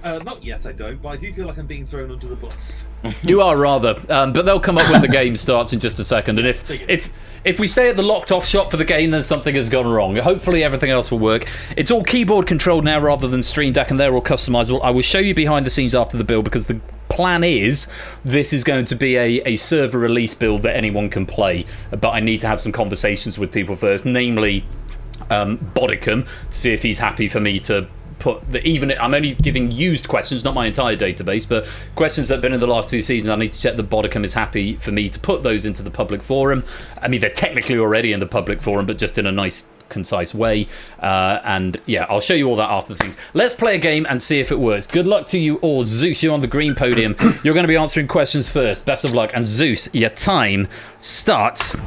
[SPEAKER 7] Not yet, I don't, but I do feel like I'm being thrown under the bus.
[SPEAKER 3] You are rather, but they'll come up when the game starts in just a second. And if we stay at the locked off shot for the game, then something has gone wrong. Hopefully everything else will work. It's all keyboard controlled now rather than Stream Deck, and they're all customizable. I will show you behind the scenes after the build, because the plan is this is going to be a server release build that anyone can play. But I need to have some conversations with people first, namely Bodicum to see if he's happy for me to put I'm only giving used questions, not my entire database, but questions that have been in the last 2 seasons. I need to check that Bodicum is happy for me to put those into the public forum. I mean, they're technically already in the public forum, but just in a nice, concise way. And yeah, I'll show you all that after the things. Let's play a game and see if it works. Good luck to you all. Zeus, you're on the green podium. You're going to be answering questions first. Best of luck. And Zeus, your time starts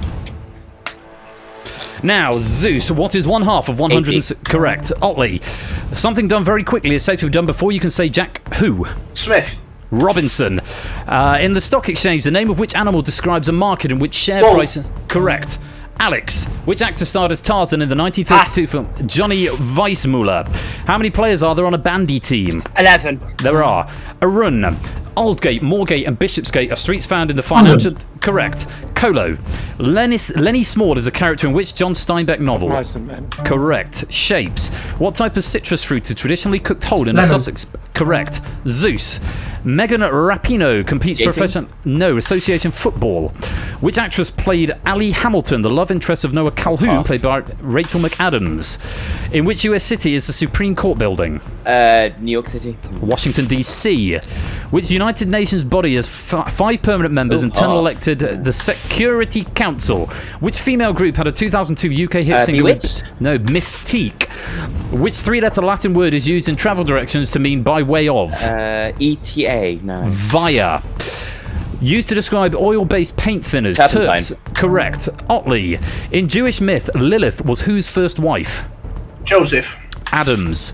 [SPEAKER 3] now. Zeus, what is 1/2 of 100? Correct. Otley, something done very quickly is said to be done before you can say Jack who?
[SPEAKER 10] Smith.
[SPEAKER 3] Robinson. In the stock exchange, the name of which animal describes a market in which share prices... Correct. Alex, which actor starred as Tarzan in the 1932 film Johnny Weissmuller? How many players are there on a bandy team?
[SPEAKER 8] 11.
[SPEAKER 3] There are. Arun. Aldgate, Moorgate and Bishopsgate are streets found in the financial... Correct. Colo. Lenny Small is a character in which John Steinbeck novel?
[SPEAKER 9] Mice and Men.
[SPEAKER 3] Correct. Shapes. What type of citrus fruit is traditionally cooked whole in a Sussex? Correct. Zeus. Megan Rapinoe competes professional... No, association football. Which actress played Ali Hamilton, the love interest of Noah Calhoun, played by Rachel McAdams? In which US city is the Supreme Court building?
[SPEAKER 10] New York City.
[SPEAKER 3] Washington, D.C. Which United Nations body has 5 permanent members and 10 elected the Security Council? Which female group had a 2002 UK hit single?
[SPEAKER 10] Bewitched?
[SPEAKER 3] No, Mystique. Which 3-letter Latin word is used in travel directions to mean by way of?
[SPEAKER 10] ETA. No.
[SPEAKER 3] Via. Used to describe oil-based paint thinners.
[SPEAKER 10] Turpentine.
[SPEAKER 3] Turks. Correct. Otley. In Jewish myth, Lilith was whose first wife?
[SPEAKER 10] Joseph.
[SPEAKER 3] Adams.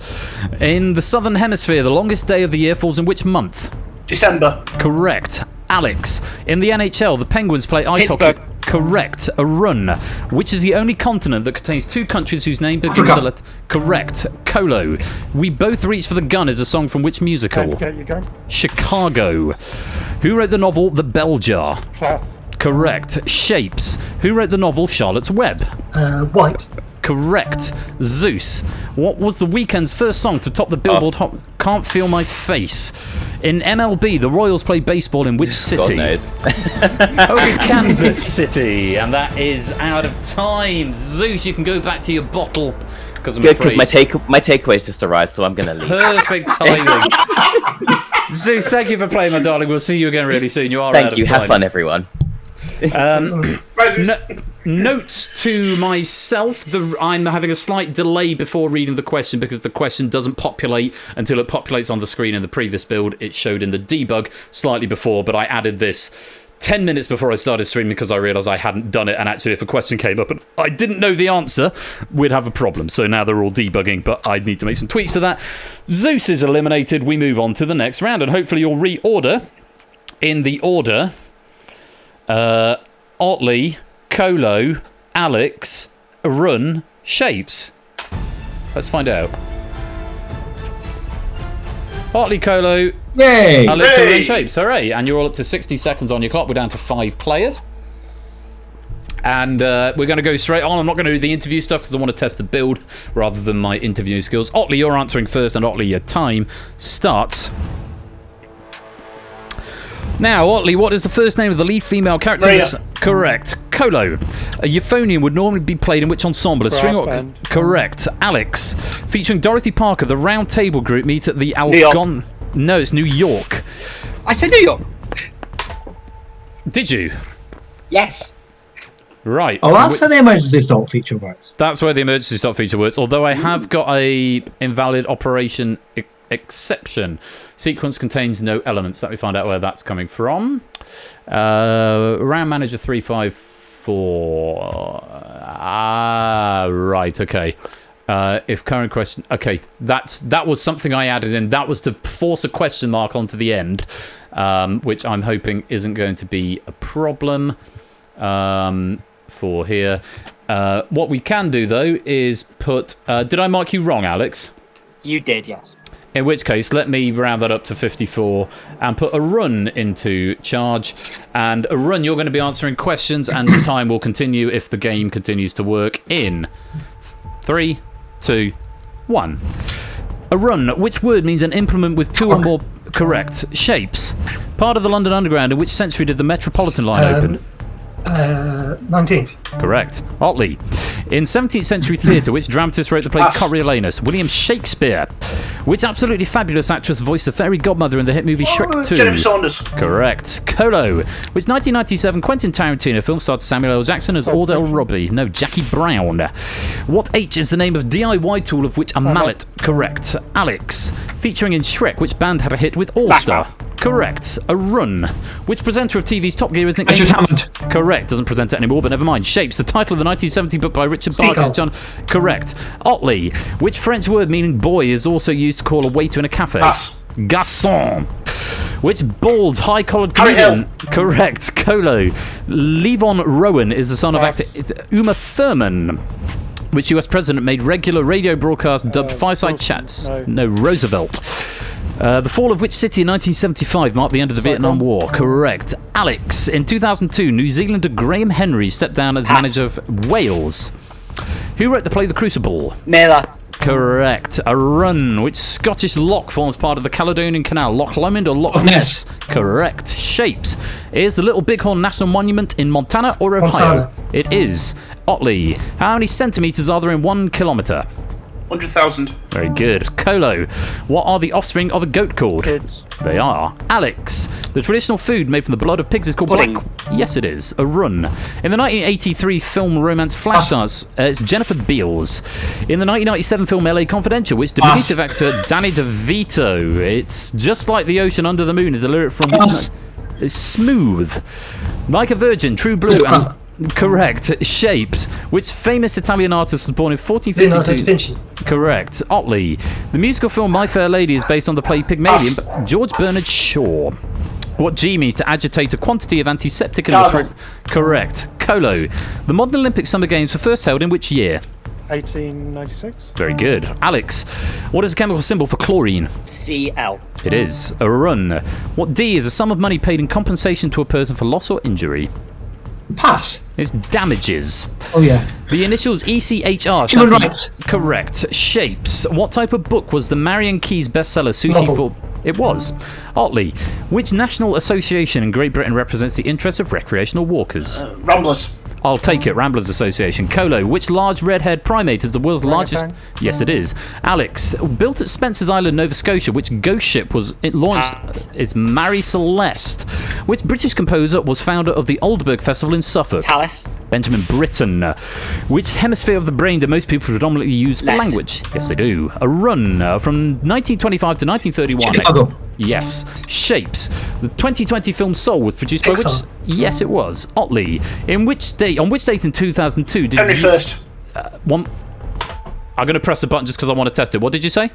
[SPEAKER 3] In the southern hemisphere, the longest day of the year falls in which month?
[SPEAKER 10] December.
[SPEAKER 3] Correct. Alex. In the NHL, the Penguins play ice hockey. Correct. Arun. Which is the only continent that contains 2 countries whose name begins with the letter... Correct. Colo. We Both Reach for the Gun is a song from which musical? Chicago. Who wrote the novel The Bell Jar?
[SPEAKER 9] Plath.
[SPEAKER 3] Correct. Shapes. Who wrote the novel Charlotte's Web?
[SPEAKER 9] White.
[SPEAKER 3] Correct. Zeus. What was the Weeknd's first song to top the Billboard Hot... Can't Feel My Face. In MLB, the Royals play baseball in which city?
[SPEAKER 10] God knows.
[SPEAKER 3] Kansas City. And that is out of time. Zeus, you can go back to your bottle. Because I'm
[SPEAKER 10] Good, because
[SPEAKER 3] afraid...
[SPEAKER 10] my takeaway's just arrived, so I'm going to leave.
[SPEAKER 3] Perfect timing. Zeus, thank you for playing, my darling. We'll see you again really soon. You are
[SPEAKER 10] Thank
[SPEAKER 3] out
[SPEAKER 10] you.
[SPEAKER 3] of time.
[SPEAKER 10] Have fun, everyone.
[SPEAKER 3] Notes to myself. I'm having a slight delay before reading the question because the question doesn't populate until it populates on the screen. In the previous build, it showed in the debug slightly before, but I added this 10 minutes before I started streaming because I realised I hadn't done it, and actually if a question came up and I didn't know the answer, we'd have a problem. So now they're all debugging, but I need to make some tweaks to that. Zeus is eliminated. We move on to the next round, and hopefully you'll reorder in the order... Otley, Colo, Alex, Arun, Shapes. Let's find out. Otley, Colo,
[SPEAKER 6] Yay!
[SPEAKER 3] Alex, Arun, Shapes. Hooray! And you're all up to 60 seconds on your clock. We're down to 5 players. And we're going to go straight on. I'm not going to do the interview stuff because I want to test the build rather than my interviewing skills. Otley, you're answering first, and Otley, your time starts... Now, Otley, what is the first name of the lead female character? Correct. Colo. A euphonium would normally be played in which ensemble? A string orchestra. Correct. Alex. Featuring Dorothy Parker, the Round Table group meet at the Algon... No, it's New York.
[SPEAKER 8] I said New York.
[SPEAKER 3] Did you?
[SPEAKER 8] Yes.
[SPEAKER 3] Right.
[SPEAKER 6] Oh, that's how the emergency stop feature works.
[SPEAKER 3] That's where the emergency stop feature works, although I have got a invalid operation exception. Sequence contains no elements. Let me find out where that's coming from. Round Manager 354. Right, okay. If current question... Okay, that was something I added in. That was to force a question mark onto the end, which I'm hoping isn't going to be a problem for here. What we can do, though, is put... did I mark you wrong, Alex?
[SPEAKER 8] You did, yes.
[SPEAKER 3] In which case, let me round that up to 54 and put Arun into charge. And Arun, you're going to be answering questions, and the time will continue if the game continues to work in 3, 2, 1. Arun, which word means an implement with 2 or more... Correct. Shapes. Part of the London Underground. In which century did the Metropolitan line open?
[SPEAKER 9] 19th.
[SPEAKER 3] Correct. Otley. In 17th century theatre, which dramatist wrote the play Coriolanus? William Shakespeare. Which absolutely fabulous actress voiced the fairy godmother in the hit movie Shrek 2?
[SPEAKER 10] Jennifer Saunders.
[SPEAKER 3] Correct. Colo. Which 1997 Quentin Tarantino film starred Samuel L. Jackson as Ordell Robbie? No, Jackie Brown. What H is the name of DIY tool of which a mallet? Correct. Alex. Featuring in Shrek, which band had a hit with All Star? Correct. A run. Which presenter of TV's Top Gear is nicknamed?
[SPEAKER 6] Richard Hammond.
[SPEAKER 3] Correct. Doesn't present it anymore, but never mind. Shapes. The title of the 1970 book by Richard Barker is John. Correct. Otley. Which French word meaning boy is also used to call a waiter in a cafe? Garçon. Which bald, high-collared comedian? Correct. Colo. Levon Rowan is the son of actor Uma Thurman. Which US president made regular radio broadcasts dubbed Fireside Chats? No, Roosevelt. The fall of which city in 1975 marked the end of the Vietnam War? Correct. Alex. In 2002, New Zealander Graham Henry stepped down as manager of Wales. Who wrote the play The Crucible?
[SPEAKER 8] Miller.
[SPEAKER 3] Correct. A run. Which Scottish loch forms part of the Caledonian Canal? Loch Lomond or Loch Ness? Correct. Shapes. Is the Little Bighorn National Monument in Montana or Ohio? It is. Otley. How many centimetres are there in 1 kilometre?
[SPEAKER 10] 100,000.
[SPEAKER 3] Very good. Colo. What are the offspring of a goat called?
[SPEAKER 9] Kids.
[SPEAKER 3] They are. Alex. The traditional food made from the blood of pigs is called
[SPEAKER 8] Pudding.
[SPEAKER 3] black. Yes, it is. A run. In the 1983 film romance Flashdance, it's Jennifer Beals. In the 1997 film LA Confidential, which diminutive actor Danny DeVito. It's just like the ocean under the moon is a lyric from which it's smooth. Like a virgin, true blue and correct. Shapes. Which famous Italian artist was born in 1452? Correct. Otley. The musical film My Fair Lady is based on the play Pygmalion, but George Bernard Shaw. What G means to agitate a quantity of antiseptic in the throat? Correct. Colo. The modern Olympic Summer Games were first held in which year?
[SPEAKER 9] 1896.
[SPEAKER 3] Very good. Alex. What is the chemical symbol for chlorine?
[SPEAKER 8] CL.
[SPEAKER 3] It is. A run. What D is a sum of money paid in compensation to a person for loss or injury?
[SPEAKER 6] Pass.
[SPEAKER 3] It's damages.
[SPEAKER 6] Oh, yeah.
[SPEAKER 3] The initials ECHR.
[SPEAKER 6] Human rights.
[SPEAKER 3] Correct. Shapes. What type of book was the Marion Keyes bestseller Susie
[SPEAKER 6] Novel.
[SPEAKER 3] for? It was. Otley. Which national association in Great Britain represents the interests of recreational walkers?
[SPEAKER 10] Ramblers.
[SPEAKER 3] I'll take it. Ramblers Association. Colo. Which large red-haired primate is the world's largest? Yes, it is. Alex. Built at Spencer's Island, Nova Scotia, which ghost ship was it launched? It's Marie Celeste. Which British composer was founder of the Oldberg Festival in Suffolk?
[SPEAKER 8] Tallis.
[SPEAKER 3] Benjamin Britten. Which hemisphere of the brain do most people predominantly use for
[SPEAKER 8] Left.
[SPEAKER 3] language? Yes, they do. A run from 1925 to 1931.
[SPEAKER 6] Chicago.
[SPEAKER 3] Yes. Shapes. The 2020 film Soul was produced by which? Yes, it was. Otley. On which date in 2002 did
[SPEAKER 10] Henry
[SPEAKER 3] you...
[SPEAKER 10] First.
[SPEAKER 3] I'm going to press a button just because I want to test it. What did you say?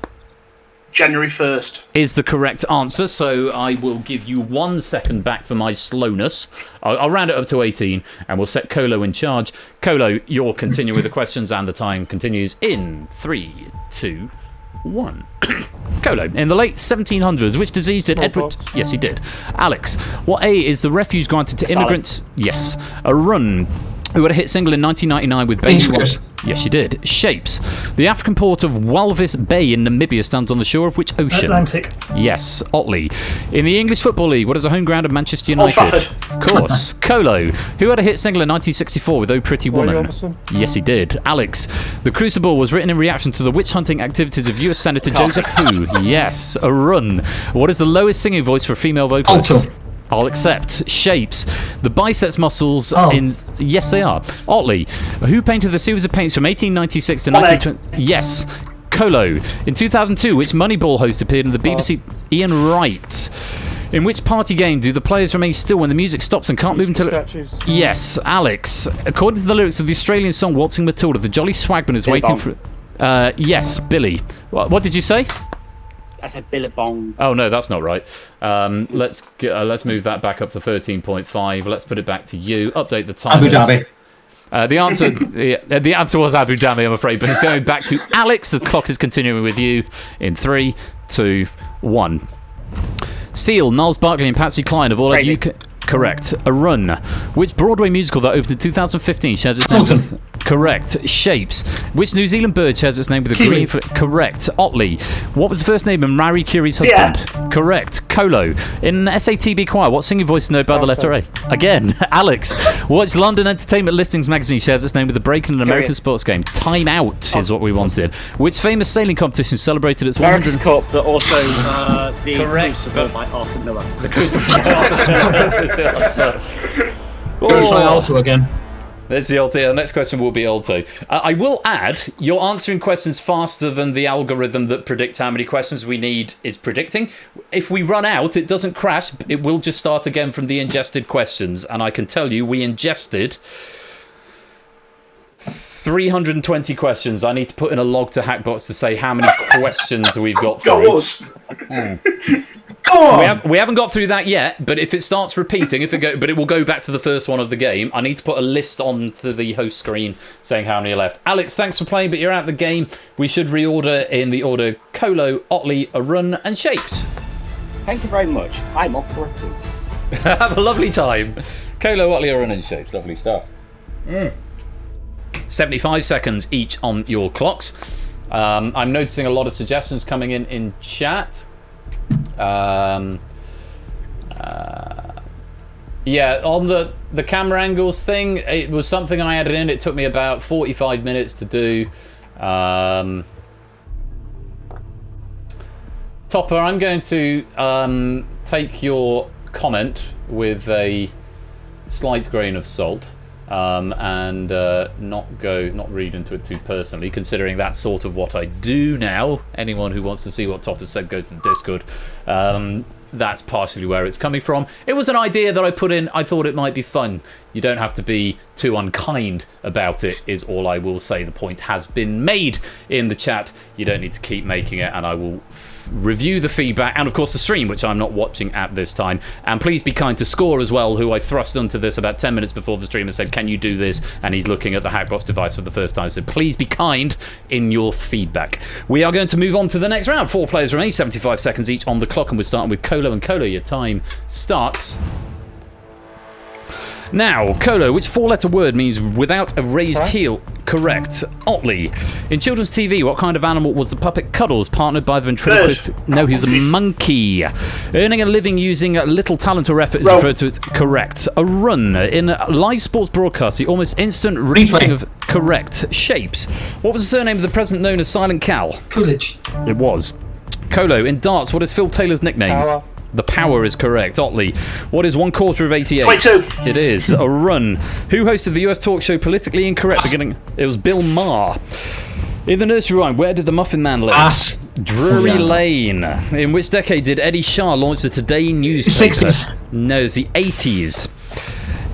[SPEAKER 10] January 1st.
[SPEAKER 3] Is the correct answer, so I will give you 1 second back for my slowness. I'll round it up to 18 and we'll set Colo in charge. Colo, you'll continue with the questions and the time continues in 3, 2, 1. Colo, in the late 1700s, which disease did Edward... Yes, he did. Alex, what A is the refuge granted to immigrants? Yes. A run. Who had a hit single in 1999 with Baby One? Yes, she did. Shapes. The African port of Walvis Bay in Namibia stands on the shore of which ocean?
[SPEAKER 9] Atlantic.
[SPEAKER 3] Yes, Otley. In the English Football League, what is the home ground of Manchester United?
[SPEAKER 10] Old Trafford.
[SPEAKER 3] Of course. Colo. Who had a hit single in 1964 with Oh Pretty Woman? Yes, he did. Alex. The Crucible was written in reaction to the witch hunting activities of US Senator Joseph Who? Yes. A run. What is the lowest singing voice for a female vocalist?
[SPEAKER 6] Alto.
[SPEAKER 3] I'll accept. Shapes. The biceps muscles in... Yes, they are. Otley. Who painted the series of paints from 1896 to 1920... Yes. Colo. In 2002, which Moneyball host appeared in the BBC... Ian Wright. In which party game do the players remain still when the music stops and can't move until... Yes. Alex. According to the lyrics of the Australian song Waltzing Matilda, the Jolly Swagman is waiting for... yes, Billy. What did you say?
[SPEAKER 8] I said Billabong.
[SPEAKER 3] Oh no, that's not right. Let's move that back up to 13.5. Let's put it back to you. Update the time.
[SPEAKER 6] Abu Dhabi.
[SPEAKER 3] The answer was Abu Dhabi, I'm afraid, but it's going back to Alex. The clock is continuing with you in 3, 2, 1. Steele, Niles Barkley, and Patsy Cline of all
[SPEAKER 8] Crazy.
[SPEAKER 3] UK. Correct. A Run. Which Broadway musical that opened in 2015 shares its name with... Correct. Shapes. Which New Zealand bird shares its name with a green... Correct. Otley. What was the first name of Marie Curie's husband?
[SPEAKER 10] Yeah.
[SPEAKER 3] Correct. Colo. In SAT Be Quiet, what singing voice is known by the letter A? Again. Alex. Which London Entertainment Listings magazine shares its name with the break in an American sports game? Time Out is what we wanted. Which famous sailing competition celebrated its 100th...
[SPEAKER 8] America's Cup, but also the
[SPEAKER 3] Correct.
[SPEAKER 8] Crucible by Arthur Miller.
[SPEAKER 3] The Crucible by Arthur Miller.
[SPEAKER 6] Go try Alto again.
[SPEAKER 3] There's the Alto. The next question will be Alto. I will add, you're answering questions faster than the algorithm that predicts how many questions we need is predicting. If we run out, it doesn't crash. It will just start again from the ingested questions. And I can tell you, we ingested 320 questions. I need to put in a log to Hackbox to say how many questions we've got through. We haven't got through that yet, but if it starts repeating, but it will go back to the first one of the game. I need to put a list onto the host screen saying how many are left. Alex, thanks for playing, but you're out of the game. We should reorder in the order Colo, Otley, Arun, and Shapes.
[SPEAKER 8] Thank you very much. I'm off for a poop.
[SPEAKER 3] Have a lovely time. Colo, Otley, Arun, and Shapes. Lovely stuff. 75 seconds each on your clocks. I'm noticing a lot of suggestions coming in chat. Yeah, on the camera angles thing, it was something I added in. It took me about 45 minutes to do. Topper, I'm going to take your comment with a slight grain of salt. And not read into it too personally, considering that's sort of what I do now. Anyone who wants to see what Topper said, go to the Discord. That's partially where it's coming from. It was an idea that I put in. I thought it might be fun. You don't have to be too unkind about it, is all I will say. The point has been made in the chat. You don't need to keep making it, and I will review the feedback and of course the stream, which I'm not watching at this time. And please be kind to Score as well, who I thrust onto this about 10 minutes before the stream and said, can you do this? And he's looking at the Hackbox device for the first time, so please be kind in your feedback. We are going to move on to the next round. 4 players remain, 75 seconds each on the clock, and we're starting with Colo. And Colo, your time starts now. Colo, which 4-letter word means without a raised heel? Correct. Otley, in children's TV, what kind of animal was the puppet Cuddles, partnered by the ventriloquist? No, he was a monkey. Earning a living using little talent or effort is referred to as... Correct. A Run, in live sports broadcast, the almost instant repeating of... Correct. Shapes, what was the surname of the president known as Silent Cal?
[SPEAKER 11] Coolidge.
[SPEAKER 3] It was. Colo, in darts, what is Phil Taylor's nickname?
[SPEAKER 9] Power.
[SPEAKER 3] The Power is correct. Otley, what is 1/4 of 88?
[SPEAKER 10] 22.
[SPEAKER 3] It is. A Run, who hosted the US talk show Politically Incorrect beginning? It was Bill Maher. In the nursery rhyme, where did the Muffin Man live? Drury Lane. In which decade did Eddie Shah launch the Today newspaper?
[SPEAKER 6] 60s.
[SPEAKER 3] No, it's the 80s.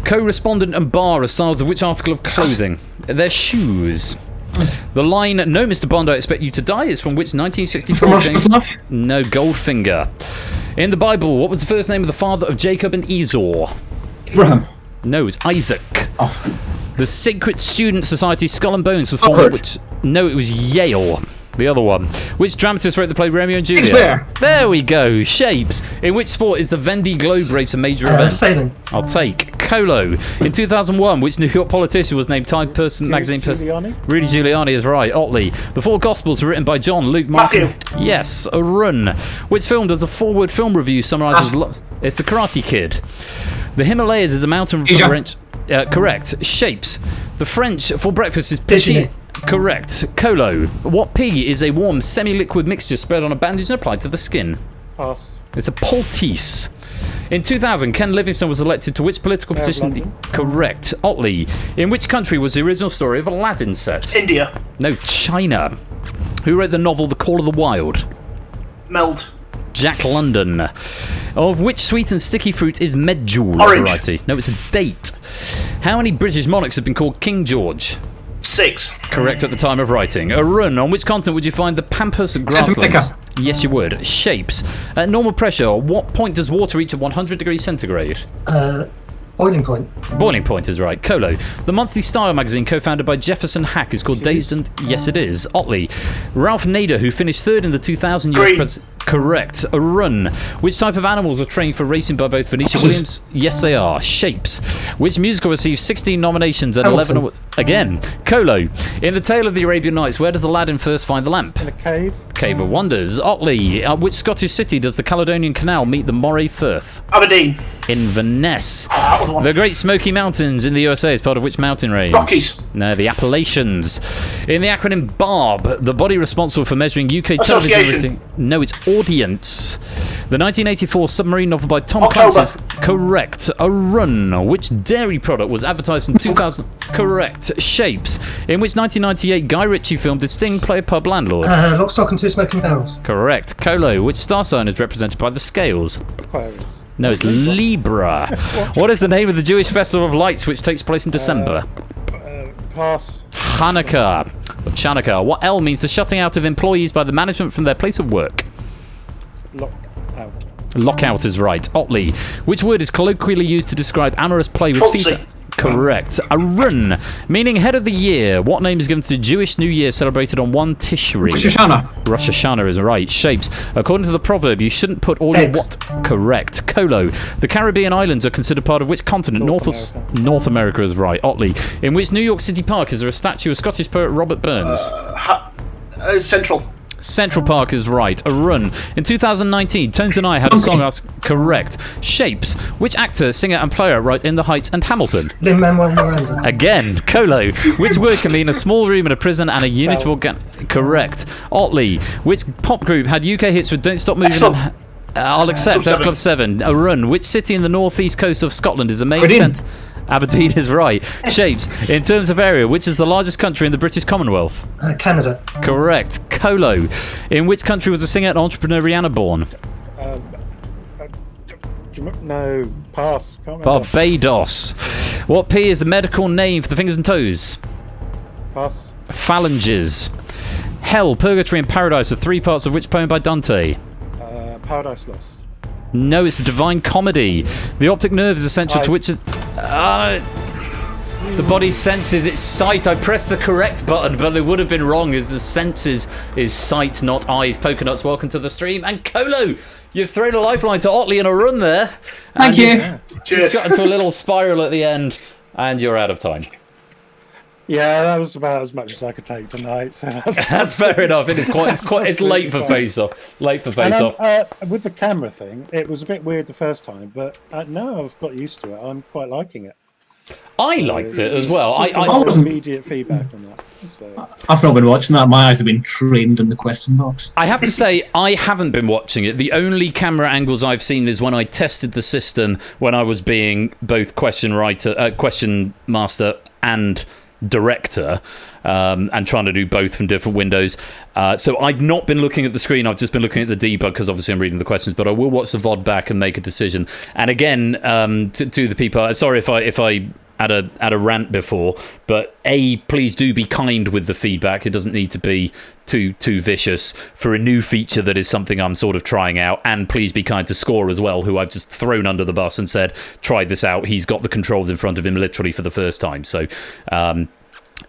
[SPEAKER 3] Co-respondent and bar are styles of which article of clothing? Their shoes. The line, no Mr. Bond, I expect you to die, is from which 1964 James... No, Goldfinger. In the Bible, what was the first name of the father of Jacob and Esau?
[SPEAKER 6] Abraham.
[SPEAKER 3] No, it's Isaac.
[SPEAKER 6] Oh.
[SPEAKER 3] The Sacred Student Society Skull and Bones was formed which... No, it was Yale. The other one. Which dramatist wrote the play Romeo and Juliet?
[SPEAKER 6] Shakespeare.
[SPEAKER 3] There we go. Shapes. In which sport is the Vendée Globe race a major event?
[SPEAKER 11] Sailing.
[SPEAKER 3] I'll take. Colo. In 2001, which New York politician was named Time Person magazine person? Rudy Giuliani is right. Otley. The Four Gospels were written by John, Luke, Mark. Yes. A Run. Which film does a forward film review summarises? It's The Karate Kid. The Himalayas is a mountain from French. Correct. Shapes. The French for breakfast is petit. Correct. Colo. What pea is a warm, semi-liquid mixture spread on a bandage and applied to the skin?
[SPEAKER 9] Pass.
[SPEAKER 3] It's a poultice. In 2000, Ken Livingstone was elected to which political position? Correct. Otley. In which country was the original story of Aladdin set?
[SPEAKER 10] India.
[SPEAKER 3] No, China. Who wrote the novel The Call of the Wild?
[SPEAKER 10] Meld.
[SPEAKER 3] Jack London. Of which sweet and sticky fruit is medjool
[SPEAKER 10] Orange.
[SPEAKER 3] variety? No, it's a date. How many British monarchs have been called King George?
[SPEAKER 10] 6.
[SPEAKER 3] Correct at the time of writing. A Run. On which continent would you find the Pampas grasslands? Yes, you would. Shapes. At normal pressure, what point does water reach at 100 degrees centigrade?
[SPEAKER 11] Boiling point.
[SPEAKER 3] Boiling point is right. Colo. The monthly Style magazine, co-founded by Jefferson Hack, is called Dazed and... Yes, it is. Otley. Ralph Nader, who finished third in the 2000 US Correct. A run. Which type of animals are trained for racing by both Venetia Williams? Yes, they are. Shapes. Which musical received 16 nominations and 11 awards? Again. Colo. In The Tale of the Arabian Nights, where does Aladdin first find the lamp?
[SPEAKER 9] In a cave.
[SPEAKER 3] Cave of Wonders. Otley. Which Scottish city does the Caledonian Canal meet the Moray Firth?
[SPEAKER 10] Aberdeen.
[SPEAKER 3] Inverness. The Great Smoky Mountains in the USA is part of which mountain range?
[SPEAKER 10] Rockies.
[SPEAKER 3] No, the Appalachians. In the acronym BARB, the body responsible for measuring UK television
[SPEAKER 10] Association.
[SPEAKER 3] rating. No, it's audience. The 1984 submarine novel by Tom
[SPEAKER 10] October.
[SPEAKER 3] Clancy is correct. A run. Which dairy product was advertised in 2000? Correct. Shapes. In which 1998 Guy Ritchie film did Sting play a pub landlord?
[SPEAKER 11] Lock, Stock and Two Smoking Barrels.
[SPEAKER 3] Correct. Colo. Which star sign is represented by the scales?
[SPEAKER 9] Aquarius.
[SPEAKER 3] No, it's Libra. What is the name of the Jewish festival of lights which takes place in December?
[SPEAKER 9] Pass.
[SPEAKER 3] Hanukkah. Or Chanukah. What L means the shutting out of employees by the management from their place of work?
[SPEAKER 9] Lock out.
[SPEAKER 3] Lockout is right. Otley. Which word is colloquially used to describe amorous play with
[SPEAKER 10] Trotzy.
[SPEAKER 3] feet? Correct. A run, meaning head of the year. What name is given to the Jewish New Year celebrated on 1 Tishri?
[SPEAKER 6] Rosh Hashanah.
[SPEAKER 3] Rosh Hashanah is right. Shapes. According to the proverb, you shouldn't put all your
[SPEAKER 11] Eggs.
[SPEAKER 3] what? Correct. Colo. The Caribbean islands are considered part of which continent? North America is right. Otley. In which New York City park is there a statue of Scottish poet Robert Burns?
[SPEAKER 10] Central.
[SPEAKER 3] Central Park is right. A run. In 2019, Tones and I had a song asked correct. Shapes. Which actor, singer and player wrote In the Heights and Hamilton?
[SPEAKER 11] Lin-Manuel Miranda.
[SPEAKER 3] Again. Colo. Which word can mean a small room in a prison and a unit of organ... Correct. Otley. Which pop group had UK hits with Don't Stop Moving and... I'll accept. That's Club 7. A run. Which city in the northeast coast of Scotland is a main centre... Aberdeen is right. Shapes. In terms of area, which is the largest country in the British Commonwealth?
[SPEAKER 11] Canada.
[SPEAKER 3] Correct. Colo. In which country was the singer and entrepreneur Rihanna born?
[SPEAKER 9] No, pass. Can't remember.
[SPEAKER 3] Barbados. What P is the medical name for the fingers and toes?
[SPEAKER 9] Pass.
[SPEAKER 3] Phalanges. Hell, Purgatory and Paradise are 3 parts of which poem by Dante?
[SPEAKER 9] Paradise Lost.
[SPEAKER 3] No, it's a divine comedy. The optic nerve is essential to which... the body's senses, its sight. I pressed the correct button, but it would have been wrong, as the senses is sight, not eyes. Pokenuts, welcome to the stream. And Colo, you've thrown a lifeline to Otley in a run there.
[SPEAKER 6] Thank you.
[SPEAKER 3] Just got into a little spiral at the end, and you're out of time.
[SPEAKER 9] Yeah, that was about as much as I could take tonight. So
[SPEAKER 3] that's fair enough. It's late for face off. Late for face off.
[SPEAKER 9] With the camera thing, it was a bit weird the first time, but now I've got used to it. I'm quite liking it.
[SPEAKER 3] I liked it as well. I
[SPEAKER 9] wasn't immediate feedback on that. So.
[SPEAKER 6] I've not been watching that. My eyes have been trained in the question box.
[SPEAKER 3] I have to say, I haven't been watching it. The only camera angles I've seen is when I tested the system when I was being both question master and director, and trying to do both from different windows. So I've not been looking at the screen. I've just been looking at the debug because obviously I'm reading the questions. But I will watch the VOD back and make a decision. And again, to the people, sorry if I had a rant before, but please do be kind with the feedback. It doesn't need to be too vicious for a new feature that is something I'm sort of trying out. And please be kind to Score as well, who I've just thrown under the bus and said, try this out. He's got the controls in front of him literally for the first time. So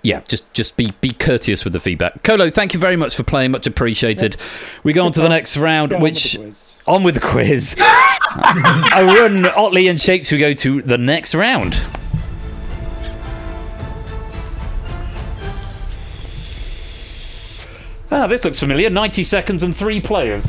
[SPEAKER 3] yeah, just be courteous with the feedback. Colo, thank you very much for playing, much appreciated. We go on to the next round, which on with the quiz. A run, Otley and Shapes. We go to the next round. This looks familiar. 90 seconds and 3 players.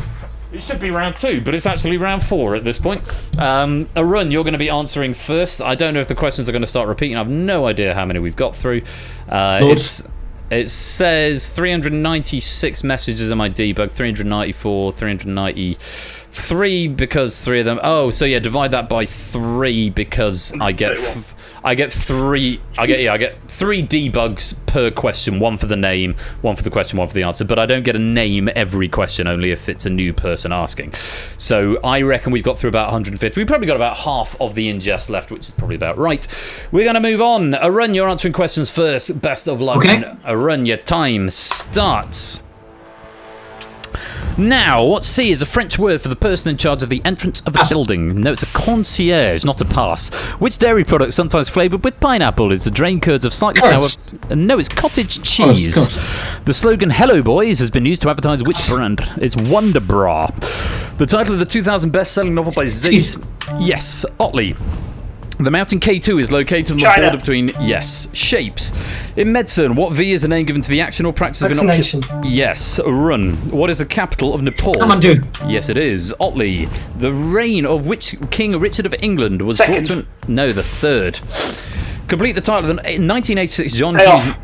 [SPEAKER 3] It should be round 2, but it's actually round 4 at this point. A run, you're going to be answering first. I don't know if the questions are going to start repeating. I have no idea how many we've got through. It says 396 messages in my debug, 394, 393 because 3 of them. Oh, so yeah, divide that by 3 because I get 3 debugs per question, 1 for the name, 1 for the question, 1 for the answer, but I don't get a name every question, only if it's a new person asking. So I reckon we've got through about 150. We've probably got about half of the ingest left, which is probably about right. We're going to move on. A run, you're answering questions first. Best of luck.
[SPEAKER 6] Okay.
[SPEAKER 3] A run, your time starts Now, what C is a French word for the person in charge of the entrance of a building? No, it's a concierge, not a pass. Which dairy product, sometimes flavoured with pineapple, is the drain curds of slightly sour... No, it's cottage cheese. The slogan "Hello Boys" has been used to advertise which brand? It's Wonder Bra. The title of the 2000 best-selling novel by Zaze... Yes, Otley. The mountain K2 is located on the border between... Yes, shapes. In medicine, what V is the name given to the action or practice of inoculation? Yes, run. What is the capital of Nepal?
[SPEAKER 10] Kathmandu.
[SPEAKER 3] Yes, it is. Otley. The reign of which King Richard of England was brought to... No, the third. Complete the title of the 1986 John Hughes...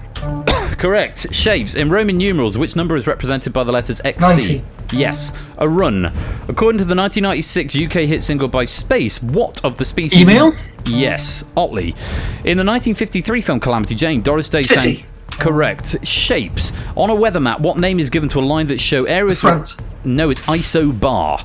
[SPEAKER 3] Correct. Shapes. In Roman numerals, which number is represented by the letters XC?
[SPEAKER 11] 90.
[SPEAKER 3] Yes. A run. According to the 1996 UK hit single by Space, what of the species...
[SPEAKER 10] Email?
[SPEAKER 3] Yes. Otley. In the 1953 film Calamity Jane, Doris Day sang... Correct. Shapes. On a weather map, what name is given to a line that show areas... No, it's isobar.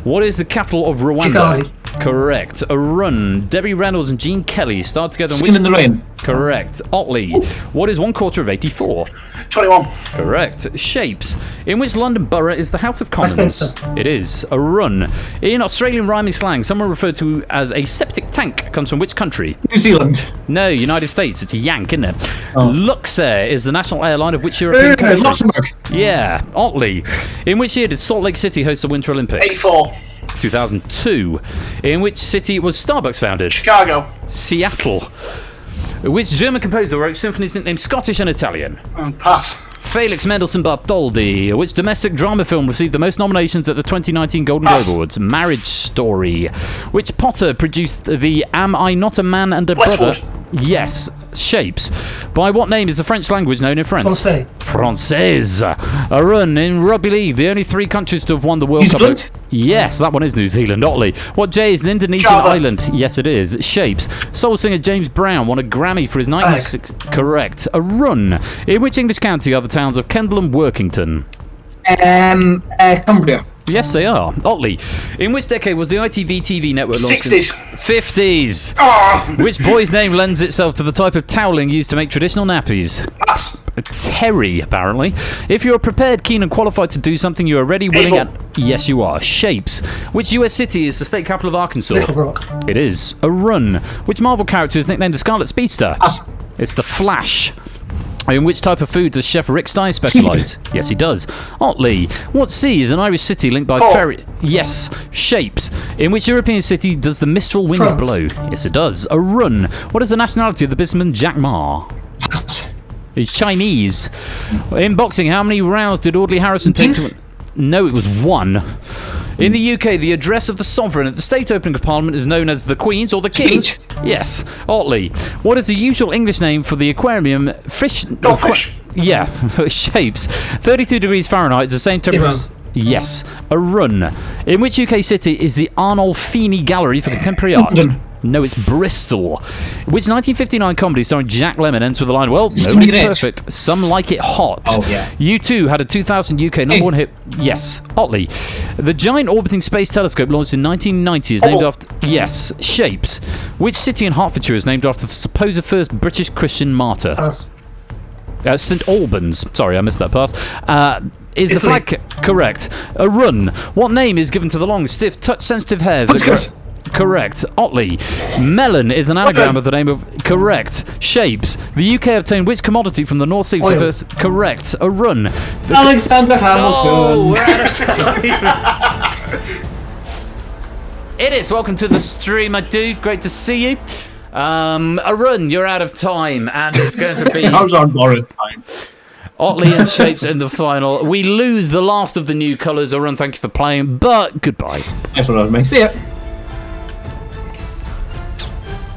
[SPEAKER 3] What is the capital of Rwanda?
[SPEAKER 11] Kigali.
[SPEAKER 3] Correct. A run. Debbie Reynolds and Gene Kelly starred together...
[SPEAKER 10] Skin in the Rain.
[SPEAKER 3] Correct. Otley. What is 1/4 of 84?
[SPEAKER 10] 21.
[SPEAKER 3] Correct. Shapes. In which London borough is the House of Commons?
[SPEAKER 11] Westminster.
[SPEAKER 3] It is. A run. In Australian rhyming slang, someone referred to as a septic tank comes from which country?
[SPEAKER 10] New Zealand.
[SPEAKER 3] No, United States. It's a yank, isn't it?
[SPEAKER 10] Oh.
[SPEAKER 3] Luxair is the national airline of which European country?
[SPEAKER 10] Luxembourg.
[SPEAKER 3] Yeah. Otley. In which year did Salt Lake City host the Winter Olympics?
[SPEAKER 10] 84.
[SPEAKER 3] 2002. In which city was Starbucks founded?
[SPEAKER 10] Chicago.
[SPEAKER 3] Seattle. Which German composer wrote symphonies nicknamed Scottish and Italian?
[SPEAKER 10] Pass.
[SPEAKER 3] Felix Mendelssohn Bartholdy. Which domestic drama film received the most nominations at the 2019 Golden Globe Awards? Marriage Story. Which Potter produced the Am I Not a Man and a
[SPEAKER 10] Westwood.
[SPEAKER 3] Brother? Yes. Shapes. By what name is the French language known in France?
[SPEAKER 11] Francais.
[SPEAKER 3] Française. A run. In rugby league, the only 3 countries to have won the World Cup.
[SPEAKER 10] New Zealand?
[SPEAKER 3] Yes, that one is New Zealand. Otley. What J is an Indonesian
[SPEAKER 10] Java.
[SPEAKER 3] island? Yes, it is. Shapes. Soul singer James Brown won a Grammy for his 96... Correct. A run. In which English county are the towns of Kendal and Workington?
[SPEAKER 10] Cumbria.
[SPEAKER 3] Yes, they are. Otley. In which decade was the ITV TV network launched?
[SPEAKER 10] 60s.
[SPEAKER 3] 50s.
[SPEAKER 10] Oh.
[SPEAKER 3] Which boy's name lends itself to the type of toweling used to make traditional nappies?
[SPEAKER 10] Pass.
[SPEAKER 3] Terry, apparently. If you're prepared, keen and qualified to do something, you are ready, willing and... Yes, you are. Shapes. Which US city is the state capital of Arkansas?
[SPEAKER 11] Little Rock.
[SPEAKER 3] It is. A run. Which Marvel character is nicknamed the Scarlet Speedster?
[SPEAKER 10] Pass.
[SPEAKER 3] It's the Flash. In which type of food does Chef Rick Stein specialise? Yes, he does. Otley. What sea is an Irish city linked by ferry? Yes. Shapes. In which European city does the Mistral wind
[SPEAKER 11] France.
[SPEAKER 3] blow? Yes, it does. A run. What is the nationality of the businessman Jack Ma?
[SPEAKER 10] Pass.
[SPEAKER 3] He's Chinese. In boxing, how many rounds did Audley Harrison take to... No, it was 1. In the UK, the address of the sovereign at the state opening of Parliament is known as the Queen's or the King's.
[SPEAKER 10] Speech.
[SPEAKER 3] Yes. Otley. What is the usual English name for the aquarium fish?
[SPEAKER 10] Goldfish.
[SPEAKER 3] Yeah. Shapes. 32 degrees Fahrenheit is the same temperature as... Yes. A run. In which UK city is the Arnolfini Gallery for Contemporary Art?
[SPEAKER 10] London.
[SPEAKER 3] No, it's Bristol. Which 1959 comedy starring Jack Lemmon ends with the line, well, nobody's perfect. Some like it hot.
[SPEAKER 10] Oh, yeah.
[SPEAKER 3] U2 had a 2000 UK #1 hit. Yes. Otley. The giant orbiting space telescope launched in 1990 is named after... Yes. Shapes. Which city in Hertfordshire is named after the supposed first British Christian martyr?
[SPEAKER 11] Pass.
[SPEAKER 3] St Albans. Sorry, I missed that pass. Is the flag correct? A run. What name is given to the long, stiff, touch-sensitive hairs? Correct. Otley. Melon is an anagram of the name of... Correct. Shapes. The UK obtained which commodity from the North Sea for the first... Correct. A run.
[SPEAKER 10] Alexander Hamilton.
[SPEAKER 3] Oh, we're out of time. It is. Welcome to the stream, my dude. Great to see you. A run. You're out of time, and it's going to be...
[SPEAKER 6] I was on borrowed time.
[SPEAKER 3] Otley and Shapes in the final. We lose the last of the new colours. A run. Thank you for playing, but goodbye.
[SPEAKER 6] That's what I mean. See ya.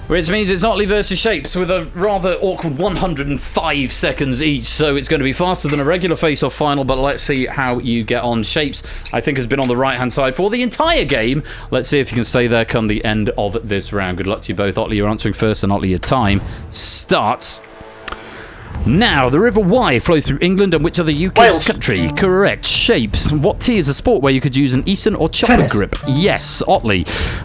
[SPEAKER 3] Which means it's Otley versus Shapes with a rather awkward 105 seconds each, so it's going to be faster than a regular face-off final, but let's see how you get on. Shapes, I think, has been on the right-hand side for the entire game. Let's see if you can stay there come the end of this round. Good luck to you both. Otley, you're answering first, and Otley, your time starts Now, the River Wye flows through England and which other UK
[SPEAKER 10] Wales.
[SPEAKER 3] country? Correct. Shapes. What tea is a sport where you could use an Eastern or chocolate
[SPEAKER 11] Tennis.
[SPEAKER 3] grip? Yes. Otley.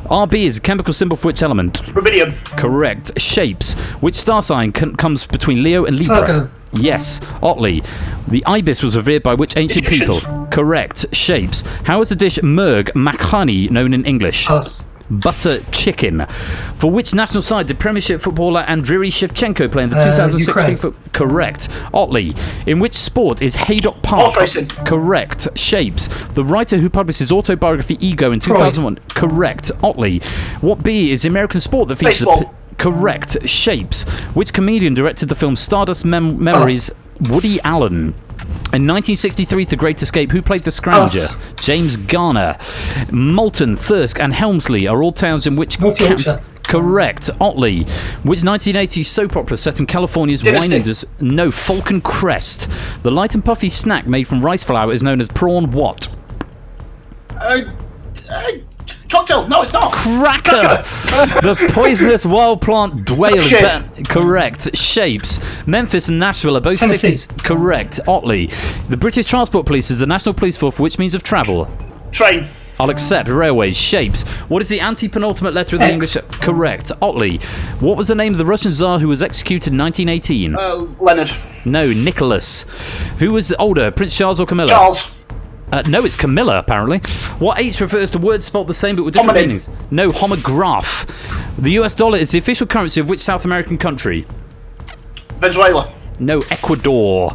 [SPEAKER 3] RB is a chemical symbol for which element?
[SPEAKER 10] Rubidium.
[SPEAKER 3] Correct. Shapes. Which star sign comes between Leo and Libra?
[SPEAKER 11] Virgo.
[SPEAKER 3] Yes. Otley. The ibis was revered by which ancient people?
[SPEAKER 10] Egyptians.
[SPEAKER 3] Correct. Shapes. How is the dish Merg Makhani known in English?
[SPEAKER 11] Pass.
[SPEAKER 3] Butter chicken. For which national side did Premiership footballer Andriy Shevchenko play in the 2006
[SPEAKER 11] Ukraine.
[SPEAKER 3] FIFA? Correct. Otley. In which sport is Haydock Park?
[SPEAKER 10] Horse racing.
[SPEAKER 3] Correct. Shapes. The writer who published his autobiography Ego in
[SPEAKER 11] Freud.
[SPEAKER 3] 2001? Correct. Otley. What bee is the American sport that features
[SPEAKER 10] Baseball.
[SPEAKER 3] Correct. Shapes. Which comedian directed the film Stardust Memories? Woody Allen. In 1963's The Great Escape, who played the Scrounger?
[SPEAKER 11] Us.
[SPEAKER 3] James Garner. Moulton, Thirsk and Helmsley are all towns in which
[SPEAKER 11] North Yorkshire.
[SPEAKER 3] Correct. Otley. Which 1980s soap opera set in California's
[SPEAKER 10] Dynasty.
[SPEAKER 3] wine industry? No, Falcon Crest. The light and puffy snack made from rice flour is known as prawn what?
[SPEAKER 10] Cocktail. No, it's not.
[SPEAKER 3] Cracker! The poisonous wild plant dwale.
[SPEAKER 10] Shit.
[SPEAKER 3] Correct. Shapes. Memphis and Nashville are both
[SPEAKER 11] Tennessee.
[SPEAKER 3] cities. Correct. Otley. The British Transport Police is the national police force for which means of travel?
[SPEAKER 10] Train.
[SPEAKER 3] I'll accept. Railways. Shapes. What is the anti-penultimate letter of the
[SPEAKER 11] X.
[SPEAKER 3] English? Correct. Otley. What was the name of the Russian Tsar who was executed in 1918?
[SPEAKER 10] Leonard.
[SPEAKER 3] No, Nicholas. Who was older, Prince Charles or Camilla?
[SPEAKER 10] Charles.
[SPEAKER 3] No, it's Camilla, apparently. What H refers to words spelled the same but with different
[SPEAKER 10] Homonym.
[SPEAKER 3] meanings? No, homograph. The US dollar is the official currency of which South American country?
[SPEAKER 10] Venezuela.
[SPEAKER 3] No, Ecuador.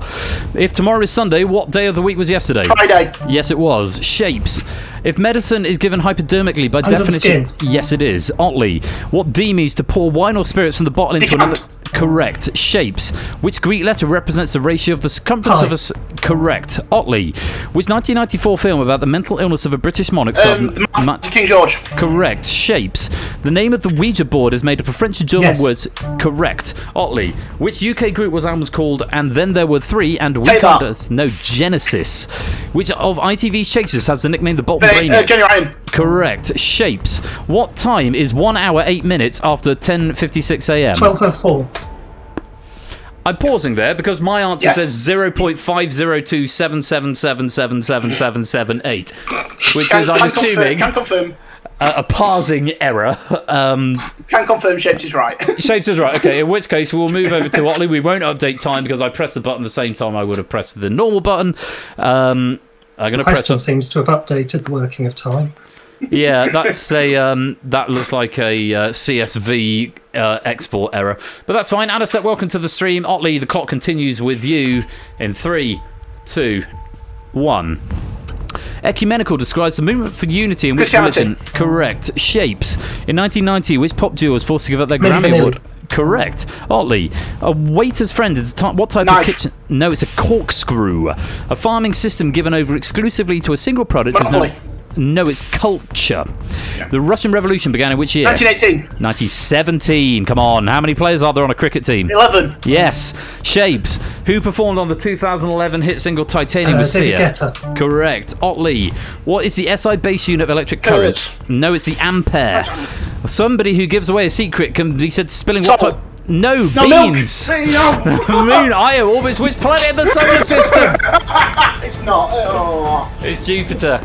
[SPEAKER 3] If tomorrow is Sunday, what day of the week was yesterday?
[SPEAKER 10] Friday.
[SPEAKER 3] Yes, it was. Shapes. If medicine is given hypodermically by
[SPEAKER 11] Under the
[SPEAKER 3] definition...
[SPEAKER 11] skin.
[SPEAKER 3] Yes, it is. Otley. What D means to pour wine or spirits from the bottle into another... Correct. Shapes. Which Greek letter represents the ratio of the circumference of a... Correct. Otley. Which 1994 film about the mental illness of a British monarch starred...
[SPEAKER 10] King George.
[SPEAKER 3] Correct. Shapes. The name of the Ouija board is made up of French and German
[SPEAKER 11] Yes.
[SPEAKER 3] words. Correct. Otley. Which UK group was albums called And Then There Were Three and We
[SPEAKER 10] Take
[SPEAKER 3] Can't...
[SPEAKER 10] that.
[SPEAKER 3] No, Genesis. Which of ITV's Chasers has the nickname The Bolton Brainiac?
[SPEAKER 10] Jenny Ryan.
[SPEAKER 3] Correct. Shapes. What time is 1 hour 8 minutes after 10:56 a.m.?
[SPEAKER 11] 12:04.
[SPEAKER 3] I'm pausing there because my answer
[SPEAKER 10] Yes.
[SPEAKER 3] says 0.50277777778, which is, I'm assuming,
[SPEAKER 10] Can confirm.
[SPEAKER 3] a parsing error.
[SPEAKER 10] Can confirm Shapes is right.
[SPEAKER 3] Shapes is right. Okay, in which case we'll move over to Otley. We won't update time because I pressed the button the same time I would have pressed the normal button. I'm going to
[SPEAKER 11] The
[SPEAKER 3] press.
[SPEAKER 11] question seems to have updated the working of time.
[SPEAKER 3] Yeah, that's a that looks like a CSV export error, but that's fine. Anisette, welcome to the stream. Otley, the clock continues with you in 3, 2, 1. Ecumenical describes the movement for unity in which
[SPEAKER 10] Christianity.
[SPEAKER 3] religion? Correct. Shapes. In 1990, which pop duo was forced to give up their
[SPEAKER 11] Milli
[SPEAKER 3] Grammy
[SPEAKER 11] Vanilli.
[SPEAKER 3] Award? Correct. Otley. A waiter's friend is what type
[SPEAKER 10] Knife.
[SPEAKER 3] of kitchen? No, it's a corkscrew. A farming system given over exclusively to a single product is known.
[SPEAKER 10] Monopoly.
[SPEAKER 3] No, it's culture. The Russian Revolution began in which year?
[SPEAKER 10] 1918.
[SPEAKER 3] 1917. Come on. How many players are there on a cricket team?
[SPEAKER 10] 11.
[SPEAKER 3] Yes. Shapes. Who performed on the 2011 hit single Titanium with
[SPEAKER 11] David
[SPEAKER 3] Sia?
[SPEAKER 11] Guetta.
[SPEAKER 3] Correct. Otley. What is the SI base unit of electric current?
[SPEAKER 10] Hertz.
[SPEAKER 3] No, it's the ampere. Somebody who gives away a secret can be said spilling what
[SPEAKER 10] Salt.
[SPEAKER 3] type? No,
[SPEAKER 10] No,
[SPEAKER 3] beans.
[SPEAKER 10] milk.
[SPEAKER 3] Moon, Io, orbits which planet in the solar system?
[SPEAKER 10] It's not. Oh.
[SPEAKER 3] It's Jupiter.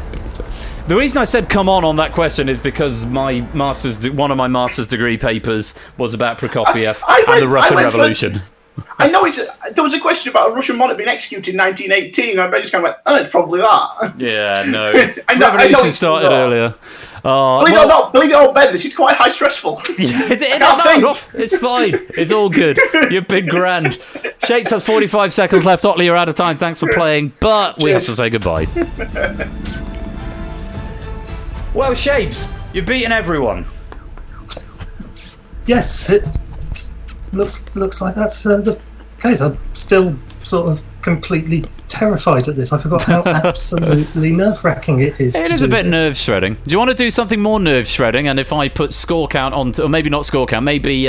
[SPEAKER 3] The reason I said come on that question is because my one of my master's degree papers was about Prokofiev and the Russian Revolution.
[SPEAKER 10] I know there was a question about a Russian monarch being executed in 1918. I just kind of went, oh, it's probably that.
[SPEAKER 3] Yeah, no.
[SPEAKER 10] I know
[SPEAKER 3] Revolution
[SPEAKER 10] it's
[SPEAKER 3] started
[SPEAKER 10] not.
[SPEAKER 3] earlier.
[SPEAKER 10] Believe it or not, believe it or Ben, this is quite high stressful.
[SPEAKER 3] It's fine. It's all good. You've been grand. Shapes has 45 seconds left. Otley, you're out of time. Thanks for playing, but we have to say goodbye. Well, Shapes, you've beaten everyone.
[SPEAKER 11] Yes, it looks like that's the case. I'm still sort of completely terrified at this. I forgot how absolutely nerve-wracking it is.
[SPEAKER 3] It
[SPEAKER 11] to
[SPEAKER 3] is
[SPEAKER 11] do
[SPEAKER 3] a bit
[SPEAKER 11] this.
[SPEAKER 3] nerve shredding. Do you want to do something more nerve shredding? And if I put score count on, or maybe not score count, maybe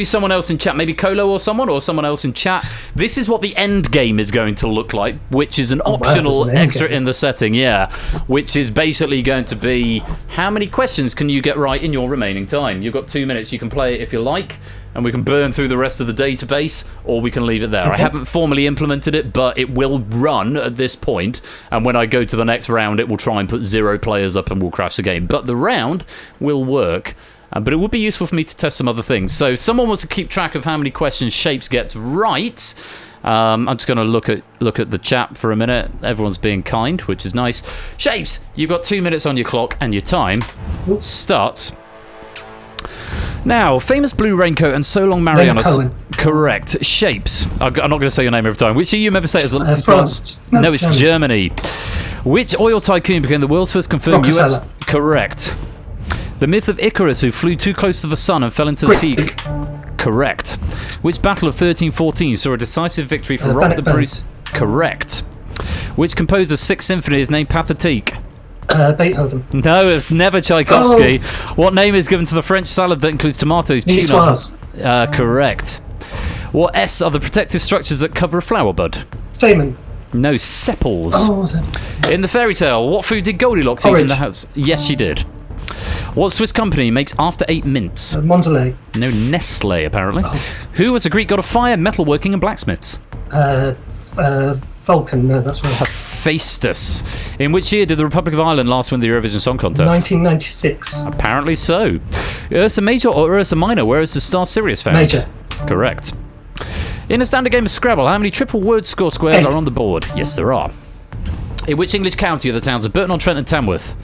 [SPEAKER 3] someone else in chat, maybe Colo or someone else in chat. This is what the end game is going to look like, which is an optional
[SPEAKER 11] there's an end
[SPEAKER 3] extra
[SPEAKER 11] game.
[SPEAKER 3] in the setting, yeah. Which is basically going to be how many questions can you get right in your remaining time? You've got 2 minutes. You can play it if you like. and we can burn through the rest of the database, or we can leave it there. I haven't formally implemented it, but it will run at this point, and when I go to the next round, it will try and put 0 players up and will crash the game. But the round will work, but it would be useful for me to test some other things. So if someone wants to keep track of how many questions Shapes gets right, I'm just going to look at the chat for a minute. Everyone's being kind, which is nice. Shapes, you've got 2 minutes on your clock, and your time starts now. Famous Blue Raincoat and So Long Marianas. Correct. Shapes. I'm not going to say your name every time. Which EU member state is the
[SPEAKER 11] France.
[SPEAKER 3] No, it's Germany. Which oil tycoon became the world's first confirmed US? Correct. The myth of Icarus, who flew too close to the sun and fell into the sea. Correct. Which Battle of 1314 saw a decisive victory for Robert the Bruce? Correct. Which composer's Sixth Symphony is named Pathétique?
[SPEAKER 11] Beethoven.
[SPEAKER 3] No, it's never Tchaikovsky. What name is given to the French salad that includes tomatoes, tuna? Correct. What S are the protective structures that cover a flower bud?
[SPEAKER 11] Stamen.
[SPEAKER 3] No, sepals.
[SPEAKER 11] Oh, was it?
[SPEAKER 3] In the fairy tale, what food did Goldilocks eat in the house? Yes, she did. What Swiss company makes After 8 mints?
[SPEAKER 11] Mondelez.
[SPEAKER 3] No, Nestle, apparently. Who was a Greek god of fire, metalworking, and blacksmiths?
[SPEAKER 11] Vulcan. No, that's right.
[SPEAKER 3] Hephaestus. In which year did the Republic of Ireland last win the Eurovision Song Contest?
[SPEAKER 11] 1996.
[SPEAKER 3] Apparently so. Ursa Major or Ursa Minor? Where is the star Sirius found?
[SPEAKER 11] Major.
[SPEAKER 3] Correct. In a standard game of Scrabble, how many triple word score squares are on the board? Yes, there are. In which English county are the towns of Burton-on-Trent and Tamworth?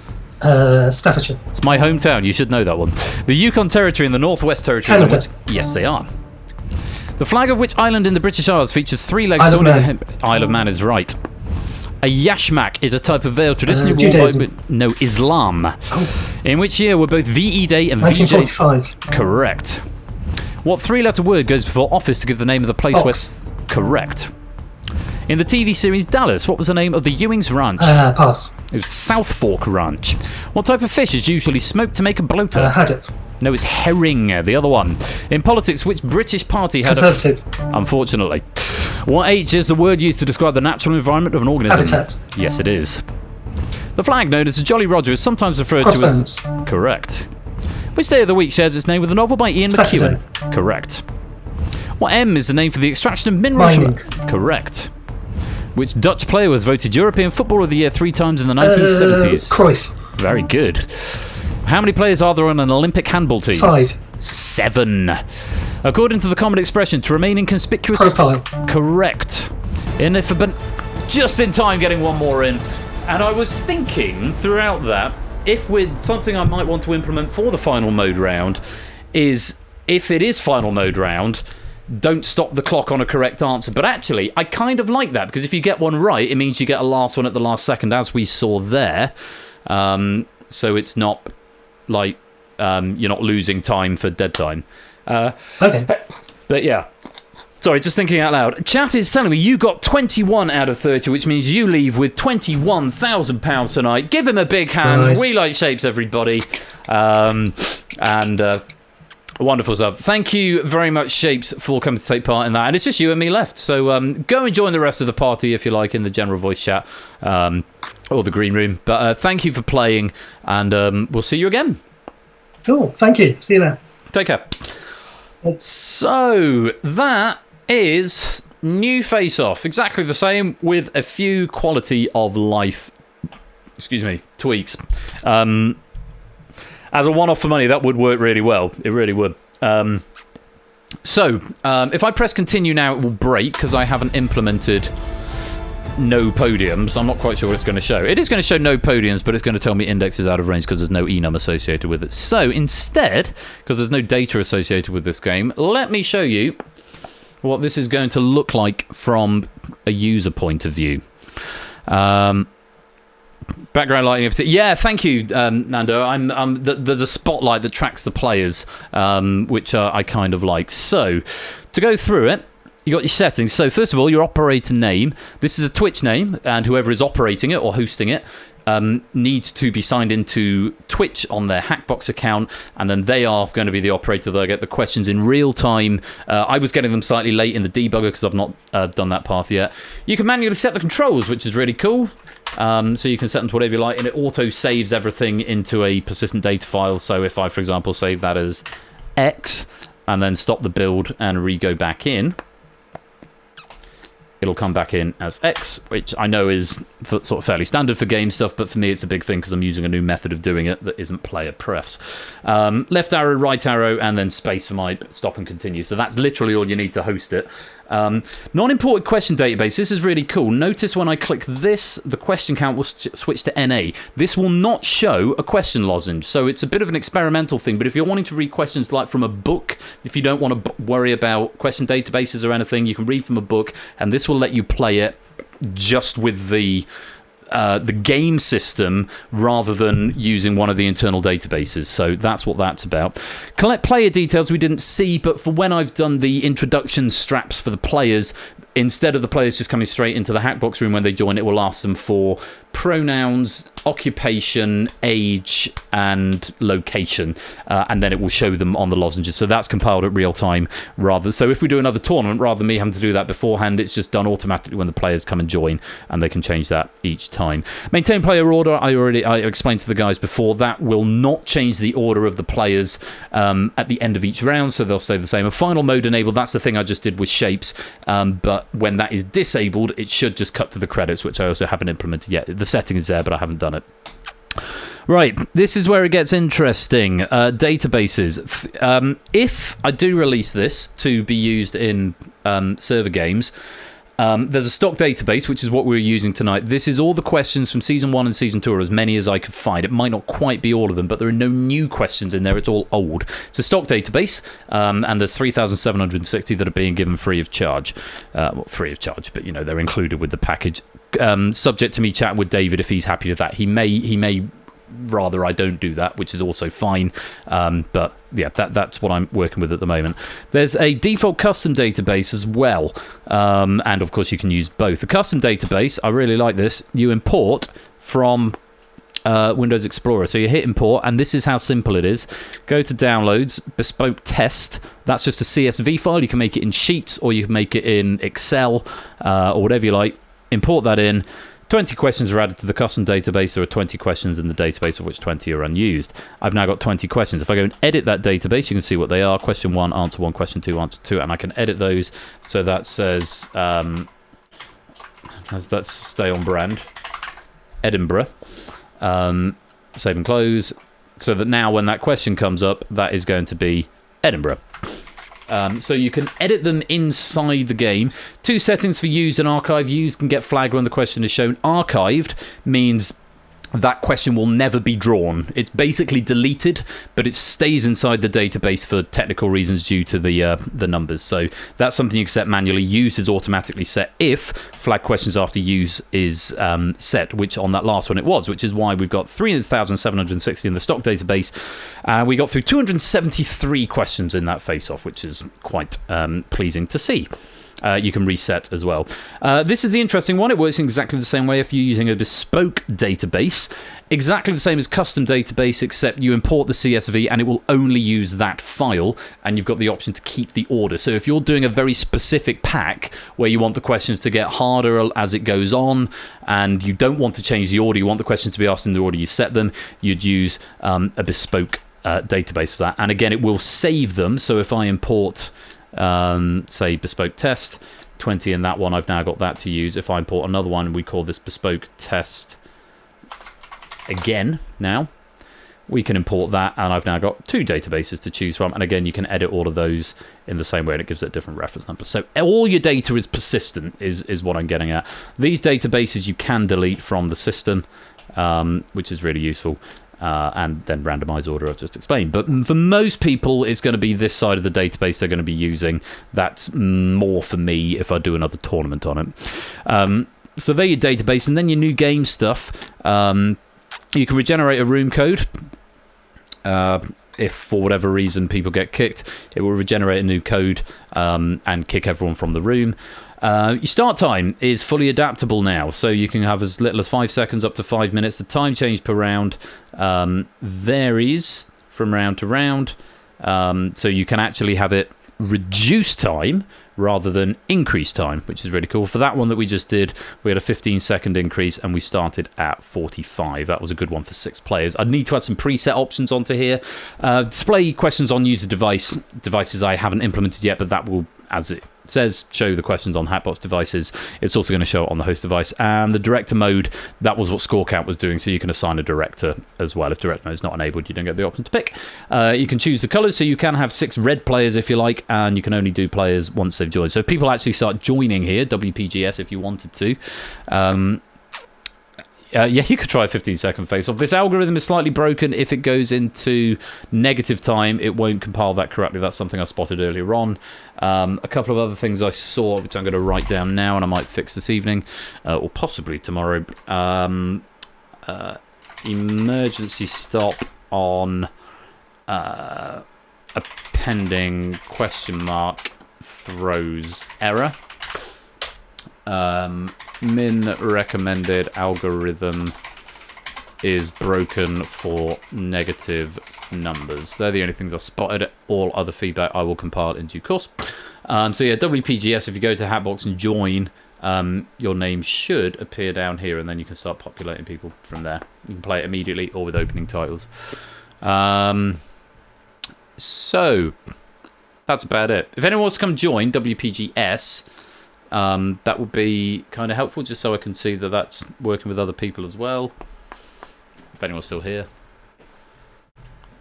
[SPEAKER 11] Staffordshire.
[SPEAKER 3] It's my hometown, you should know that one. The Yukon Territory and the Northwest Territories.
[SPEAKER 11] Canada.
[SPEAKER 3] Yes, they are. The flag of which island in the British Isles features 3 legs?
[SPEAKER 11] Isle of Man.
[SPEAKER 3] Isle of Man is right. A yashmak is a type of veil traditionally worn
[SPEAKER 11] Judaism.
[SPEAKER 3] by... No, Islam. In which year were both VE Day and VJ...
[SPEAKER 11] 1945.
[SPEAKER 3] Correct. What 3-letter word goes before office to give the name of the place where... Correct. In the TV series Dallas, what was the name of the Ewing's Ranch?
[SPEAKER 11] Pass.
[SPEAKER 3] It was South Fork Ranch. What type of fish is usually smoked to make a bloater?
[SPEAKER 11] Haddock.
[SPEAKER 3] No, it's herring, the other one. In politics, which British party had
[SPEAKER 11] Conservative.
[SPEAKER 3] Unfortunately. What H is the word used to describe the natural environment of an organism?
[SPEAKER 11] Habitat.
[SPEAKER 3] Yes, it is. The flag known as the Jolly Roger is sometimes referred to as... Correct. Which day of the week shares its name with a novel by Ian
[SPEAKER 11] Saturday.
[SPEAKER 3] McEwan? Correct. What M is the name for the extraction of minerals?
[SPEAKER 11] Mining.
[SPEAKER 3] Correct. Which Dutch player was voted European Footballer of the Year 3 times in the 1970s?
[SPEAKER 11] Cruyff.
[SPEAKER 3] Very good. How many players are there on an Olympic handball team?
[SPEAKER 11] 5.
[SPEAKER 3] 7. According to the common expression, to remain inconspicuous...
[SPEAKER 11] Profile.
[SPEAKER 3] Correct. Just in time getting one more in. And I was thinking throughout that, if with something I might want to implement for the final mode round is, if it is final mode round, don't stop the clock on a correct answer. But actually, I kind of like that, because if you get one right, it means you get a last one at the last second, as we saw there. So it's not like you're not losing time for dead time.
[SPEAKER 11] Okay.
[SPEAKER 3] But yeah. Sorry, just thinking out loud. Chat is telling me you got 21 out of 30, which means you leave with £21,000 tonight. Give him a big hand.
[SPEAKER 11] Nice.
[SPEAKER 3] We like Shapes, everybody. Wonderful stuff. Thank you very much, Shapes, for coming to take part in that. And it's just you and me left. So go and join the rest of the party, if you like, in the general voice chat or the green room. But thank you for playing, and we'll see you again.
[SPEAKER 11] Cool. Thank you. See you there.
[SPEAKER 3] Take care. So that is new Face Off. Exactly the same, with a few quality of life, tweaks. As a one-off for money, that would work really well. It really would. So if I press continue now, it will break because I haven't implemented no podiums. I'm not quite sure what it's going to show. It is going to show no podiums, but it's going to tell me index is out of range because there's no enum associated with it. So instead, because there's no data associated with this game, let me show you what this is going to look like from a user point of view. Background lighting. Yeah, thank you, Nando. There's a spotlight that tracks the players, which I kind of like. So, to go through it, you got your settings. So, first of all, your operator name. This is a Twitch name, and whoever is operating it or hosting it needs to be signed into Twitch on their Hackbox account, and then they are going to be the operator. They'll get the questions in real time. I was getting them slightly late in the debugger because I've not done that path yet. You can manually set the controls, which is really cool. So you can set them to whatever you like, and it auto saves everything into a persistent data file. So if I, for example, save that as X, and then stop the build and re-go back in, it'll come back in as X, which I know is sort of fairly standard for game stuff, but for me it's a big thing because I'm using a new method of doing it that isn't player prefs. Left arrow, right arrow, and then space for my stop and continue. So that's literally all you need to host it. Non-imported question database. This is really cool. Notice when I click this, the question count will switch to NA. This will not show a question lozenge, so it's a bit of an experimental thing, but if you're wanting to read questions like from a book, if you don't want to worry about question databases or anything, you can read from a book, and this will let you play it just with the game system rather than using one of the internal databases. So that's what that's about. Collect player details we didn't see, but for when I've done the introduction straps for the players, instead of the players just coming straight into the Hackbox room when they join, it will ask them for pronouns, occupation, age, and location, and then it will show them on the lozenges. So that's compiled at real time. So if we do another tournament, rather than me having to do that beforehand, it's just done automatically when the players come and join, and they can change that each time. Maintain player order. I explained to the guys before, that will not change the order of the players at the end of each round, so they'll stay the same. A final mode enabled. That's the thing I just did with shapes, but when that is disabled, it should just cut to the credits, which I also haven't implemented yet. The setting is there, but I haven't done it. Right, this is where it gets interesting. Databases. If I do release this to be used in server games, there's a stock database, which is what we're using tonight. This is all the questions from Season 1 and Season 2, or as many as I could find. It might not quite be all of them, but there are no new questions in there. It's all old. It's a stock database, and there's 3,760 that are being given free of charge. Well, free of charge, but, they're included with the package. Subject to me chatting with David if he's happy with that. He may rather I don't do that, which is also fine, but yeah, that's what I'm working with at the moment. There's a default custom database as well, and of course you can use both. The custom database, I really like this. You import from Windows Explorer, so you hit import, and this is how simple it is. Go to downloads, bespoke test. That's just a CSV file. You can make it in Sheets, or you can make it in Excel, or whatever you like. Import that in. 20 questions are added to the custom database. There are 20 questions in the database, of which 20 are unused. I've now got 20 questions. If I go and edit that database, you can see what they are. Question 1, answer 1, question 2, answer 2, and I can edit those. So that says, let's stay on brand, Edinburgh. Save and close. So that now when that question comes up, that is going to be Edinburgh. So you can edit them inside the game. 2 settings for use and archive. Use can get flagged when the question is shown. Archived means that question will never be drawn. It's basically deleted, but it stays inside the database for technical reasons due to the numbers. So that's something you can set manually. Use is automatically set if flag questions after use is set, which on that last one it was, which is why we've got 3,760 in the stock database. We got through 273 questions in that face-off, which is quite pleasing to see. You can reset as well. This is the interesting one. It works in exactly the same way if you're using a bespoke database. Exactly the same as custom database, except you import the CSV and it will only use that file, and you've got the option to keep the order. So if you're doing a very specific pack where you want the questions to get harder as it goes on, and you don't want to change the order, you want the questions to be asked in the order you set them, you'd use a bespoke database for that. And again, it will save them. So if I import... say bespoke test 20 in that one, I've now got that to use. If I import another one, we call this bespoke test again. Now we can import that, and I've now got 2 databases to choose from, and again you can edit all of those in the same way, and it gives it different reference numbers. So all your data is persistent is what I'm getting at. These databases you can delete from the system, which is really useful. And then randomize order I've just explained. But for most people, it's going to be this side of the database they're going to be using. That's more for me if I do another tournament on it. So they're your database, and then your new game stuff. You can regenerate a room code. If for whatever reason people get kicked, it will regenerate a new code and kick everyone from the room. Your start time is fully adaptable now, so you can have as little as 5 seconds up to 5 minutes. The time change per round varies from round to round, so you can actually have it reduce time rather than increase time, which is really cool. For that one that we just did, we had a 15-second increase and we started at 45. That was a good one for 6 players. I'd need to add some preset options onto here. Display questions on user devices I haven't implemented yet, but that will, as it says, show the questions on Hatbox devices. It's also going to show it on the host device. And the director mode, that was what score count was doing, so you can assign a director as well. If director mode is not enabled, you don't get the option to pick. You can choose the colours, so you can have 6 red players if you like, and you can only do players once they've joined. So if people actually start joining here, WPGS if you wanted to, yeah, you could try a 15-second face-off. This algorithm is slightly broken. If it goes into negative time, it won't compile that correctly. That's something I spotted earlier on. A couple of other things I saw, which I'm going to write down now, and I might fix this evening, or possibly tomorrow. Emergency stop on a pending question mark throws error. Min recommended algorithm is broken for negative numbers. They're the only things I spotted. All other feedback I will compile in due course. So yeah, WPGS, if you go to Hatbox and join, your name should appear down here, and then you can start populating people from there. You can play it immediately or with opening titles. So that's about it. If anyone wants to come join WPGS, that would be kind of helpful, just so I can see that that's working with other people as well. If anyone's still here.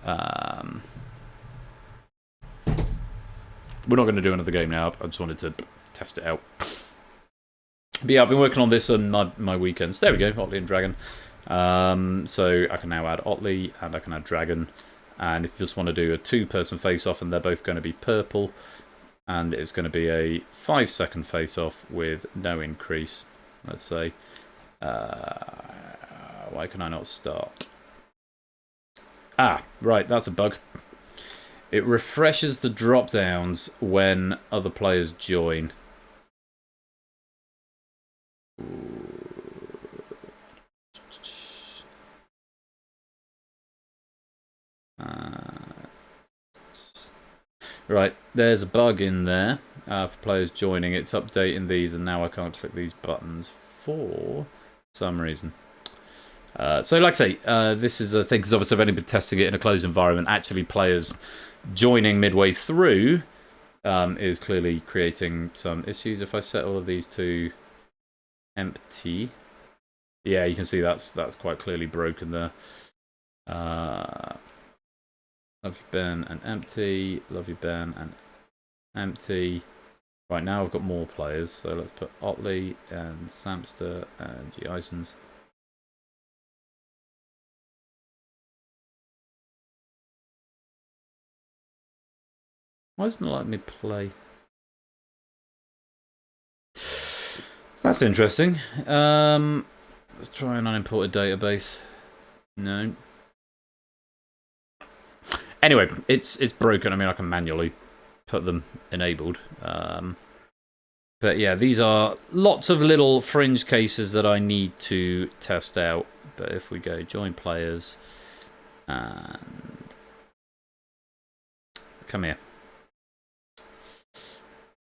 [SPEAKER 3] We're not going to do another game now. I just wanted to test it out. But yeah, I've been working on this on my weekends. There we go, Otley and Dragon. So I can now add Otley and I can add Dragon. And if you just want to do a 2-person face-off and they're both going to be purple, and it's going to be a 5-second face-off with no increase, let's say. Why can I not start? Ah, right, that's a bug. It refreshes the drop-downs when other players join. Right, there's a bug in there for players joining. It's updating these, and now I can't click these buttons for some reason. So, like I say, this is a thing, because obviously I've only been testing it in a closed environment. Actually, players joining midway through is clearly creating some issues. If I set all of these to empty, yeah, you can see that's quite clearly broken there. Love you, Ben, and empty. Love you, Ben, and empty. Right, now I've got more players, so let's put Otley and Samster and G. Isons. Why doesn't it let me play? That's interesting. Let's try an unimported database. No. Anyway, it's broken. I mean, I can manually put them enabled. But yeah, these are lots of little fringe cases that I need to test out. But if we go join players and come here.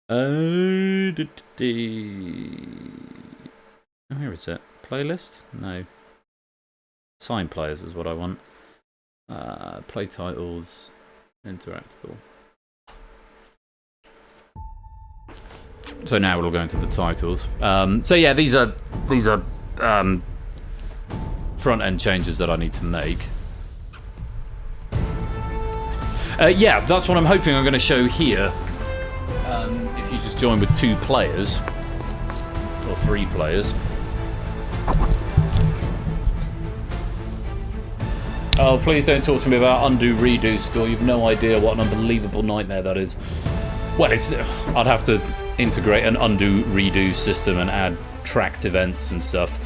[SPEAKER 3] Oh, here is it. Playlist? No. Assign players is what I want. Play titles, interactable. So now we'll go into the titles. So yeah, these are front end changes that I need to make. Yeah, that's what I'm hoping I'm going to show here. If you just join with 2 players or 3 players. Oh, please don't talk to me about undo redo store. You've no idea what an unbelievable nightmare that is. Well, I'd have to integrate an undo redo system and add tracked events and stuff.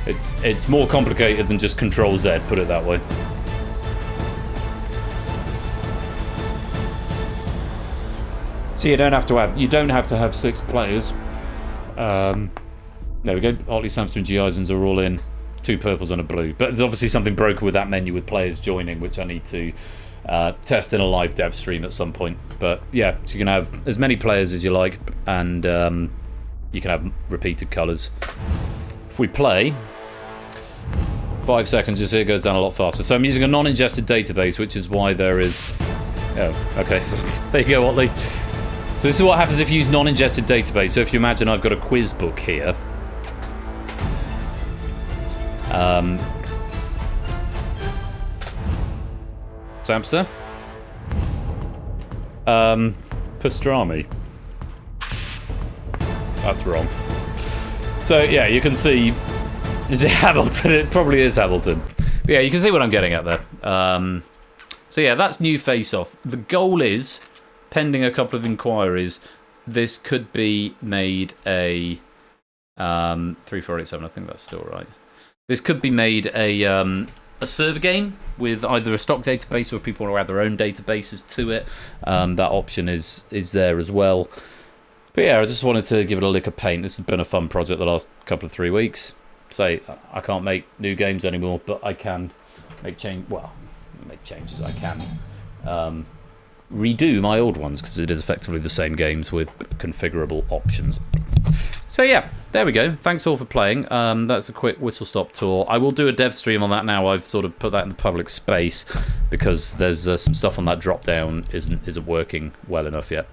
[SPEAKER 3] It's more complicated than just Control Z, put it that way. So you don't have to have 6 players. There we go. Otley, Samster, and G. Isons are all in. 2 purples and a blue. But there's obviously something broken with that menu with players joining, which I need to test in a live dev stream at some point. But yeah, so you can have as many players as you like, and you can have repeated colours. If we play, 5 seconds, you see it goes down a lot faster. So I'm using a non-ingested database, which is why there is... Oh, okay. There you go, Watley. So this is what happens if you use non-ingested database. So if you imagine I've got a quiz book here. Samster? Pastrami. That's wrong. So yeah, you can see... Is it Hamilton? It probably is Hamilton. But yeah, you can see what I'm getting at there. So yeah, that's new face-off. The goal is, pending a couple of inquiries, this could be made a 3487. I think that's still right. This could be made a server game with either a stock database or if people want to add their own databases to it. That option is there as well. But yeah, I just wanted to give it a lick of paint. This has been a fun project the last couple of 3 weeks. Say I can't make new games anymore, but I can make changes. I can redo my old ones because it is effectively the same games with configurable options. So yeah, there we go. Thanks all for playing. That's a quick whistle-stop tour. I will do a dev stream on that now. I've sort of put that in the public space because there's some stuff on that drop-down isn't working well enough yet.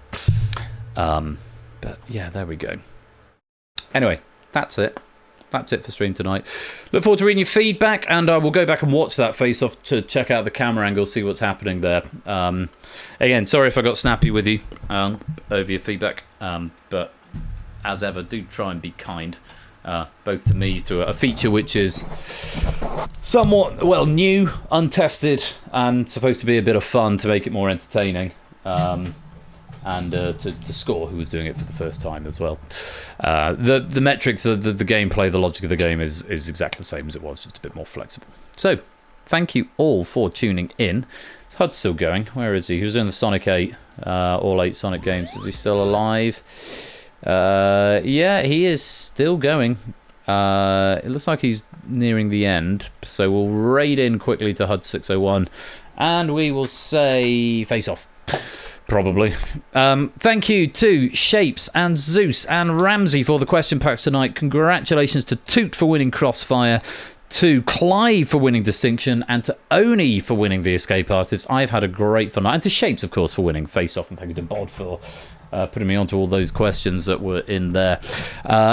[SPEAKER 3] But yeah, there we go. Anyway, that's it. That's it for stream tonight. Look forward to reading your feedback, and I will go back and watch that face-off to check out the camera angle, see what's happening there. Again, sorry if I got snappy with you over your feedback, but as ever, do try and be kind, both to me, to a feature which is somewhat, well, new, untested, and supposed to be a bit of fun to make it more entertaining. And to Score, who was doing it for the first time as well. The metrics, the gameplay, the logic of the game is exactly the same as it was, just a bit more flexible. So, thank you all for tuning in. Is Hud still going? Where is he? He was doing the Sonic 8, all 8 Sonic games. Is he still alive? Yeah, he is still going. It looks like he's nearing the end, so we'll raid in quickly to HUD 601, and we will say face off. Probably. Thank you to Shapes and Zeus and Ramsey for the question packs tonight. Congratulations to Toot for winning Crossfire, to Clive for winning Distinction, and to Oni for winning the Escape Artist. I've had a great fun night. And to Shapes, of course, for winning Face Off. And thank you to Bod for putting me onto all those questions that were in there.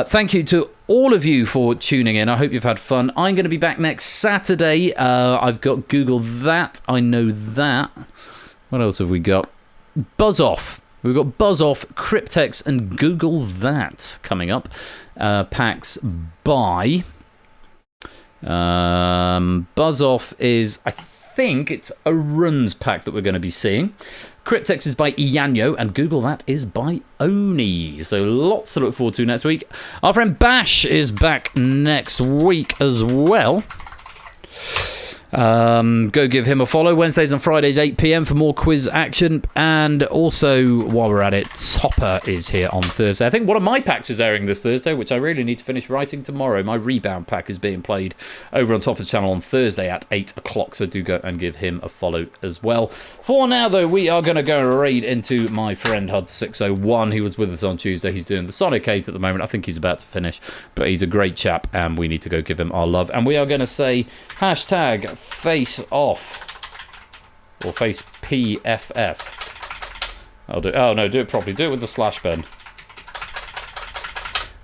[SPEAKER 3] Thank you to all of you for tuning in. I hope you've had fun. I'm going to be back next Saturday. I've got Google That. I know that. What else have we got? Buzz Off. We've got Buzz Off, Cryptex, and Google That coming up. Packs by... Buzz Off is, I think, it's a runs pack that we're going to be seeing. Cryptex is by Ianyo, and Google That is by Oni. So lots to look forward to next week. Our friend Bash is back next week as well. Go give him a follow. Wednesdays and Fridays 8 PM for more quiz action. And also, while we're at it, Topper is here on Thursday. I think one of my packs is airing this Thursday, which I really need to finish writing tomorrow. My Rebound pack is being played over on Topper's channel on Thursday at 8 o'clock, so do go and give him a follow as well. For now, though, we are going to go raid into my friend HUD 601. He was with us on Tuesday. He's doing the Sonic 8 at the moment. I think he's about to finish, but he's a great chap, and we need to go give him our love. And we are going to say hashtag face off or face PFF. I'll do. Oh no, do it properly. Do it with the slash pen.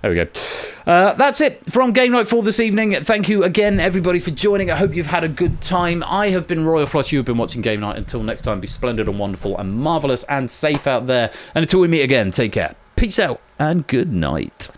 [SPEAKER 3] There we go. That's it from Game Night for this evening. Thank you again, everybody, for joining. I hope you've had a good time. I have been Royal Flush. You have been watching Game Night. Until next time, be splendid and wonderful and marvellous and safe out there. And until we meet again, take care. Peace out and good night.